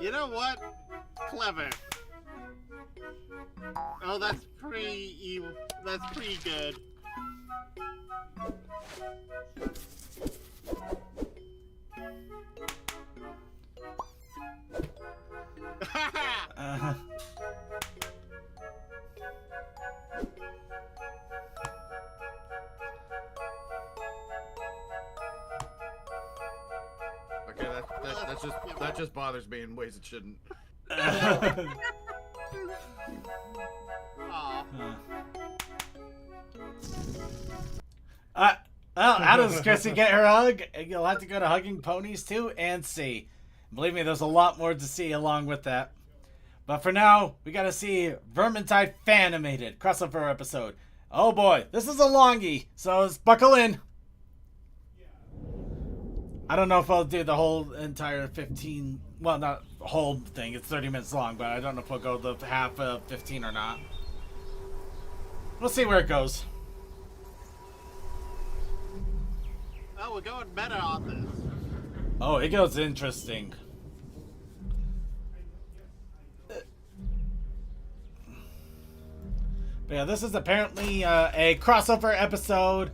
You know what? Clever. Oh, that's pretty evil. That's pretty good. that just bothers me in ways it shouldn't. Well, how does Chrissy get her hug? You'll have to go to Hugging Ponies 2 and see. Believe me, there's a lot more to see along with that. But for now, we gotta see Vermintide Fanimated crossover episode. Oh boy, this is a longie, so buckle in. I don't know if I'll do the whole entire 15... Well, not the whole thing. It's 30 minutes long, but I don't know if we'll go the half of 15 or not. We'll see where it goes. Oh, we're going better on this. Oh, it goes interesting. But yeah, this is apparently a crossover episode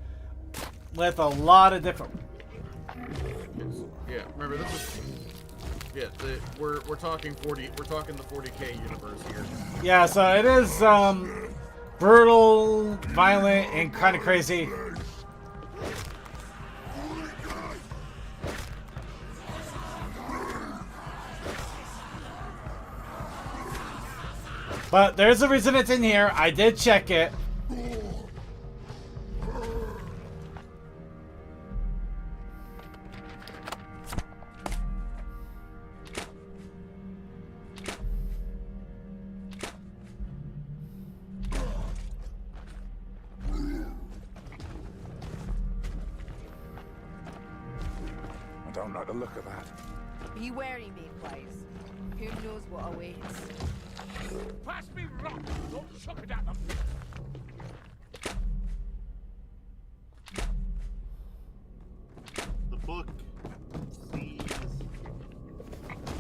with a lot of different... Yeah, remember this is... Yeah, we're talking 40. We're talking the 40K universe here. Yeah, so it is brutal, violent, and kind of crazy. But there's a reason it's in here. I did check it. I don't like the look of that. Be wary, Mayflies. Who knows what awaits? Pass me rock! Don't chuck it at them! The book sees...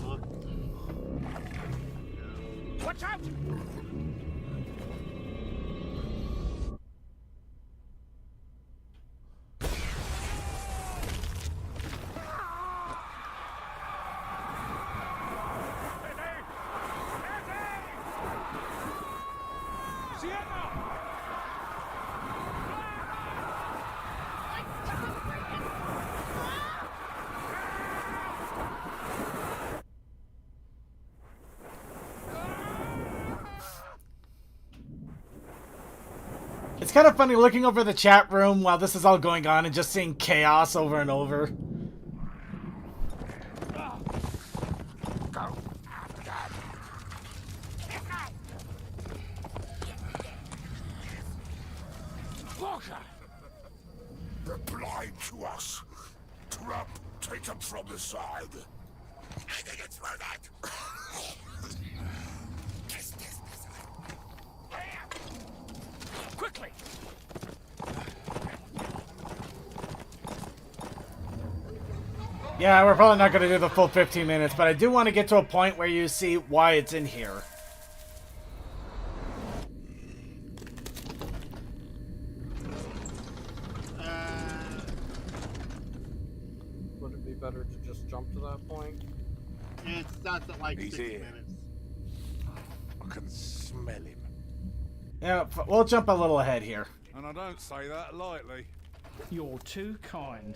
Look. Watch out! It's kind of funny looking over the chat room while this is all going on and just seeing chaos over and over. They're blind to us. Trap, take them from the side. I think it's worth it. Quickly! Yeah, we're probably not going to do the full 15 minutes, but I do want to get to a point where you see why it's in here. Would it be better to just jump to that point? It's not that like He's 60 here. minutes. I can smell him. Yeah, we'll jump a little ahead here. And I don't say that lightly. You're too kind.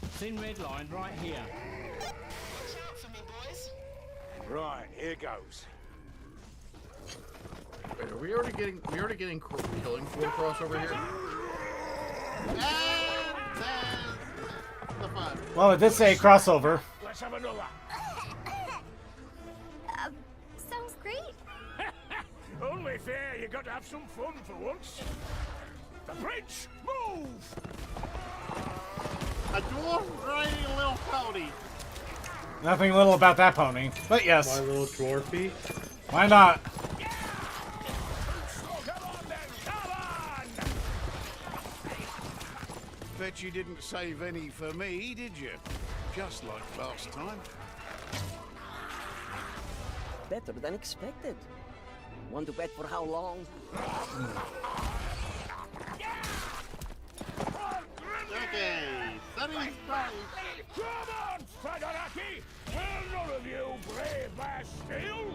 Thin red line right here. Watch out for me, boys. Right, here goes. Wait, are we already getting killing floor crossover here? The fun. Well, it did say crossover. Let's have another. Sounds great. Only fair, you got to have some fun for once. The bridge, move! A dwarf riding a little pony. Nothing little about that pony, but yes. My little dwarfy. Why not? Bet you didn't save any for me, did you? Just like last time. Better than expected. Want to bet for how long? Okay, Sunny's back. Come on, Fadaraki! Will none of you brave Bastille?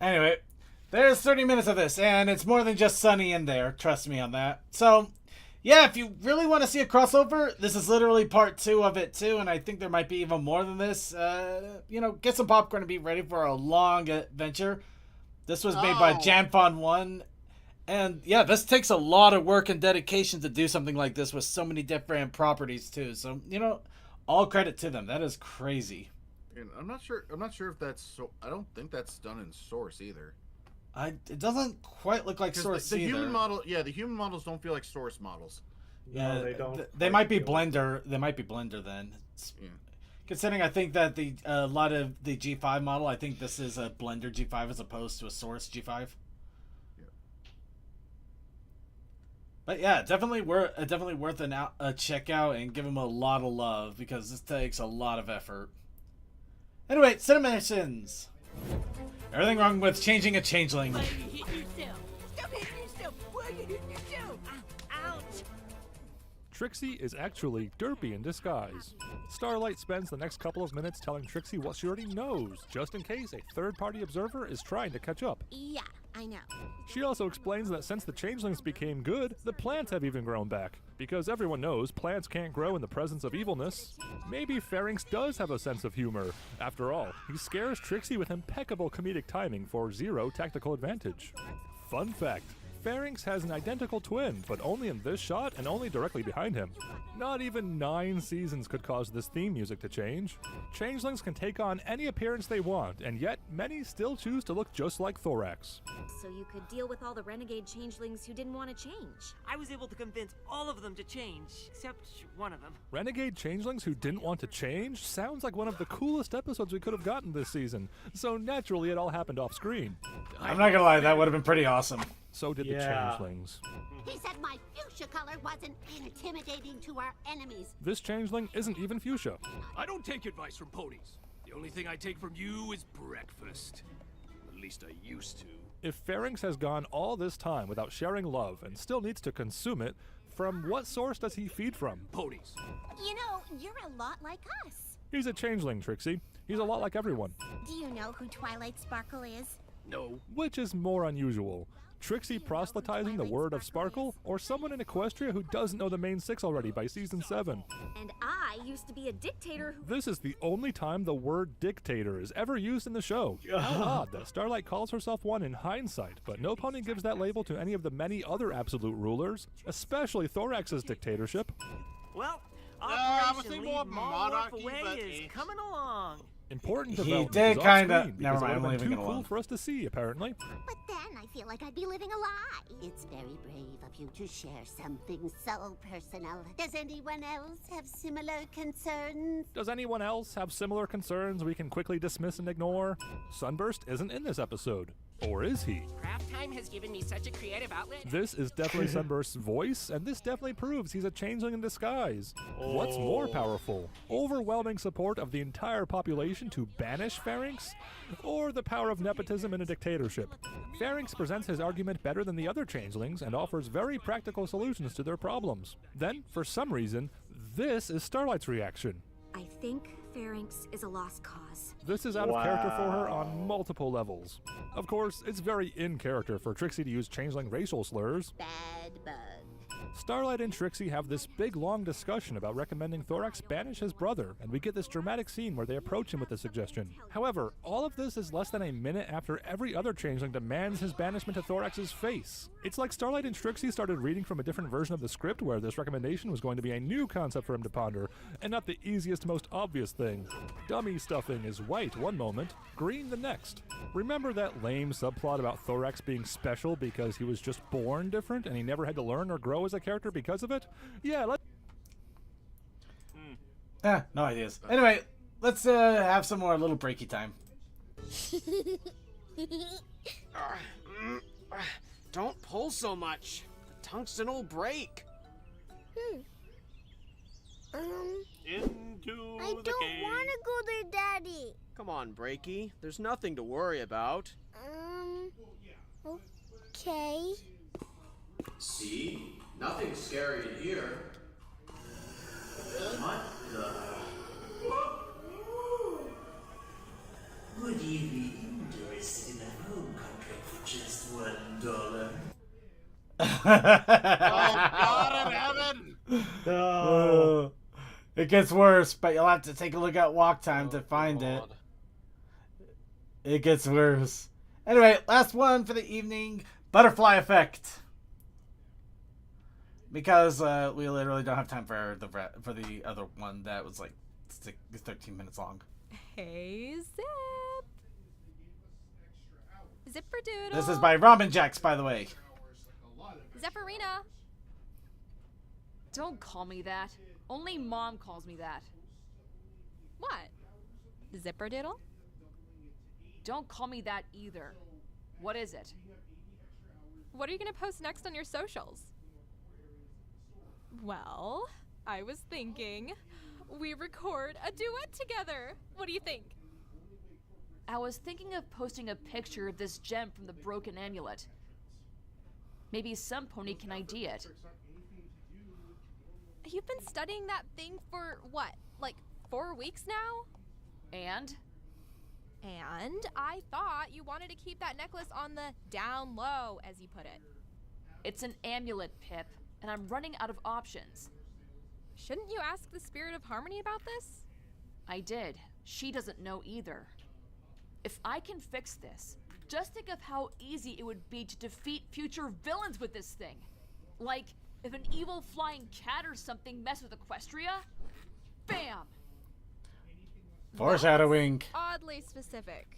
Anyway, there's 30 minutes of this, and it's more than just Sunny in there. Trust me on that. So, yeah, if you really want to see a crossover, this is literally part 2 of it too, and I think there might be even more than this. Get some popcorn and be ready for a long adventure. This was made by Janfon 1, and yeah, this takes a lot of work and dedication to do something like this with so many different properties too. So, all credit to them. That is crazy. And I'm not sure if that's so. I don't think that's done in Source either. It doesn't quite look like Source the either. human model, the human models don't feel like Source models. Yeah, No, they don't. They might be Blender. They might be Blender then. Considering I think that a lot of the G5 model, I think this is a Blender G5 as opposed to a Source G5. Yeah. But yeah, definitely worth a check out and give them a lot of love because this takes a lot of effort. Anyway, Cinemations. Everything wrong with changing a changeling. Why are you hitting yourself? Stop hitting yourself! Why are you hitting yourself? Ouch! Trixie is actually Derpy in disguise. Starlight spends the next couple of minutes telling Trixie what she already knows, just in case a third-party observer is trying to catch up. Yeah, I know. She also explains that since the changelings became good, the plants have even grown back. Because everyone knows plants can't grow in the presence of evilness. Maybe Pharynx does have a sense of humor. After all, he scares Trixie with impeccable comedic timing for 0 tactical advantage. Fun fact. Pharynx has an identical twin, but only in this shot and only directly behind him. Not even 9 seasons could cause this theme music to change. Changelings can take on any appearance they want, and yet many still choose to look just like Thorax. So you could deal with all the renegade changelings who didn't want to change. I was able to convince all of them to change, except one of them. Renegade changelings who didn't want to change sounds like one of the coolest episodes we could have gotten this season, so naturally it all happened off screen. I'm not gonna lie, that would have been pretty awesome. So did the changelings. He said my fuchsia color wasn't intimidating to our enemies. This changeling isn't even fuchsia. I don't take advice from ponies. The only thing I take from you is breakfast. At least I used to. If Pharynx has gone all this time without sharing love and still needs to consume it, from what source does he feed from? Ponies. You know, you're a lot like us. He's a changeling, Trixie. He's a lot like everyone. Do you know who Twilight Sparkle is? No. Which is more unusual? Trixie proselytizing the word of Sparkle, or someone in Equestria who doesn't know the main 6 already by season 7? And I used to be a dictator who... This is the only time the word dictator is ever used in the show. How odd that Starlight calls herself one in hindsight, but no pony gives that label to any of the many other absolute rulers, especially Thorax's dictatorship. Well, I was Operation thinking more Leave Monarch monarchy, away but is coming along. Important He development did is off kinda- screen never because mind, it I'm would have been leaving too it cool alone. for us to see, apparently. But then I feel like I'd be living a lie. It's very brave of you to share something so personal. Does anyone else have similar concerns? Does anyone else have similar concerns we can quickly dismiss and ignore? Sunburst isn't in this episode. Or is he? Craft time has given me such a creative outlet. This is definitely Sunburst's voice, and this definitely proves he's a changeling in disguise. What's more powerful? Overwhelming support of the entire population to banish Pharynx? Or the power of nepotism in a dictatorship? Pharynx presents his argument better than the other changelings and offers very practical solutions to their problems. Then, for some reason, this is Starlight's reaction. I think Pharynx is a lost cause. This is out of character for her on multiple levels. Of course, it's very in character for Trixie to use changeling racial slurs. Bad bug. Starlight and Trixie have this big long discussion about recommending Thorax banish his brother, and we get this dramatic scene where they approach him with the suggestion. However, all of this is less than a minute after every other changeling demands his banishment to Thorax's face. It's like Starlight and Trixie started reading from a different version of the script where this recommendation was going to be a new concept for him to ponder, and not the easiest, most obvious thing. Dummy stuffing is white one moment, green the next. Remember that lame subplot about Thorax being special because he was just born different and he never had to learn or grow as a character because of it? Yeah, No ideas. Anyway, let's have some more little breaky time. Don't pull so much. The tungsten will break. Into I the don't cave. want to go there, Daddy. Come on, Breaky. There's nothing to worry about. Okay. See? Nothing scary in here. What the... Would you be interested in a home contract for just $1? Oh God in heaven! gets worse, but you'll have to take a look at walk time to find it. It gets worse. Anyway, last one for the evening. Butterfly effect. Because we literally don't have time for the other one that was like 13 minutes long. Hey, Zip. Zipperdoodle. This is by Ramen Jacks, by the way. Zephyrina. Don't call me that. Only Mom calls me that. What? Zipperdoodle? Don't call me that either. What is it? What are you gonna post next on your socials? Well, I was thinking we record a duet together. What do you think? I was thinking of posting a picture of this gem from the broken amulet. Maybe some pony can ID it. You've been studying that thing for what, like 4 weeks now? And I thought you wanted to keep that necklace on the down low, as you put it. It's an amulet, Pip, and I'm running out of options. Shouldn't you ask the Spirit of Harmony about this? I did. She doesn't know either. If I can fix this, just think of how easy it would be to defeat future villains with this thing. Like, if an evil flying cat or something messed with Equestria, bam! Foreshadowing. Oddly specific.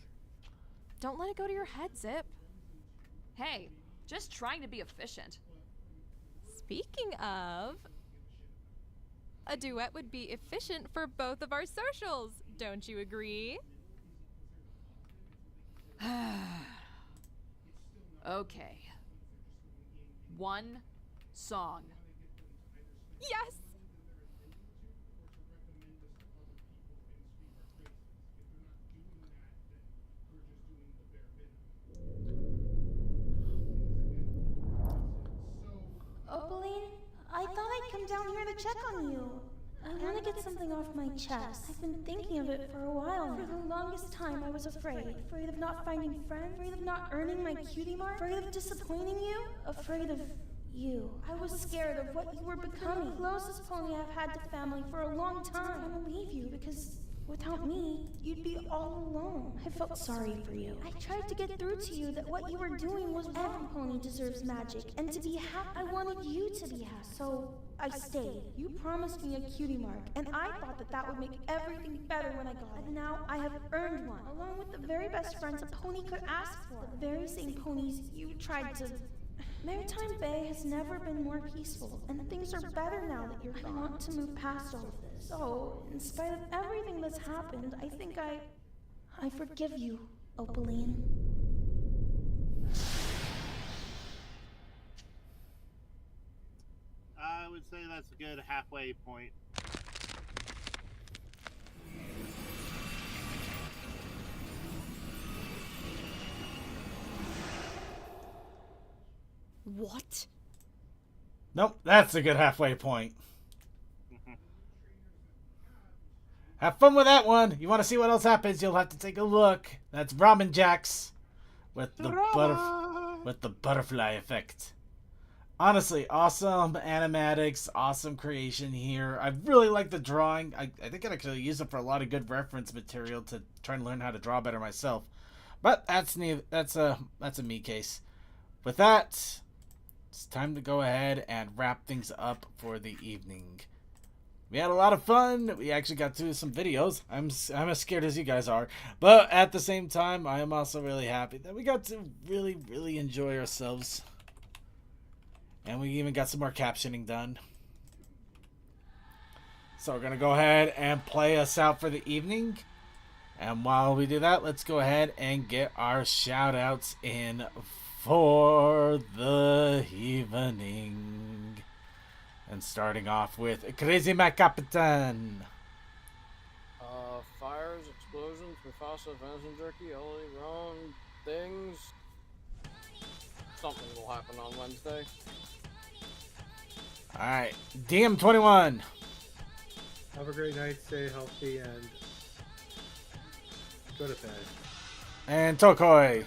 Don't let it go to your head, Zip. Hey, just trying to be efficient. Speaking of, a duet would be efficient for both of our socials. Don't you agree? Okay. One song. Yes! Opaline, I thought I'd come down here to check on you. I want to get something off my chest. I've been thinking of it for a while now. For the longest time, I was afraid. Afraid of not finding friends. Afraid of not earning my cutie mark. Afraid of disappointing you. Afraid of you. I was scared of what you were becoming. The closest pony I've had to family for a long time. I want to leave you because without me, you'd be all alone. I felt sorry for you. I tried to get through to you that what you were doing was every pony deserves magic, and to be happy, I wanted you to be happy. So I stayed. You promised me a cutie mark, and I thought that that would make everything better when I got it. And now I have earned one, along with the very best friends a pony could ask for. The very same ponies you tried to... Maritime Bay has never been more peaceful, and things are better now that you're gone. I want to move past all of this. So, in spite of everything that's happened, I think I forgive you, Opaline. I would say that's a good halfway point. What? Nope, that's a good halfway point. Have fun with that one. You want to see what else happens? You'll have to take a look. That's Ramen Jacks with the butterfly effect. Honestly, awesome animatics, awesome creation here. I really like the drawing. I think I'd actually use it for a lot of good reference material to try and learn how to draw better myself. But that's a me case. With that, it's time to go ahead and wrap things up for the evening. We had a lot of fun. We actually got to do some videos. I'm as scared as you guys are. But at the same time, I am also really happy that we got to really, really enjoy ourselves. And we even got some more captioning done. So we're going to go ahead and play us out for the evening. And while we do that, let's go ahead and get our shout outs in for the evening. And starting off with Crazy Mac Capitan. Fires, explosions, Mufasa, venison jerky, Ellie, wrong things. Something will happen on Wednesday. Alright, DM21. Have a great night, stay healthy, and go to bed. And Tokoi.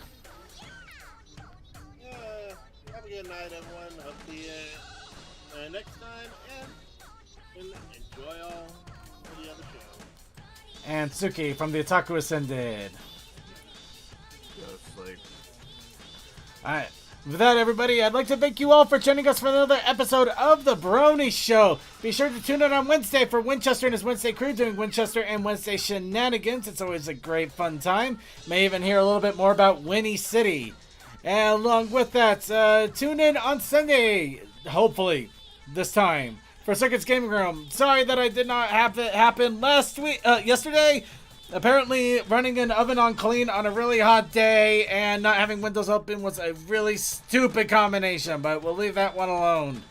Have a good night, everyone. Hope the next time, and enjoy all the other show. And Suki from the Otaku Ascended. Alright. With that, everybody, I'd like to thank you all for joining us for another episode of The Brony Show. Be sure to tune in on Wednesday for Winchester and his Wednesday crew doing Winchester and Wednesday shenanigans. It's always a great fun time. May even hear a little bit more about Winnie City. And along with that, tune in on Sunday, hopefully, this time, for Circuit's Gaming Room. Sorry that I did not have it happen yesterday. Apparently, running an oven on clean on a really hot day and not having windows open was a really stupid combination, but we'll leave that one alone.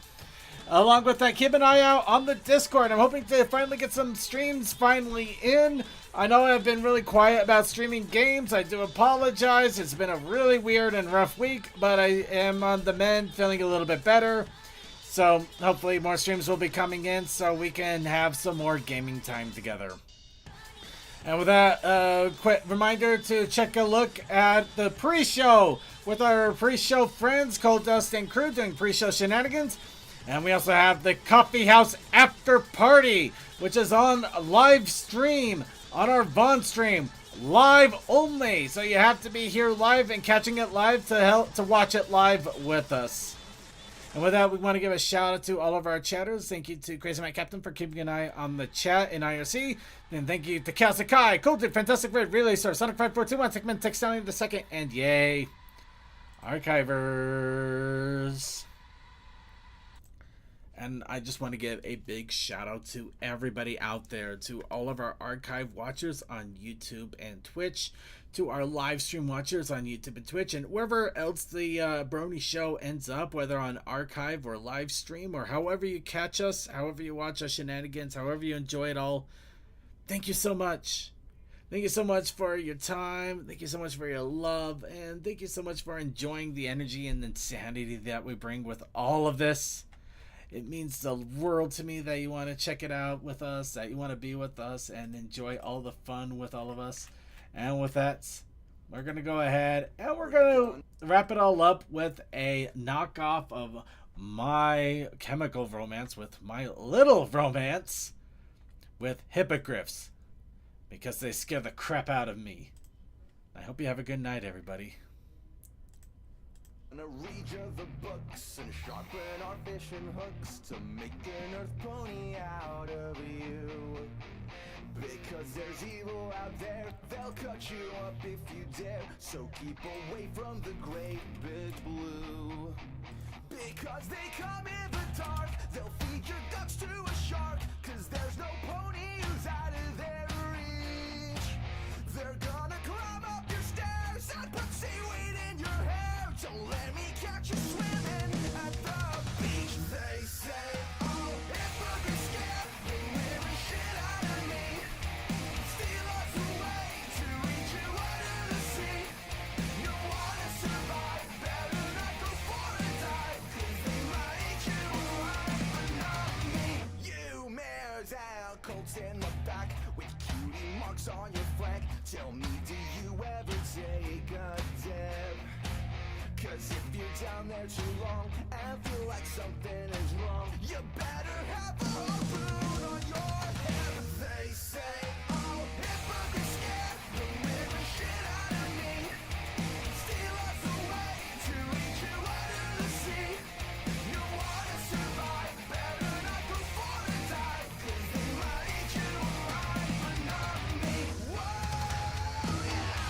Along with that, keep an eye out on the Discord. I'm hoping to finally get some streams finally in. I know I've been really quiet about streaming games. I do apologize. It's been a really weird and rough week, but I am on the mend, feeling a little bit better. So hopefully more streams will be coming in so we can have some more gaming time together. And with that, quick reminder to check a look at the pre-show with our pre-show friends, Cold Dust and Crew, doing pre-show shenanigans. And we also have the Coffee House After Party, which is on live stream, on our Vaughn stream, live only. So you have to be here live and catching it live to watch it live with us. And with that, we want to give a shout out to all of our chatters. Thank you to Crazy Mike Captain for keeping an eye on the chat in IRC. And thank you to Kazakai, Cold Dude, Fantastic Red, Relay Star, Sonic5421, Tickman, Textalion the Second, and yay, Archivers. And I just want to give a big shout out to everybody out there, to all of our archive watchers on YouTube and Twitch, to our live stream watchers on YouTube and Twitch, and wherever else the Brony Show ends up, whether on archive or live stream or however you catch us, however you watch our shenanigans, however you enjoy it all. Thank you so much. Thank you so much for your time. Thank you so much for your love. And thank you so much for enjoying the energy and insanity that we bring with all of this. It means the world to me that you want to check it out with us, that you want to be with us and enjoy all the fun with all of us. And with that, we're going to go ahead and we're going to wrap it all up with a knockoff of My Chemical Romance with My Little Romance with Hippogriffs, because they scare the crap out of me. I hope you have a good night, everybody. I'm gonna read you the books and sharpen our fishing hooks to make an earth pony out of you. Because there's evil out there, they'll cut you up if you dare. So keep away from the great big blue. Because they come in the dark, they'll feed your guts to a shark. Cause there's no pony who's out of their reach. They're gonna climb up your stairs and put seaweed in your hair. Don't let me catch you swimming at the beach. They say, oh, if I get scared, the living shit out of me. Steal us away to reach you under the sea. You wanna survive, better not go for a dive. Cause they might eat you alive, but not me. You mares and colts in the back with cutie marks on your flank. Tell me, do you ever take a dip? Cause if you're down there too long and feel like something is wrong, you better have a harpoon on your head. They say, oh, if I get scared, the living shit out of me. Steal us away to reach you under the sea. You wanna survive, better not go for a dive. Cause they might eat you alive, but not me. Whoa, yeah.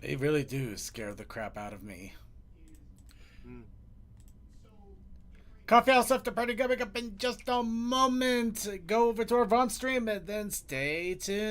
They really do scare the crap out of me. Coffee House After Party coming up in just a moment. Go over to our Vaughn stream and then stay tuned.